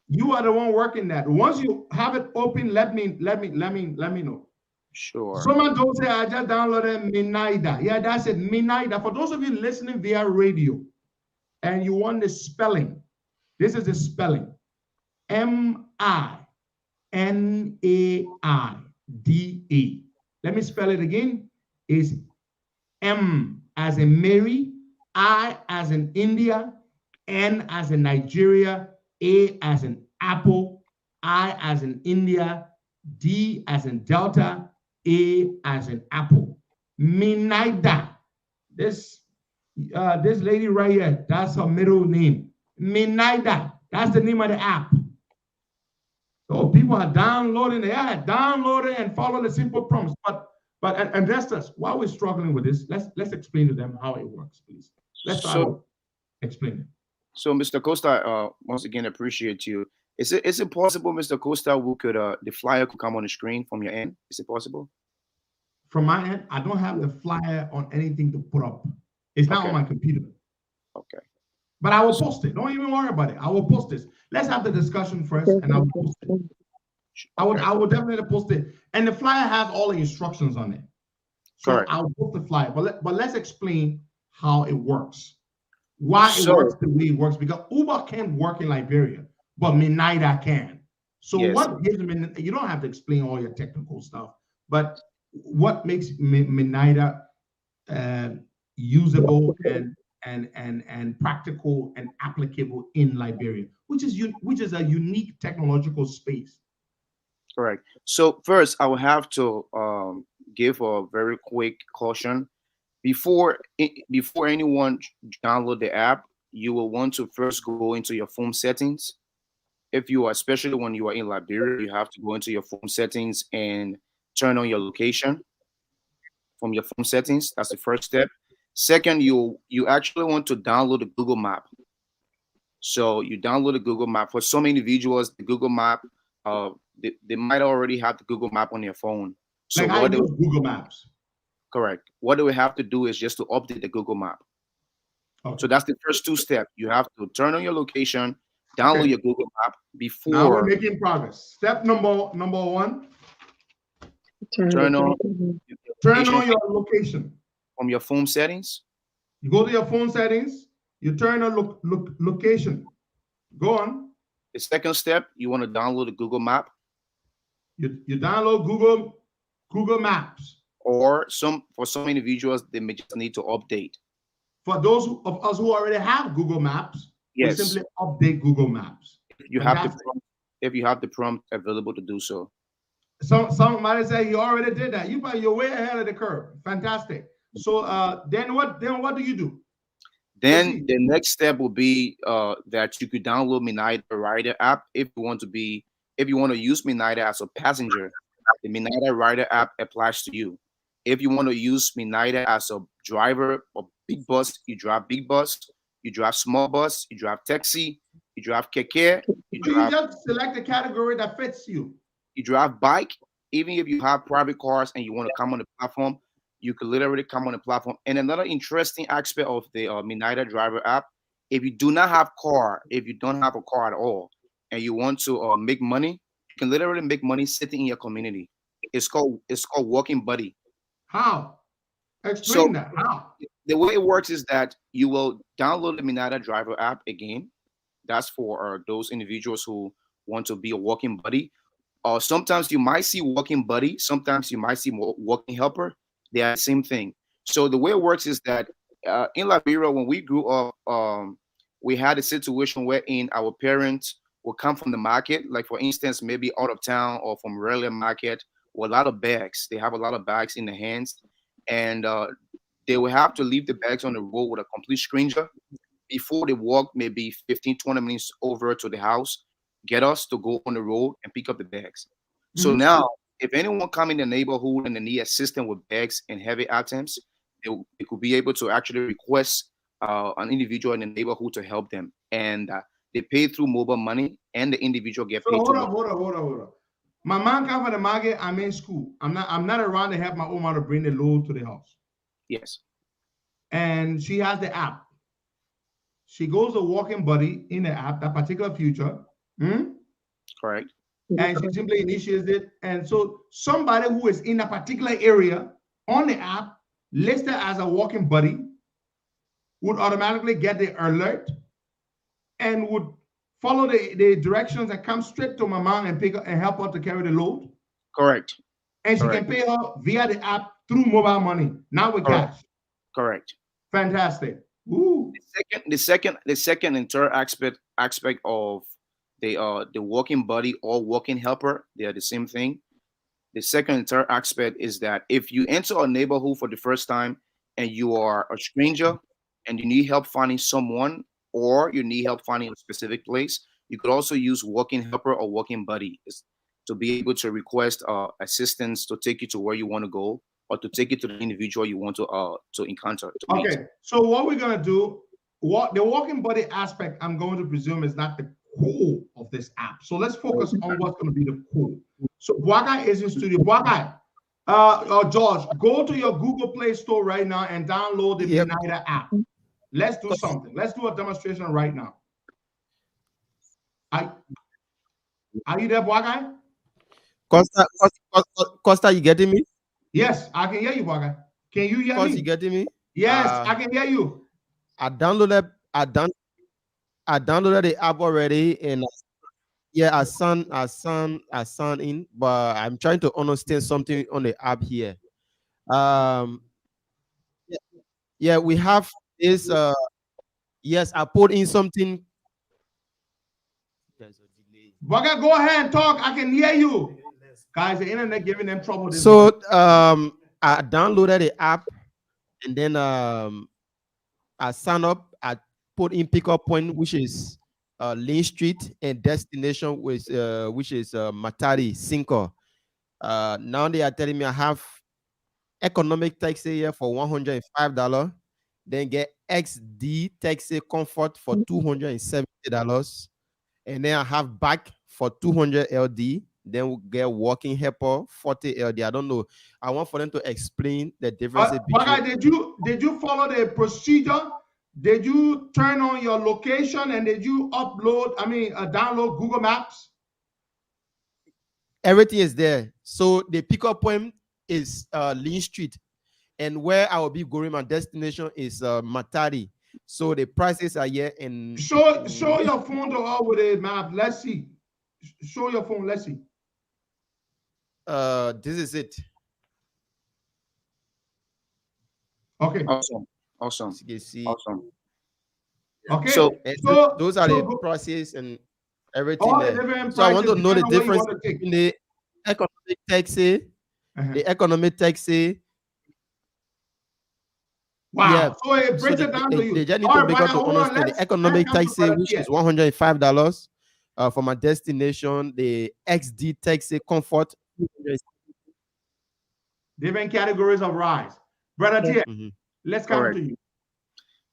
Speaker 1: You are the one working that. Once you have it open, let me know.
Speaker 10: Sure.
Speaker 1: Someone don't say I just downloaded Minaida. Yeah, that's it. Minaida. For those of you listening via radio and you want the spelling, this is the spelling. Minaida. Let me spell it again. Is M as in Mary, I as in India, N as in Nigeria, A as in Apple, I as in India, D as in Delta, A as in Apple. Minaida. This lady right here, that's her middle name. Minaida. That's the name of the app. So people are downloading the app, download it and follow the simple prompts. But investors, while we're struggling with this, let's explain to them how it works, please. Let's start off explaining.
Speaker 10: So, Mr. Costa, once again, appreciate you. Is it possible, Mr. Costa, we could the flyer could come on the screen from your end? Is it possible?
Speaker 1: From my end, I don't have the flyer on anything to put up. It's not on my computer.
Speaker 10: Okay.
Speaker 1: But I will post it. Don't even worry about it. I will post this. Let's have the discussion first, and I will post it. I will definitely post it. And the flyer has all the instructions on it. So
Speaker 10: Correct.
Speaker 1: I'll post the flyer. But let's explain how it works. Why it works the way it works. Because Uber can't work in Liberia, but Minaida can. So what gives them, you don't have to explain all your technical stuff, but what makes Minaida usable and practical and applicable in Liberia, which is a unique technological space.
Speaker 10: Correct. So first, I will have to give a very quick caution. Before anyone download the app, you will want to first go into your phone settings. If you are, especially when you are in Liberia, you have to go into your phone settings and turn on your location from your phone settings. That's the first step. Second, you actually want to download the Google Map. So you download the Google Map. For some individuals, the Google Map, they might already have the Google Map on their phone. So
Speaker 1: like I use Google Maps.
Speaker 10: Correct. What do we have to do is just to update the Google Map. Okay. So that's the first two steps. You have to turn on your location, download your Google Map before.
Speaker 1: Now we're making progress. Step number one.
Speaker 10: Turn on
Speaker 1: your location.
Speaker 10: From your phone settings.
Speaker 1: You go to your phone settings. You turn on location. Go on.
Speaker 10: The second step, you want to download the Google Map.
Speaker 1: You download Google Maps.
Speaker 10: Or for some individuals, they may just need to update.
Speaker 1: For those of us who already have Google Maps,
Speaker 10: yes,
Speaker 1: we simply update Google Maps.
Speaker 10: If you have the prompt available to do so.
Speaker 1: Somebody say you already did that. You're way ahead of the curve. Fantastic. So then what do you do?
Speaker 10: Then the next step will be that you could download Minaida Rider app if you want to use Minaida as a passenger. The Minaida Rider app applies to you. If you want to use Minaida as a driver or big bus, you drive big bus, you drive small bus, you drive taxi, you drive keke.
Speaker 1: You just select the category that fits you.
Speaker 10: You drive bike. Even if you have private cars and you want to come on the platform, you can literally come on the platform. And another interesting aspect of the Minaida driver app, if you do not have if you don't have a car at all, and you want to make money, you can literally make money sitting in your community. It's called Walking Buddy.
Speaker 1: How? Explain that. How?
Speaker 10: The way it works is that you will download the Minaida driver app again. That's for those individuals who want to be a walking buddy. Sometimes you might see walking buddy. Sometimes you might see walking helper. They are the same thing. So the way it works is that in Liberia, when we grew up, we had a situation wherein our parents would come from the market, like for instance, maybe out of town or from Raleigh market, with a lot of bags. They have a lot of bags in their hands, and they will have to leave the bags on the road with a complete stranger before they walk maybe 15, 20 minutes over to the house, get us to go on the road and pick up the bags. So now, if anyone come in the neighborhood and they need assistance with bags and heavy items, they could be able to actually request an individual in the neighborhood to help them. And they pay through mobile money, and the individual get
Speaker 1: So
Speaker 10: paid.
Speaker 1: hold up. My mom come from the market. I'm in school. I'm not around to help my own mom to bring the load to the house.
Speaker 10: Yes.
Speaker 1: And she has the app. She goes to Walking Buddy in the app, that particular feature.
Speaker 10: Correct.
Speaker 1: And she simply initiates it. And so somebody who is in a particular area on the app, listed as a Walking Buddy, would automatically get the alert and would follow the directions and come straight to my mom and pick up and help her to carry the load.
Speaker 10: Correct.
Speaker 1: And she can pay her via the app through mobile money, not with cash.
Speaker 10: Correct.
Speaker 1: Fantastic. Woo.
Speaker 10: The second and third aspect of the Walking Buddy or Walking Helper, they are the same thing. The second and third aspect is that if you enter a neighborhood for the first time and you are a stranger and you need help finding someone, or you need help finding a specific place, you could also use Walking Helper or Walking Buddy to be able to request assistance to take you to where you want to go, or to take you to the individual you want to encounter.
Speaker 1: Okay, so what we're gonna do, the Walking Buddy aspect, I'm going to presume is not the core of this app. So let's focus on what's going to be the core. So Bwagai is in studio. Bwagai, George, go to your Google Play Store right now and download the United app. Let's do something. Let's do a demonstration right now. Are you there, Bwagai?
Speaker 4: Costa, you getting me?
Speaker 1: Yes, I can hear you, Bwagai. Can you hear me?
Speaker 4: You getting me?
Speaker 1: Yes, I can hear you.
Speaker 4: I downloaded the app already, and I signed in, but I'm trying to understand something on the app here. We have this. Yes, I put in something.
Speaker 1: Bwagai, go ahead and talk. I can hear you. Guys, the internet giving them trouble.
Speaker 4: So I downloaded the app, and then I signed up. I put in pickup point, which is Lane Street, and destination which is Matari Cinco. Now they are telling me I have economic taxi here for $105. Then get XD taxi comfort for $270, and then I have back for 200 LD. Then we'll get Walking Helper 40 LD. I don't know. I want for them to explain the difference between.
Speaker 1: Did you follow the procedure? Did you turn on your location and did you download Google Maps?
Speaker 4: Everything is there. So the pickup point is Lane Street, and where I will be going, my destination is Matari. So the prices are here. And
Speaker 1: show your phone to all with a map. Let's see. Show your phone. Let's see.
Speaker 4: This is it.
Speaker 1: Okay.
Speaker 10: Awesome.
Speaker 4: You can see.
Speaker 10: Awesome.
Speaker 1: Okay.
Speaker 4: So those are the prices and everything there. So I want to know the difference between the economic taxi, the economic taxi.
Speaker 1: Wow. Yeah. So it breaks it down to you.
Speaker 4: They just need to make up to understand the economic taxi, which is $105 for my destination. The XD taxi comfort.
Speaker 1: Different categories of rides. Brother Tia, let's come to you.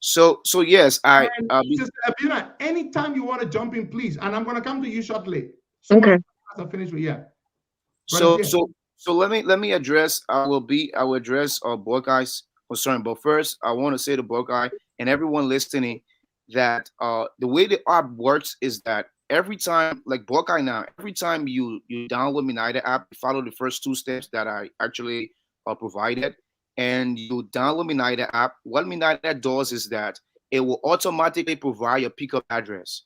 Speaker 10: So yes,
Speaker 1: Sister Abina, anytime you want to jump in, please. And I'm gonna come to you shortly.
Speaker 9: Okay.
Speaker 1: I'll finish with
Speaker 10: So let me address I will address Bwagai's concern. But first I want to say to Bwagai and everyone listening that the way the app works is that every time, like Bwagai now, every time you download Minaida app, you follow the first two steps that I actually provided, and you download Minaida app. What Minaida does is that it will automatically provide your pickup address.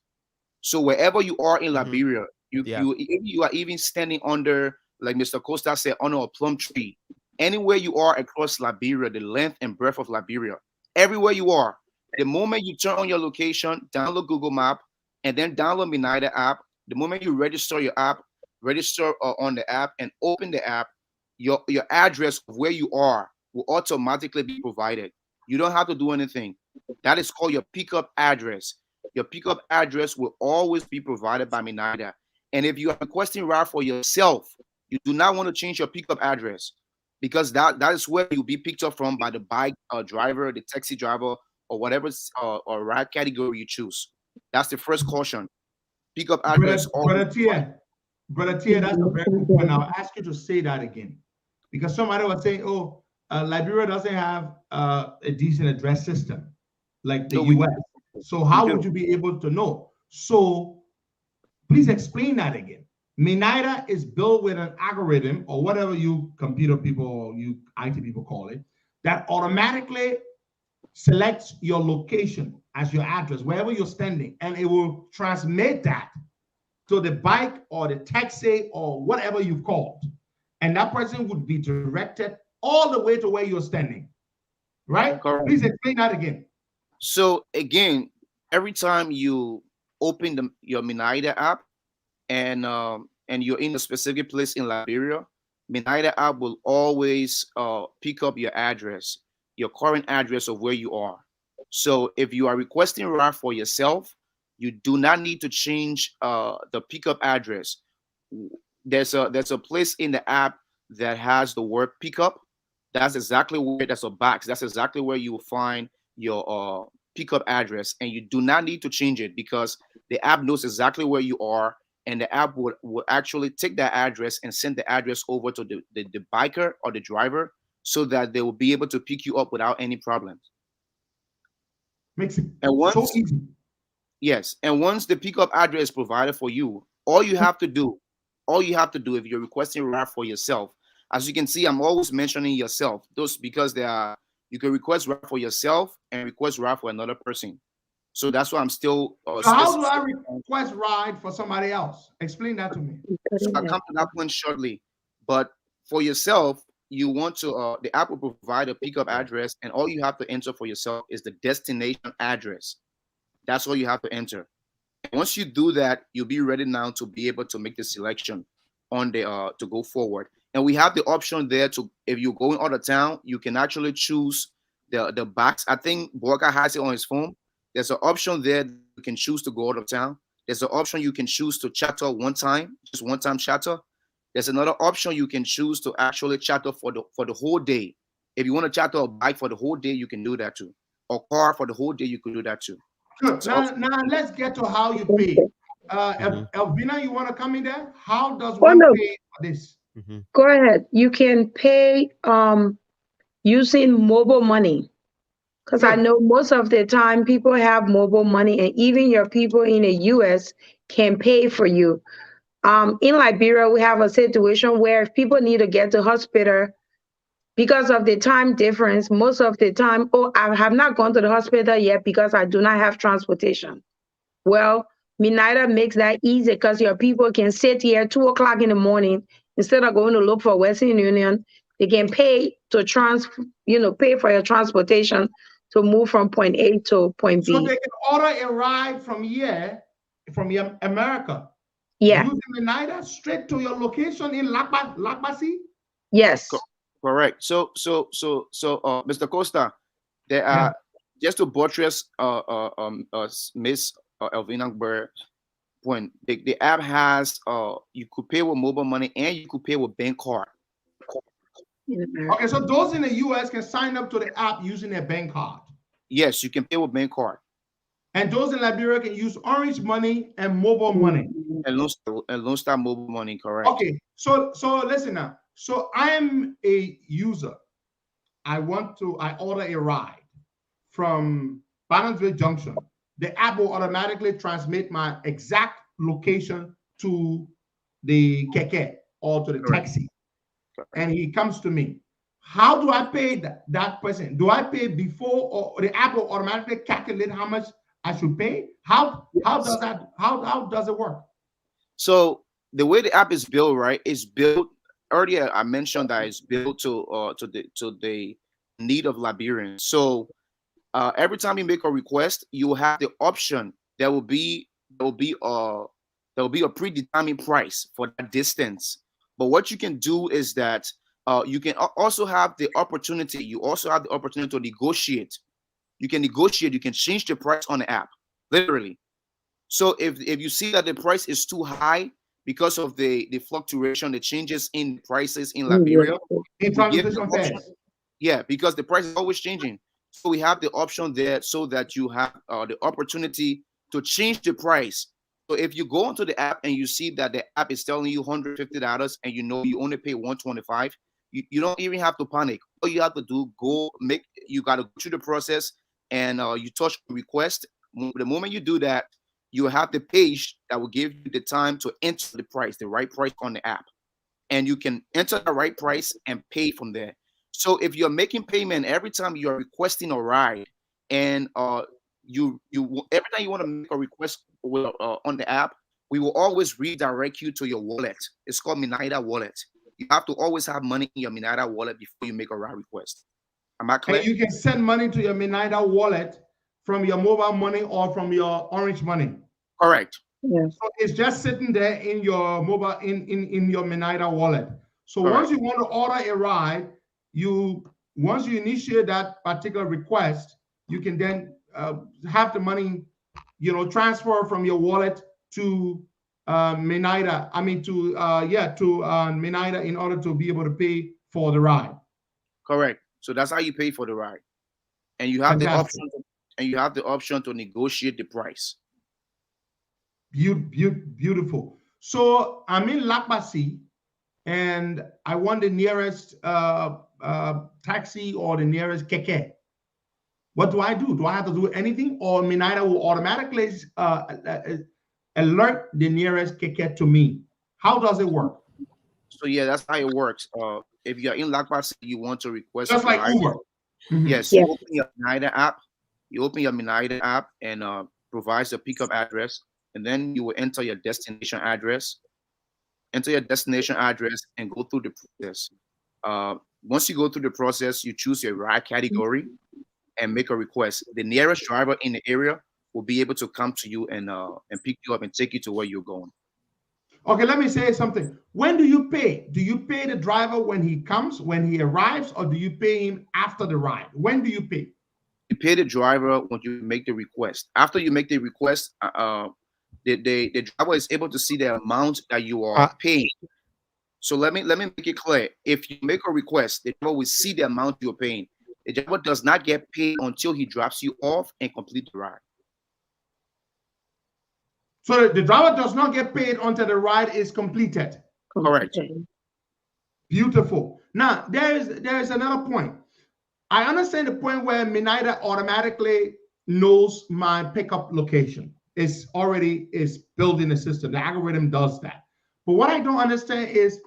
Speaker 10: So wherever you are in Liberia, you are even standing under, like Mr. Costa said, under a plum tree. Anywhere you are across Liberia, the length and breadth of Liberia, everywhere you are, the moment you turn on your location, download Google Map, and then download Minaida app, the moment you register your app, register on the app and open the app, your address of where you are will automatically be provided. You don't have to do anything. That is called your pickup address. Your pickup address will always be provided by Minaida. And if you are requesting ride for yourself, you do not want to change your pickup address, because that is where you'll be picked up from by the bike driver, the taxi driver, or whatever or ride category you choose. That's the first caution. Pickup address.
Speaker 1: Brother Tia, that's a very good point. I'll ask you to say that again, because somebody was saying, "Oh, Liberia doesn't have a decent address system like the U.S." So how would you be able to know? So please explain that again. Minaida is built with an algorithm, or whatever you computer people or you IT people call it, that automatically selects your location as your address, wherever you're standing, and it will transmit that to the bike or the taxi or whatever you've called. And that person would be directed all the way to where you're standing. Right?
Speaker 10: Correct.
Speaker 1: Please explain that again.
Speaker 10: So again, every time you open your Minaida app and you're in a specific place in Liberia, Minaida app will always pick up your address, your current address of where you are. So if you are requesting ride for yourself, you do not need to change the pickup address. There's a place in the app that has the word pickup. That's exactly where there's a box. That's exactly where you will find your pickup address, and you do not need to change it, because the app knows exactly where you are, and the app will actually take that address and send the address over to the biker or the driver, so that they will be able to pick you up without any problems.
Speaker 1: Makes it
Speaker 10: so
Speaker 1: easy.
Speaker 10: Yes, and once the pickup address is provided for you, all you have to do if you're requesting a ride for yourself, as you can see, I'm always mentioning yourself, those because you can request ride for yourself and request ride for another person. So that's why I'm still.
Speaker 1: So how do I request ride for somebody else? Explain that to me.
Speaker 10: So I'll come to that point shortly. But for yourself, you want to the app will provide a pickup address, and all you have to enter for yourself is the destination address. That's all you have to enter. And once you do that, you'll be ready now to be able to make the selection on the to go forward. And we have the option there to, if you're going out of town, you can actually choose the box. I think Borka has it on his phone. There's an option there you can choose to go out of town. There's an option you can choose to charter one time, just one time charter. There's another option you can choose to actually charter for the whole day. If you want to charter a bike for the whole day, you can do that too. Or car for the whole day, you can do that too.
Speaker 1: Good. So, now let's get to how you pay. Elvina, you want to come in there? How does one pay for this?
Speaker 9: Go ahead. You can pay using mobile money. Because I know most of the time people have mobile money, and even your people in the US can pay for you. In Liberia, we have a situation where if people need to get to hospital, because of the time difference, most of the time, I have not gone to the hospital yet because I do not have transportation. Well, Minaida makes that easy, because your people can sit here 2 o'clock in the morning, instead of going to look for Western Union, they can pay to pay for your transportation to move from point A to point B.
Speaker 1: So they can order a ride from here, from America.
Speaker 9: Yeah.
Speaker 1: Using Minaida straight to your location in Lakbasi?
Speaker 9: Yes.
Speaker 10: Correct. So, Mr. Costa, there are, just to buttress Miss Elvina Burr point, the app has you could pay with mobile money and you could pay with bank card.
Speaker 1: Okay, so those in the US can sign up to the app using their bank card.
Speaker 10: Yes, you can pay with bank card.
Speaker 1: And those in Liberia can use Orange Money and mobile money.
Speaker 10: And Lone Star mobile money, correct.
Speaker 1: Okay, so listen now. So I am a user. I order a ride from Barnesville Junction. The app will automatically transmit my exact location to the keke or to the taxi. And he comes to me. How do I pay that person? Do I pay before, or the app will automatically calculate how much I should pay? How does it work?
Speaker 10: So the way the app is built, right, is built earlier. I mentioned that it's built to the need of Liberians. So every time you make a request, you will have the option. There will be a predetermined price for that distance. But what you can do is that You can also have the opportunity. You also have the opportunity to negotiate. You can negotiate. You can change the price on the app, literally. So if you see that the price is too high because of the fluctuation, the changes in prices in Liberia,
Speaker 1: In
Speaker 10: we give the
Speaker 1: transportation
Speaker 10: option.
Speaker 1: fares.
Speaker 10: Yeah, because the price is always changing. So we have the option there so that you have the opportunity to change the price. So if you go onto the app and you see that the app is telling you $150 and you know you only pay $125, you don't even have to panic. All you have to do, you got to go through the process and you touch request. The moment you do that, you have the page that will give you the time to enter the price, the right price on the app. And you can enter the right price and pay from there. So if you're making payment every time you're requesting a ride, and you every time you want to make a request on the app, we will always redirect you to your wallet. It's called Minaida Wallet. You have to always have money in your Minaida wallet before you make a ride request. Am I clear?
Speaker 1: And you can send money to your Minaida wallet from your mobile money or from your Orange Money.
Speaker 10: Correct.
Speaker 9: Yes.
Speaker 1: So it's just sitting there in your mobile in your Minaida wallet. So
Speaker 10: Correct.
Speaker 1: once you want to order a ride, once you initiate that particular request, you can then have the money, transfer from your wallet to Minaida. I mean to Minaida in order to be able to pay for the ride.
Speaker 10: Correct. So that's how you pay for the ride, and you have
Speaker 1: Fantastic.
Speaker 10: the option to negotiate the price.
Speaker 1: Beautiful. So I'm in Lakbasi, and I want the nearest taxi or the nearest keke. What do I do? Do I have to do anything, or Minaida will automatically alert the nearest keke to me? How does it work?
Speaker 10: So yeah, that's how it works. If you're in Lakbasi, you want to request
Speaker 1: Just like Uber.
Speaker 10: Yes,
Speaker 9: Yeah.
Speaker 10: you open your Minaida app. You open your Minaida app and provides a pickup address, and then you will enter your destination address. Enter your destination address and go through the process. Once you go through the process, you choose your ride category and make a request. The nearest driver in the area will be able to come to you and pick you up and take you to where you're going.
Speaker 1: Okay, let me say something. When do you pay? Do you pay the driver when he comes, when he arrives, or do you pay him after the ride? When do you pay?
Speaker 10: You pay the driver when you make the request. After you make the request, the driver is able to see the amount that you are paying. So let me make it clear. If you make a request, the driver will see the amount you're paying. The driver does not get paid until he drops you off and complete the ride.
Speaker 1: So the driver does not get paid until the ride is completed.
Speaker 10: Correct.
Speaker 1: Beautiful. Now there is another point. I understand the point where Minaida automatically knows my pickup location. It's built in the system. The algorithm does that. But what I don't understand is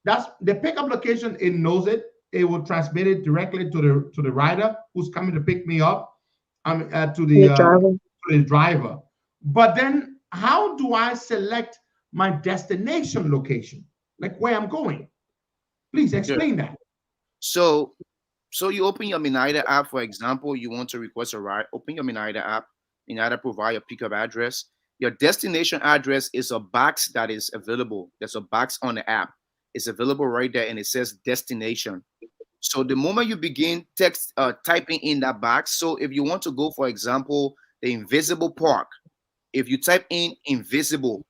Speaker 1: that's the pickup location. It knows it. It will transmit it directly to the rider who's coming to pick me up. To the driver. But then, how do I select my destination location, like where I'm going? Please explain that.
Speaker 10: So you open your Minaida app, for example, you want to request a ride, open your Minaida app, Minaida provide a pickup address. Your destination address is a box that is available. There's a box on the app. It's available right there and it says destination. So the moment you begin typing in that box, so if you want to go, for example, the Invisible Park, if you type in Invisible,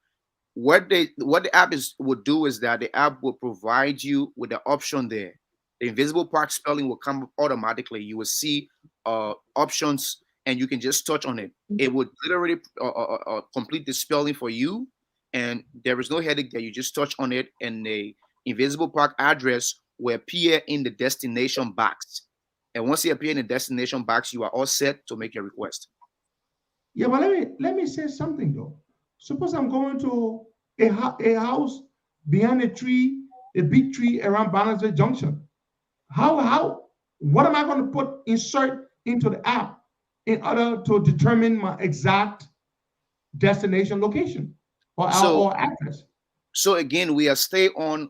Speaker 10: what the app would do is that the app will provide you with the option there. The Invisible Park spelling will come automatically. You will see options and you can just touch on it. It would literally complete the spelling for you, and there is no headache there. You just touch on it and the Invisible Park address will appear in the destination box. And once you appear in the destination box, you are all set to make your request.
Speaker 1: Yeah, but let me say something though. Suppose I'm going to a house behind a tree, a big tree around Barnesville Junction. What am I going to insert into the app in order to determine my exact destination location or address?
Speaker 10: So again, we are still on.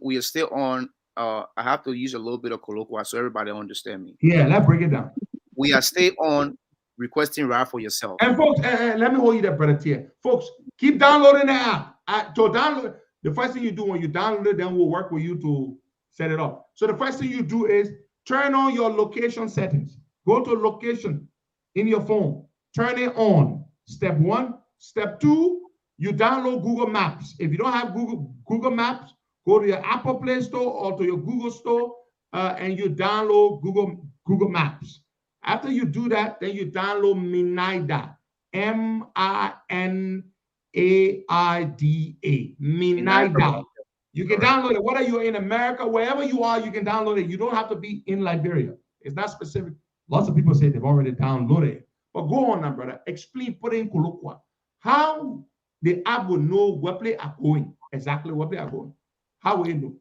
Speaker 10: I have to use a little bit of colloquial so everybody understand me.
Speaker 1: Yeah, let's break it down.
Speaker 10: We are still on requesting ride for yourself.
Speaker 1: And folks, let me hold you there, brother Tier. Folks, keep downloading the app. To download, the first thing you do when you download it, then we'll work with you to set it up. So the first thing you do is turn on your location settings. Go to location in your phone. Turn it on. Step 1. Step 2, you download Google Maps. If you don't have Google Maps, go to your Apple Play Store or to your Google Store and you download Google Maps. After you do that, then you download Minaida. Minaida. Minaida. You can download it. Whether you're in America, wherever you are, you can download it. You don't have to be in Liberia. It's not specific. Lots of people say they've already downloaded it. But go on now, brother. Explain, put in colloquial, how the app will know where they are going, exactly where they are going. How will it know?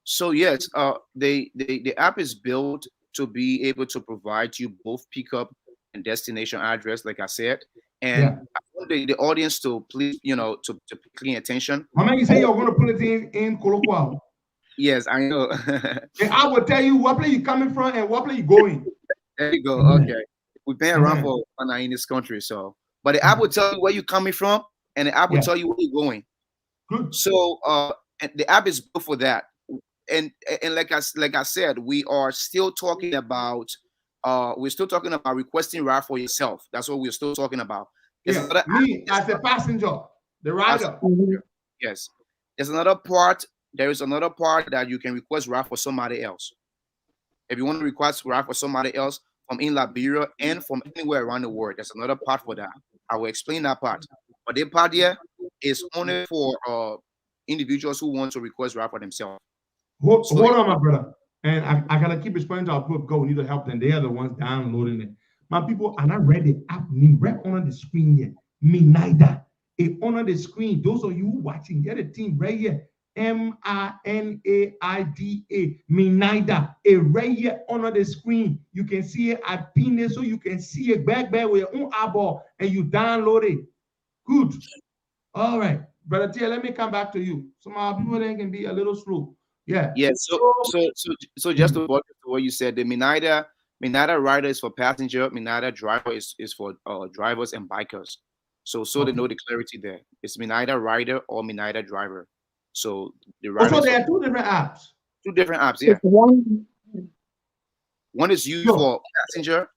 Speaker 10: So yes, the app is built to be able to provide you both pickup and destination address, like I said. And I want the audience to please, to pay clear attention.
Speaker 1: How many you say you're going to put it in colloquial?
Speaker 10: Yes, I know.
Speaker 1: And I will tell you what place you're coming from and what place you're going.
Speaker 10: There you go. Okay. We've been around for in this country, so but the app will tell you where you're coming from, and the app will tell you where you're going.
Speaker 1: Good.
Speaker 10: So the app is built for that. And like I said, we are still talking about requesting ride for yourself. That's what we're still talking about.
Speaker 1: Me as a passenger, the rider.
Speaker 10: Yes. There's another part. There is another part that you can request ride for somebody else. If you want to request ride for somebody else from in Liberia and from anywhere around the world, there's another part for that. I will explain that part. But the part here is only for individuals who want to request ride for themselves.
Speaker 1: Hold on, my brother. And I gotta keep explaining to our people because we need to help them. They are the ones downloading it. My people, and I read the app name right on the screen here. Minaida. It on the screen. Those of you watching, get the team right here. Minaida. Minaida. It right here on the screen. You can see it. I pin it so you can see it back with your own eyeball and you download it. Good. All right. Brother Tia, let me come back to you. Some of our people then can be a little slow. Yeah.
Speaker 10: So just to what you said, the Minaida rider is for passenger, Minaida driver is for drivers and bikers. So they know the clarity there. It's Minaida rider or Minaida driver. So the rider.
Speaker 1: Also, there are two different apps.
Speaker 10: Two different apps, yeah. One is used for passenger,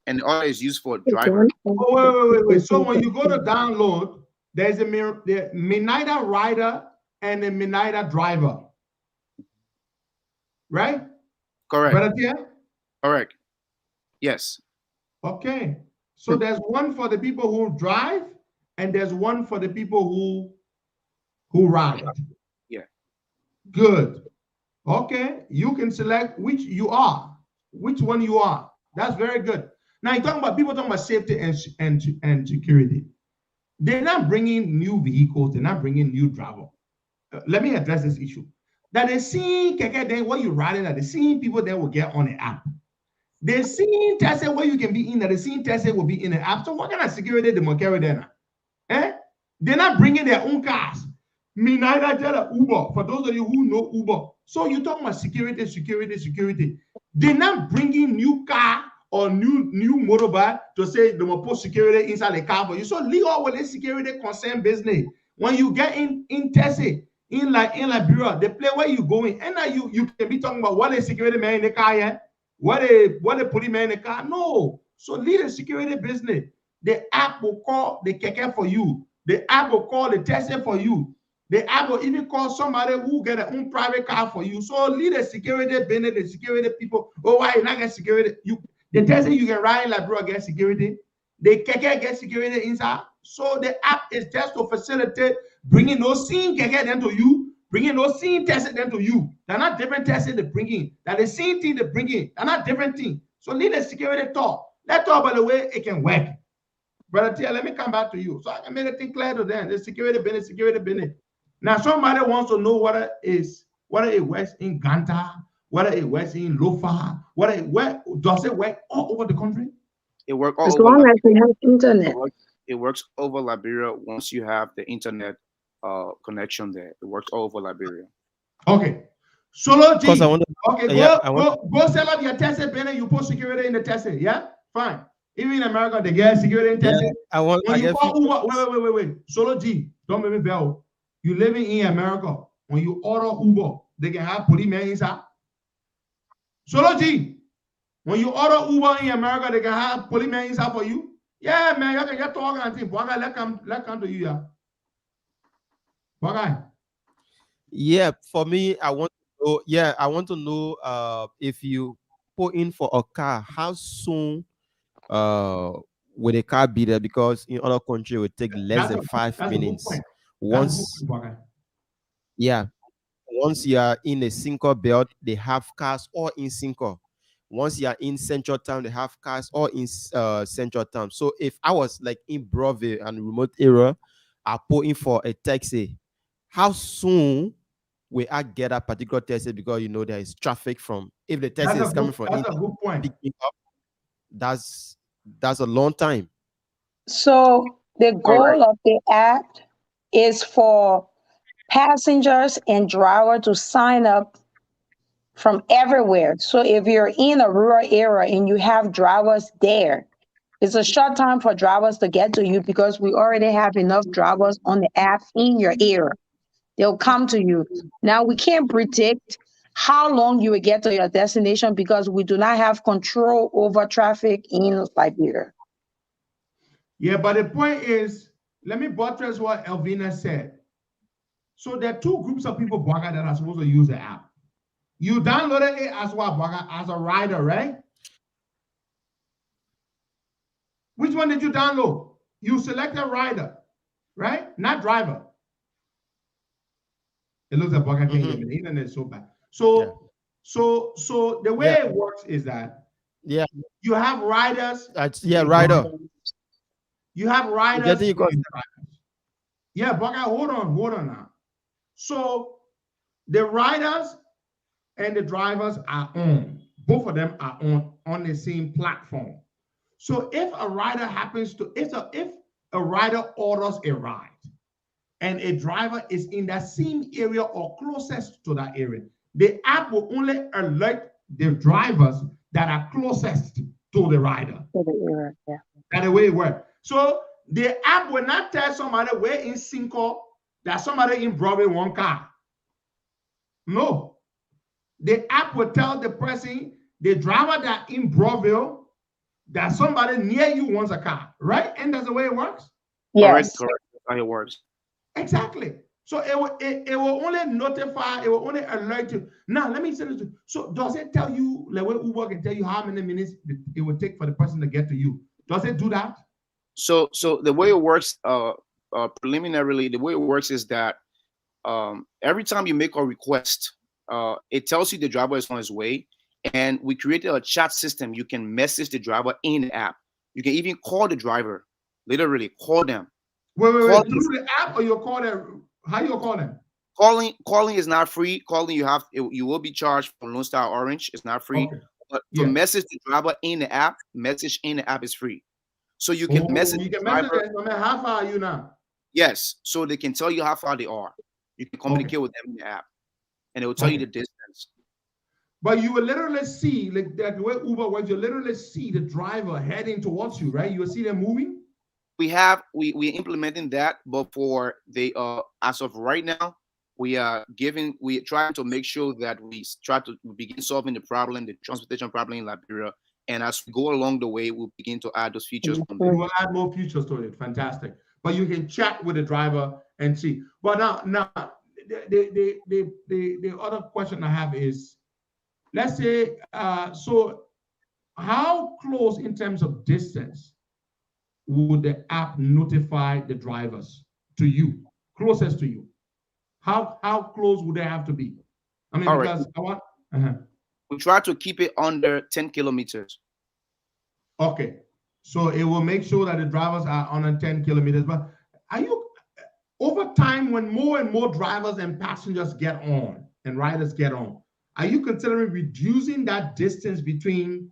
Speaker 10: and the other is used for driver.
Speaker 1: Oh, wait. So when you go to download, there's the Minaida rider and the Minaida driver. Right?
Speaker 10: Correct.
Speaker 1: Brother Tia?
Speaker 10: Correct. Yes.
Speaker 1: Okay. So there's one for the people who drive, and there's one for the people who ride.
Speaker 10: Yeah.
Speaker 1: Good. Okay. You can select which one you are. That's very good. Now you're talking about people talking about safety and security. They're not bringing new vehicles. They're not bringing new driver. Let me address this issue. That they see what you're riding at, they see people that will get on the app. They see Tesla where you can be in that. They see Tesla will be in the app. So what kind of security they will carry there now? They're not bringing their own cars. Me neither tell Uber. For those of you who know Uber, so you talking about security. They're not bringing new car or new motorbike to say they will put security inside the car for you. So leave all with the security concern business. When you get in Tesla. In Liberia, they play where you going, and now you can be talking about what a security man in the car, yeah? What a police man in the car. No, so lead a security business. The app will call the keke for you. The app will call the Tesla for you. The app will even call somebody who get their own private car for you. So lead a security business, the security people. Oh, why you not get security? The Tesla you can ride in Liberia get security. The keke get security inside. So the app is just to facilitate bringing those same keke them to you, bringing those same Tesla them to you. They're not different Tesla they bring in. They're the same thing they bring in. They're not different thing. So lead the security talk. Let's talk about the way it can work. Brother Tia, let me come back to you. So I can make it thing clear to them. The security business. Now somebody wants to know whether it works in Ganta, whether it works in Lofa, does it work all over the country?
Speaker 10: It works all
Speaker 9: as
Speaker 10: over
Speaker 9: long as we have internet.
Speaker 10: It works over Liberia once you have the internet connection there. It works all over Liberia.
Speaker 1: Okay. Solo G.
Speaker 4: Because I want to,
Speaker 1: go set up your Tesla banner. You put security in the Tesla. Yeah, fine. Even in America, they get security in Tesla. Wait. Solo G. Don't make me bell. You living in America. When you order Uber, they can have policemen inside. Solo G, when you order Uber in America, they can have policemen inside for you. Yeah, man, you can get talking and think. Let come to you, yeah. Okay.
Speaker 4: Yeah, for me, I want to know. Yeah, I want to know if you put in for a car, how soon will a car be there? Because in other country it would take less
Speaker 1: That's
Speaker 4: than
Speaker 1: a
Speaker 4: 5 minutes.
Speaker 1: point.
Speaker 4: Once, yeah, once you are in a single belt, they have cars all in single. Once you are in central town, they have cars all in central town. So if I was like in Broadway and remote area, I put in for a taxi. How soon will I get a particular taxi? Because you know there is traffic from, if the taxi is coming from
Speaker 1: That's
Speaker 4: India,
Speaker 1: a good point.
Speaker 4: pick me up, that's a long time.
Speaker 9: So the
Speaker 10: All right.
Speaker 9: goal of the app is for passengers and driver to sign up from everywhere. So if you're in a rural area and you have drivers there, it's a short time for drivers to get to you because we already have enough drivers on the app in your area. They'll come to you. Now we can't predict how long you will get to your destination because we do not have control over traffic in Liberia.
Speaker 1: Yeah, but the point is, let me buttress what Elvina said. So there are two groups of people, Bwaga, that are supposed to use the app. You downloaded it as what, Bwaga? As a rider, right? Which one did you download? You selected rider, right? Not driver. It looks like Bwaga can't hear me. The internet is so bad. So,
Speaker 4: Yeah.
Speaker 1: so the way
Speaker 4: Yeah.
Speaker 1: it works is that
Speaker 4: Yeah,
Speaker 1: you have riders.
Speaker 4: yeah, rider.
Speaker 1: You have riders.
Speaker 4: Getting you got-
Speaker 1: Yeah, Bwaga, hold on now. So the riders and the drivers are on. Both of them are on the same platform. So if a rider happens to, if a rider orders a ride and a driver is in that same area or closest to that area, the app will only alert the drivers that are closest to the rider.
Speaker 9: Yeah.
Speaker 1: That's the way it works. So the app will not tell somebody we're in Cinco that somebody in Broadway one car. No. The app will tell the person, the driver that in Broadville, that somebody near you wants a car, right? And that's the way it works.
Speaker 9: Yes.
Speaker 10: Correct. That's how it works.
Speaker 1: Exactly. So it will only notify, it will only alert you. Now let me say this. So does it tell you, like when Uber can tell you how many minutes it will take for the person to get to you? Does it do that?
Speaker 10: So the way it works, preliminarily, the way it works is that every time you make a request, it tells you the driver is on his way, and we created a chat system. You can message the driver in the app. You can even call the driver, literally call them.
Speaker 1: Wait, through the app, or you'll call them? How you call them?
Speaker 10: Calling is not free. Calling, you will be charged for Lone Star Orange. It's not free.
Speaker 1: Okay.
Speaker 10: But to message the driver in the app, message in the app is free. So you can message
Speaker 1: You can
Speaker 10: the driver.
Speaker 1: message them. How far are you now?
Speaker 10: Yes, so they can tell you how far they are. You can communicate with them in the app, and it will tell you the distance.
Speaker 1: But you will literally see, like the way Uber works, you literally see the driver heading towards you, right? You will see them moving.
Speaker 10: We're implementing that, but for the as of right now, we're trying to make sure that we begin solving the transportation problem in Liberia. And as we go along the way, we'll begin to add those features.
Speaker 1: We will add more features to it. Fantastic. But you can chat with the driver and see. But now the other question I have is, let's say, so how close in terms of distance would the app notify the drivers to you, closest to you? How close would they have to be? I mean, because I want.
Speaker 10: We try to keep it under 10 kilometers.
Speaker 1: Okay. So it will make sure that the drivers are under 10 kilometers. But are you, over time, when more and more drivers and passengers get on and riders get on, are you considering reducing that distance between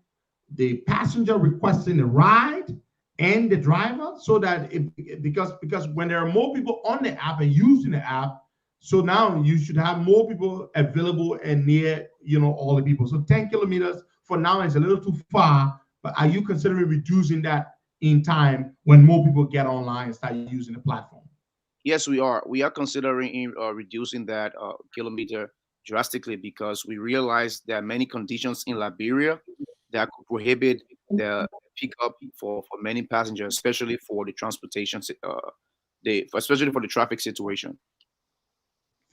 Speaker 1: the passenger requesting a ride and the driver, so that because when there are more people on the app and using the app, so now you should have more people available and near, all the people. So 10 kilometers for now is a little too far, but are you considering reducing that in time when more people get online and start using the platform?
Speaker 10: Yes, we are. We are considering reducing that kilometer drastically because we realized there are many conditions in Liberia that could prohibit the pickup for many passengers, especially for the transportation, especially for the traffic situation.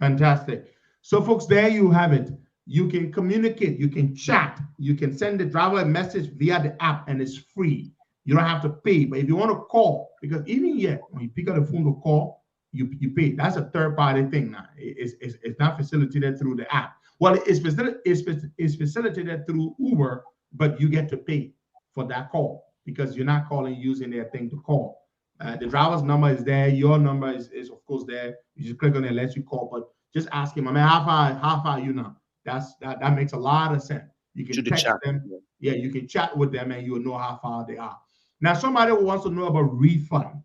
Speaker 1: Fantastic. So, folks, there you have it. You can communicate, you can chat, you can send the driver a message via the app, and it's free. You don't have to pay. But if you want to call, because even yet, when you pick up the phone to call, you pay. That's a third-party thing now. It's not facilitated through the app. Well, it's facilitated through Uber, but you get to pay for that call because you're not calling using their thing to call. The driver's number is there. Your number is of course there. You just click on it, and lets you call. But just ask him, I mean, how far are you now? That makes a lot of sense. You can text them. Yeah, you can chat with them, and you'll know how far they are. Now, somebody wants to know about refund.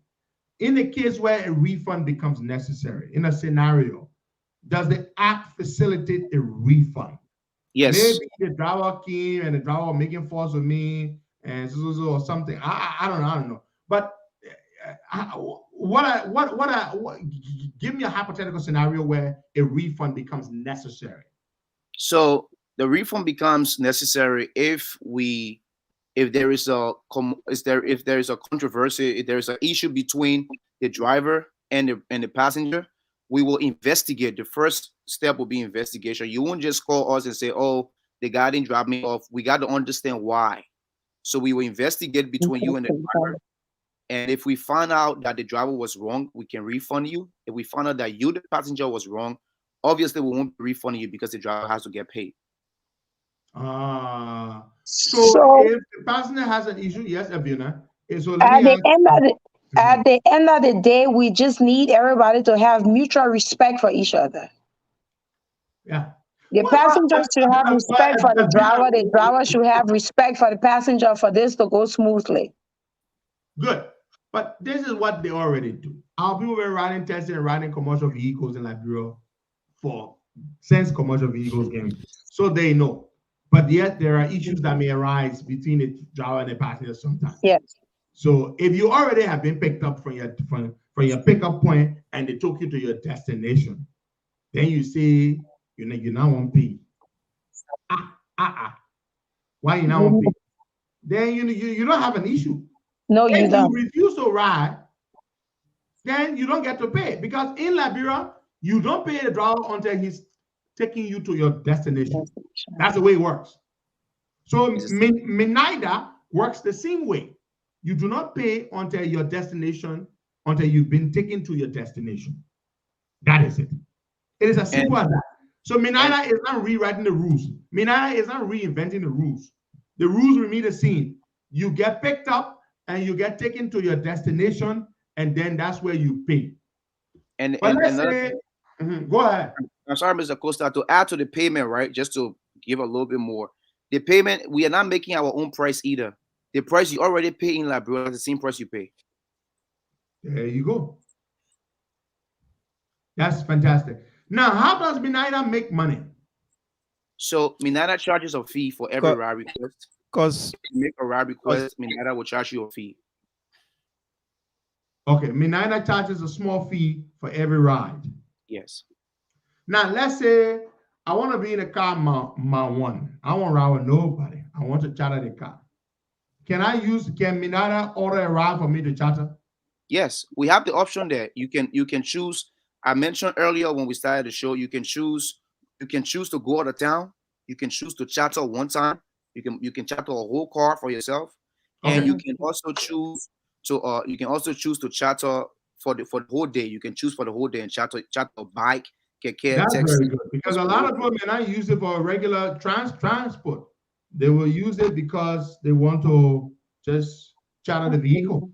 Speaker 1: In the case where a refund becomes necessary, in a scenario, does the app facilitate a refund?
Speaker 10: Yes.
Speaker 1: Maybe the driver came and the driver making faults with me and so or something. I don't know. But give me a hypothetical scenario where a refund becomes necessary.
Speaker 10: So the refund becomes necessary if there is a controversy, if there is an issue between the driver and the passenger. We will investigate. The first step will be investigation. You won't just call us and say, "Oh, the guy didn't drop me off." We got to understand why. So we will investigate between you and the driver. And if we find out that the driver was wrong, we can refund you. If we find out that you, the passenger, was wrong, obviously we won't refund you because the driver has to get paid.
Speaker 1: So if the passenger has an issue, yes, Abina. So
Speaker 9: at the end of the day, we just need everybody to have mutual respect for each other.
Speaker 1: Yeah.
Speaker 9: The passengers should have respect for the driver. The driver should have respect for the passenger for this to go smoothly.
Speaker 1: Good. But this is what they already do. Our people were riding, testing, and riding commercial vehicles in Liberia since commercial vehicles came. So they know. But yet there are issues that may arise between the driver and the passenger sometimes.
Speaker 9: Yes.
Speaker 1: So if you already have been picked up from your pickup point and they took you to your destination, then you say you now want to pay. Why you now want to pay? Then you don't have an issue.
Speaker 9: No, you don't.
Speaker 1: If you refuse to ride, then you don't get to pay because in Liberia you don't pay the driver until he's taking you to your destination. That's the way it works. So Minaida works the same way. You do not pay until your destination, until you've been taken to your destination. That is it. It is as simple as that. So Minaida is not rewriting the rules. Minaida is not reinventing the rules. The rules remain the same. You get picked up and you get taken to your destination, and then that's where you pay. Go ahead.
Speaker 10: I'm sorry, Mr. Costa, to add to the payment, right? Just to give a little bit more. The payment, we are not making our own price either. The price you already pay in Liberia is the same price you pay.
Speaker 1: There you go. That's fantastic. Now, how does Minaida make money?
Speaker 10: So Minaida charges a fee for every ride request.
Speaker 4: Because
Speaker 10: you make a ride request, Minaida will charge you a fee.
Speaker 1: Okay, Minaida charges a small fee for every ride.
Speaker 10: Yes.
Speaker 1: Now, let's say I want to be in a car, my one. I won't ride with nobody. I want to charter the car. Can Minaida order a ride for me to charter?
Speaker 10: Yes, we have the option there. You can choose. I mentioned earlier when we started the show, you can choose to go out of town. You can choose to charter one time. You can charter a whole car for yourself, and you can also choose to charter for the whole day. You can choose for the whole day and charter a bike, keke,
Speaker 1: That's
Speaker 10: taxi.
Speaker 1: very good because a lot of people may not use it for regular transport. They will use it because they want to just charter the vehicle.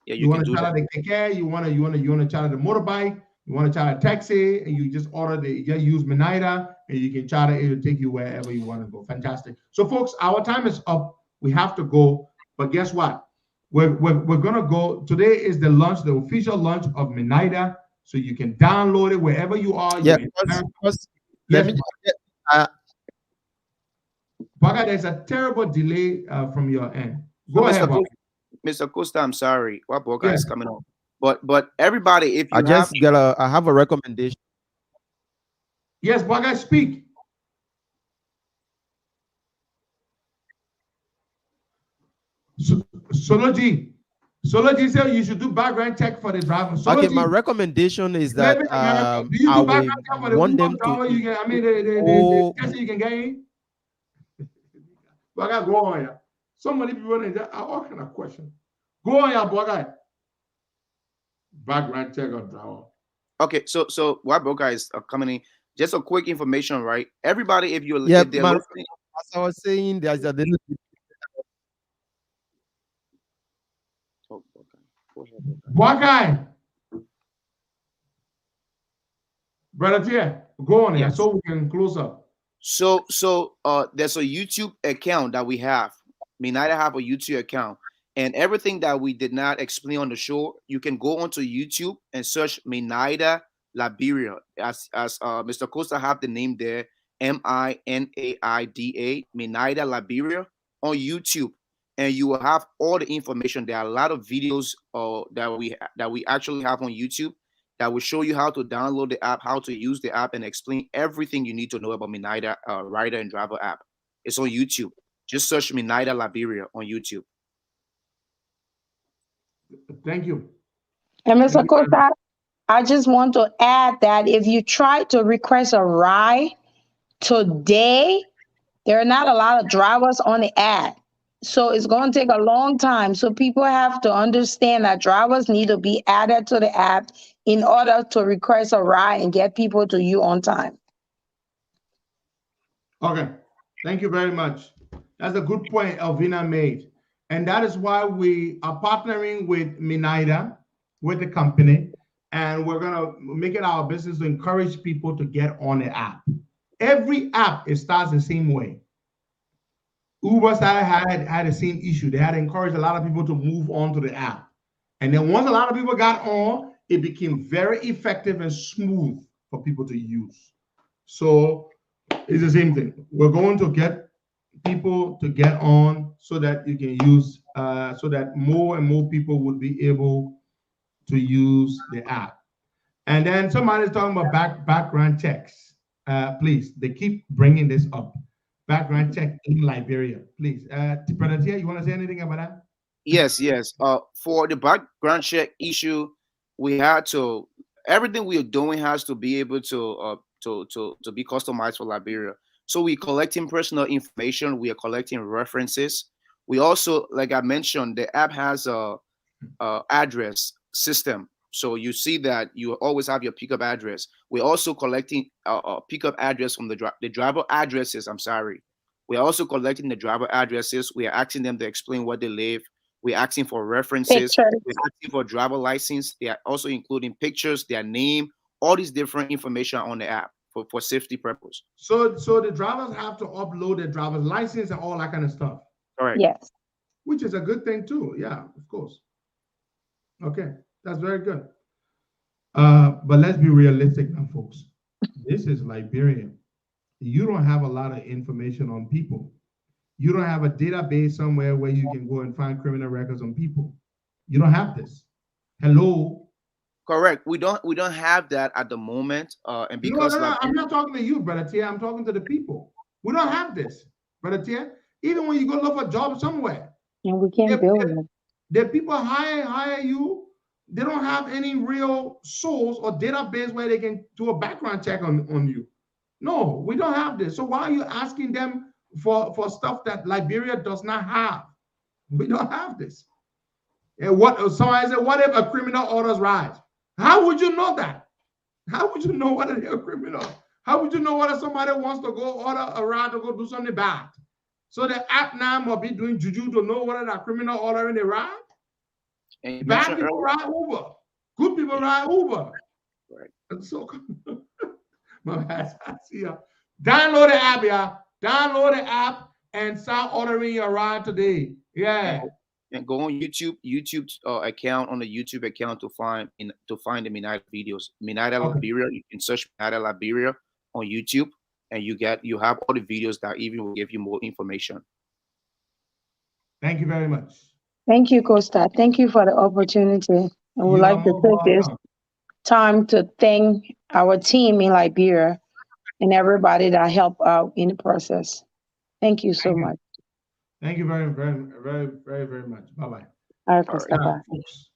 Speaker 10: Yeah,
Speaker 1: you want to charter the keke, you want to charter the motorbike, you want to charter a taxi, and you just use Minaida, and you can charter it to take you wherever you want to go. Fantastic. So, folks, our time is up. We have to go, but guess what? We're gonna go. Today is the official launch of Minaida, so you can download it wherever you are.
Speaker 4: Yeah.
Speaker 1: Baga, there's a terrible delay from your end. Go ahead,
Speaker 10: Mr. Costa. I'm sorry. What Boga is coming on? But everybody, if you
Speaker 4: I have a recommendation.
Speaker 1: Yes, Baga, speak. Sology. Sology said you should do background check for the driver.
Speaker 4: Okay, my
Speaker 1: Sology,
Speaker 4: recommendation is that
Speaker 1: living in America, do you
Speaker 4: I
Speaker 1: do
Speaker 4: will
Speaker 1: background check for the
Speaker 4: want
Speaker 1: Uber
Speaker 4: them
Speaker 1: driver? You
Speaker 4: to
Speaker 1: can, I mean, the
Speaker 4: go.
Speaker 1: taxi you can get in. Baga, go on, yeah. So many people in there are all kind of questions. Go on, yeah, Baga. Background check on driver.
Speaker 10: Okay, so while Boca is coming in, just a quick information, right? Everybody, if
Speaker 4: Yeah,
Speaker 10: if they're
Speaker 4: my,
Speaker 10: listening,
Speaker 4: as I was saying, there's a little bit.
Speaker 10: oh, okay. Go ahead, Boca.
Speaker 1: Baga. Brother Tia, go on, yeah,
Speaker 10: Yes.
Speaker 1: so we can close up.
Speaker 10: So there's a YouTube account that we have. Minaida have a YouTube account, and everything that we did not explain on the show, you can go onto YouTube and search Minaida Liberia. As Mr. Costa have the name there, Minaida, Minaida Liberia on YouTube, and you will have all the information. There are a lot of videos that we actually have on YouTube that will show you how to download the app, how to use the app, and explain everything you need to know about Minaida Rider and Driver app. It's on YouTube. Just search Minaida Liberia on YouTube.
Speaker 1: Thank you.
Speaker 9: And Mr.
Speaker 1: Thank you.
Speaker 9: Costa, I just want to add that if you try to request a ride today, there are not a lot of drivers on the app. So it's going to take a long time. So people have to understand that drivers need to be added to the app in order to request a ride and get people to you on time.
Speaker 1: Okay, thank you very much. That's a good point Elvina made. And that is why we are partnering with Minaida, with the company, and we're going to make it our business to encourage people to get on the app. Every app, it starts the same way. Uber had the same issue. They had to encourage a lot of people to move on to the app. And then once a lot of people got on, it became very effective and smooth for people to use. So it's the same thing. We're going to get people to get on so that you can use, so that more and more people would be able to use the app. And then somebody's talking about background checks. Please, they keep bringing this up. Background check in Liberia, please. Brother Tia, you want to say anything about that?
Speaker 10: Yes. For the background check issue, we had to everything we are doing has to be able to be customized for Liberia. So we're collecting personal information. We are collecting references. We also, like I mentioned, the app has a address system. So you see that you always have your pickup address. We're also collecting a pickup address from the driver addresses. I'm sorry. We're also collecting the driver addresses. We are asking them to explain where they live. We're asking for references.
Speaker 9: Pictures.
Speaker 10: We're asking for driver license. They are also including pictures, their name, all these different information on the app for safety purpose.
Speaker 1: So the drivers have to upload their driver's license and all that kind of stuff.
Speaker 10: All right.
Speaker 9: Yes.
Speaker 1: Which is a good thing too. Yeah, of course. Okay, that's very good. But let's be realistic now, folks. This is Liberia. You don't have a lot of information on people. You don't have a database somewhere where you can go and find criminal records on people. You don't have this. Hello.
Speaker 10: Correct. We don't have that at the moment. And because
Speaker 1: no, I'm not talking to you, Brother Tia. I'm talking to the people. We don't have this, Brother Tia. Even when you go look for a job somewhere,
Speaker 9: and we can't build them.
Speaker 1: The people hire you. They don't have any real source or database where they can do a background check on you. No, we don't have this. So why are you asking them for stuff that Liberia does not have? We don't have this. And somebody said, what if a criminal orders rise? How would you know that? How would you know whether they're a criminal? How would you know whether somebody wants to go order a ride to go do something bad? So the app now must be doing juju to know whether they're criminal ordering a ride.
Speaker 10: And
Speaker 1: bad people ride Uber. Good people ride Uber.
Speaker 10: Right.
Speaker 1: And so, my bad. I see ya. Download the app, yeah. Download the app and start ordering your ride today. Yeah.
Speaker 10: And go on YouTube account on the YouTube account to find the Minaida videos. Minaida Liberia. You can search Minaida Liberia on YouTube, and you have all the videos that even will give you more information.
Speaker 1: Thank you very much.
Speaker 9: Thank you, Costa. Thank you for the opportunity. I would like to take this time to thank our team in Liberia and everybody that helped out in the process. Thank you so much.
Speaker 1: Thank you very, very, very, very, very much. Bye-bye.
Speaker 9: All right,
Speaker 10: All right.
Speaker 9: Costa.
Speaker 1: Now,
Speaker 9: Bye.
Speaker 1: folks,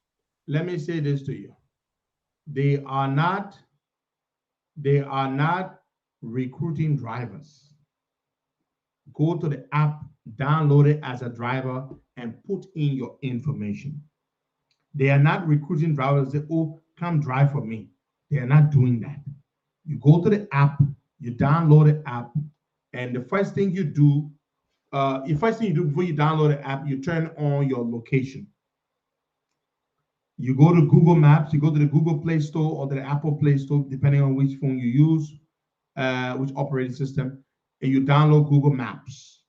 Speaker 1: let me say this to you. They are not recruiting drivers. Go to the app, download it as a driver, and put in your information. They are not recruiting drivers. Say, oh, come drive for me. They are not doing that. You go to the app, you download the app, and the first thing you do before you download the app, you turn on your location. You go to Google Maps, you go to the Google Play Store or the Apple Play Store, depending on which phone you use, which operating system, and you download Google Maps.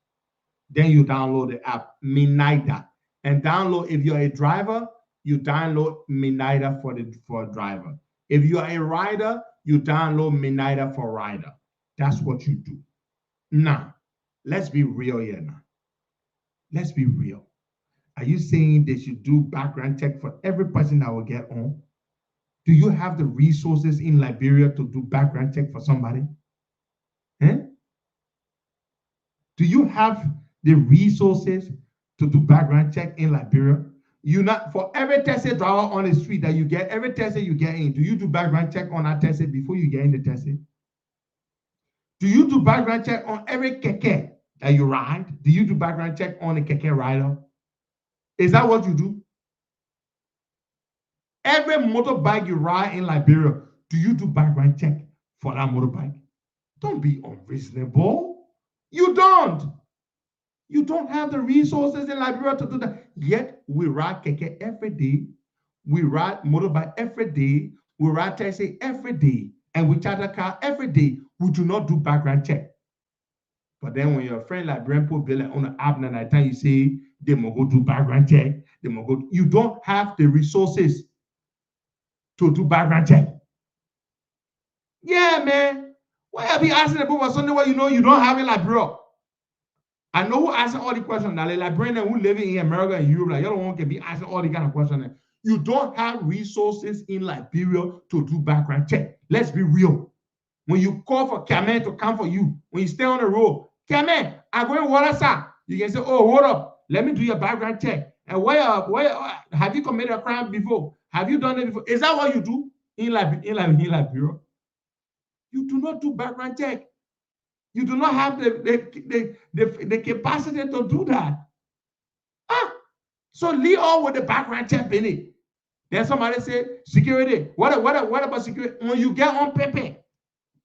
Speaker 1: Then you download the app, Minaida. And download, if you're a driver, you download Minaida for a driver. If you are a rider, you download Minaida for rider. That's what you do. Now, let's be real here now. Let's be real. Are you saying they should do background check for every person that will get on? Do you have the resources in Liberia to do background check for somebody? Do you have the resources to do background check in Liberia? You not for every Tesla driver on the street that you get, every Tesla you get in, do you do background check on that Tesla before you get in the Tesla? Do you do background check on every keke that you ride? Do you do background check on a keke rider? Is that what you do? Every motorbike you ride in Liberia, do you do background check for that motorbike? Don't be unreasonable. You don't. You don't have the resources in Liberia to do that. Yet we ride keke every day. We ride motorbike every day. We ride taxi every day. And we charter car every day. We do not do background check. But then when your friend like Brempo Bill on the app and at time you say they must go do background check, they must go. You don't have the resources to do background check. Yeah, man. Why are you asking about for something where you know you don't have it like bro? I know who asking all the questions now. Like Brandon who living in America and Europe, like you don't want to be asking all the kind of questions. You don't have resources in Liberia to do background check. Let's be real. When you call for Kamen to come for you, when you stay on the road, Kamen, I'm going to water, sir. You can say, oh, hold up. Let me do your background check. And where have you committed a crime before? Have you done it before? Is that what you do in Liberia? You do not do background check. You do not have the capacity to do that. So leave all with the background check in it. Then somebody say, security. What about security? When you get on Pepe,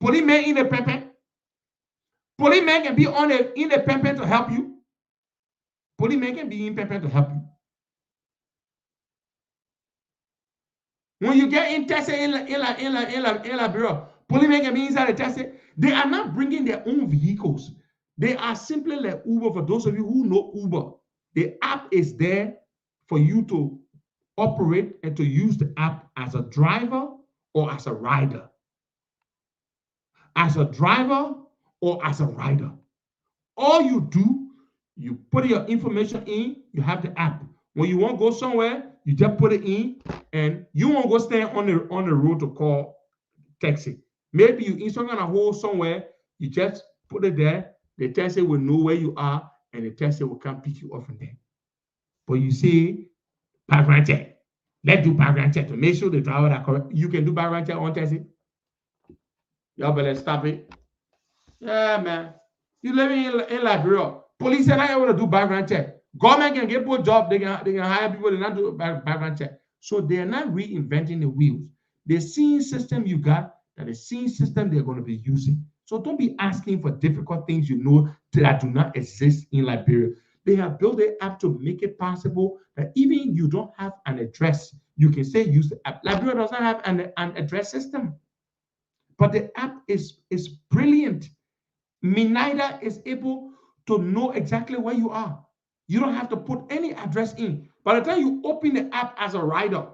Speaker 1: policeman in the Pepe, policeman can be in the Pepe to help you. Policeman can be in Pepe to help you. When you get in Tessie in Liberia, policeman can be inside the Tessie. They are not bringing their own vehicles. They are simply like Uber. For those of you who know Uber, the app is there for you to operate and to use the app as a driver or as a rider. As a driver or as a rider. All you do, you put your information in, you have the app. When you want to go somewhere, you just put it in, and you won't go stand on the road to call taxi. Maybe you in some kind of hole somewhere, you just put it there, the taxi will know where you are, and the taxi will come pick you up from there. But you see, background check. Let's do background check to make sure the driver that correct. You can do background check on taxi. Y'all better stop it. Yeah, man. You living in Liberia. Police are not able to do background check. Government can get both jobs. They can hire people. They not do background check. So they are not reinventing the wheels. The scene system you got, that the scene system they're going to be using. So don't be asking for difficult things you know that do not exist in Liberia. They have built an app to make it possible that even you don't have an address, you can say use the app. Liberia doesn't have an address system. But the app is brilliant. Minaida is able to know exactly where you are. You don't have to put any address in. By the time you open the app as a rider,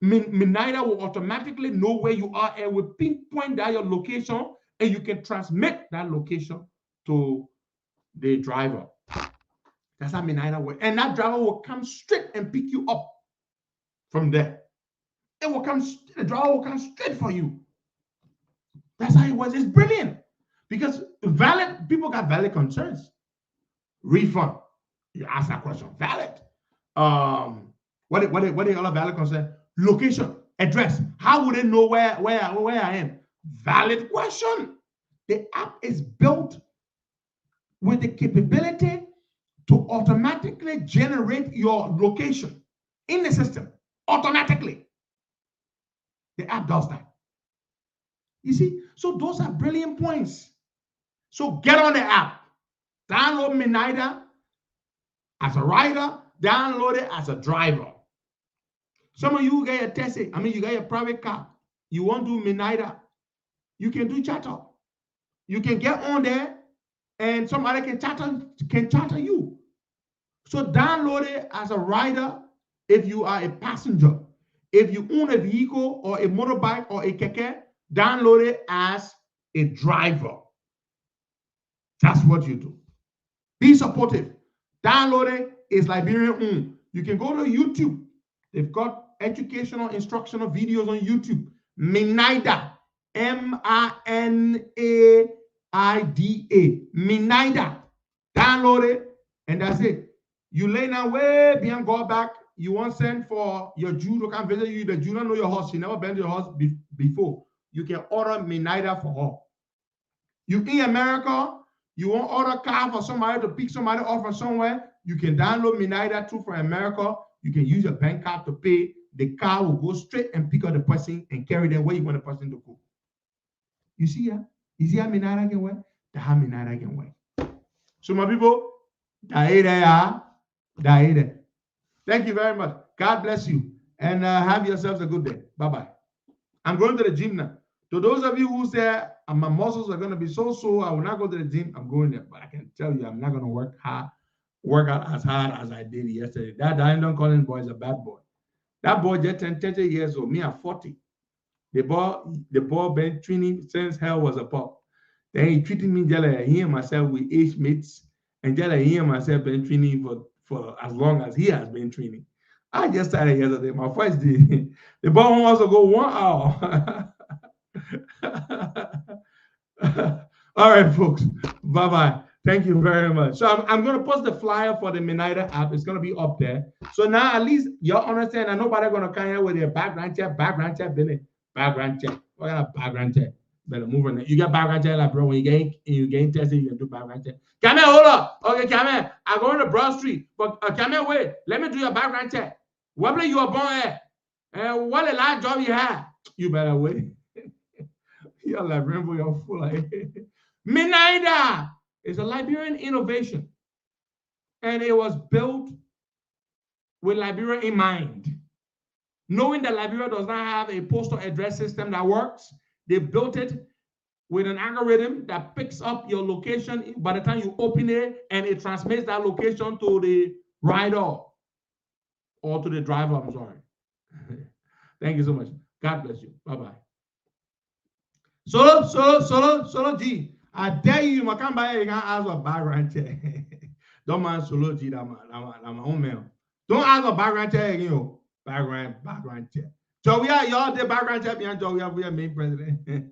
Speaker 1: Minaida will automatically know where you are and will pinpoint that your location, and you can transmit that location to the driver. That's how Minaida works. And that driver will come straight and pick you up from there. The driver will come straight for you. That's how it was. It's brilliant because people got valid concerns. Refund. You ask that question. Valid. What are other valid concerns? Location, address. How would they know where I am? Valid question. The app is built with the capability to automatically generate your location in the system automatically. The app does that. You see, so those are brilliant points. So get on the app, download Minida as a rider, download it as a driver. Some of you get a taxi, you got a private car, you want to do Minida, you can do charter. You can get on there and somebody can charter you. So download it as a rider if you are a passenger. If you own a vehicle or a motorbike or a keke, download it as a driver. That's what you do. Be supportive. Download it. It's Liberian owned. You can go to YouTube. They've got educational, instructional videos on YouTube. Minida. Minaida. Minida. Download it, and that's it. You lay down way beyond go back. You want to send for your Jew to come visit you. The Jew don't know your horse. She never been to your horse before. You can order Minida for her. You in America, you want to order a car for somebody to pick somebody off from somewhere. You can download Minida too from America. You can use your bank card to pay. The car will go straight and pick up the person and carry them where you want the person to go. You see how? You see how Minida can work? That's how Minida can work. So my people, thank you very much. God bless you. And have yourselves a good day. Bye-bye. I'm going to the gym now. To those of you who say, my muscles are going to be so sore, I will not go to the gym, I'm going there. But I can tell you, I'm not going to work out as hard as I did yesterday. That Diamond Collins boy is a bad boy. That boy just turned 30 years old. Me, I'm 40. The boy been training since hell was a pup. Then he treated me just like he and myself with age mates. And just like he and myself been training for as long as he has been training. I just started yesterday, my first day. The boy wants to go 1 hour. All right, folks. Bye-bye. Thank you very much. So I'm going to post the flyer for the Minida app. It's going to be up there. So now at least y'all understand that nobody going to come here with their background check, background check. What kind of background check? Better move on. You got background check, like, bro, when you get tested, you can do background check. Come here, hold up. Okay, come here. I'm going to Broad Street. But come here, wait. Let me do your background check. Where place you were born at? And what a last job you had? You better wait. You're like, remember, you're full of it. Minida is a Liberian innovation. And it was built with Liberia in mind. Knowing that Liberia does not have a postal address system that works, they built it with an algorithm that picks up your location by the time you open it, and it transmits that location to the rider or to the driver, I'm sorry. Thank you so much. God bless you. Bye-bye. Solo G. I dare you, I come by here, you can ask a background check. Don't mind Solo G, that's my own man. Don't ask a background check again, yo. Background check. So we are y'all the background check behind Joe. We are main president.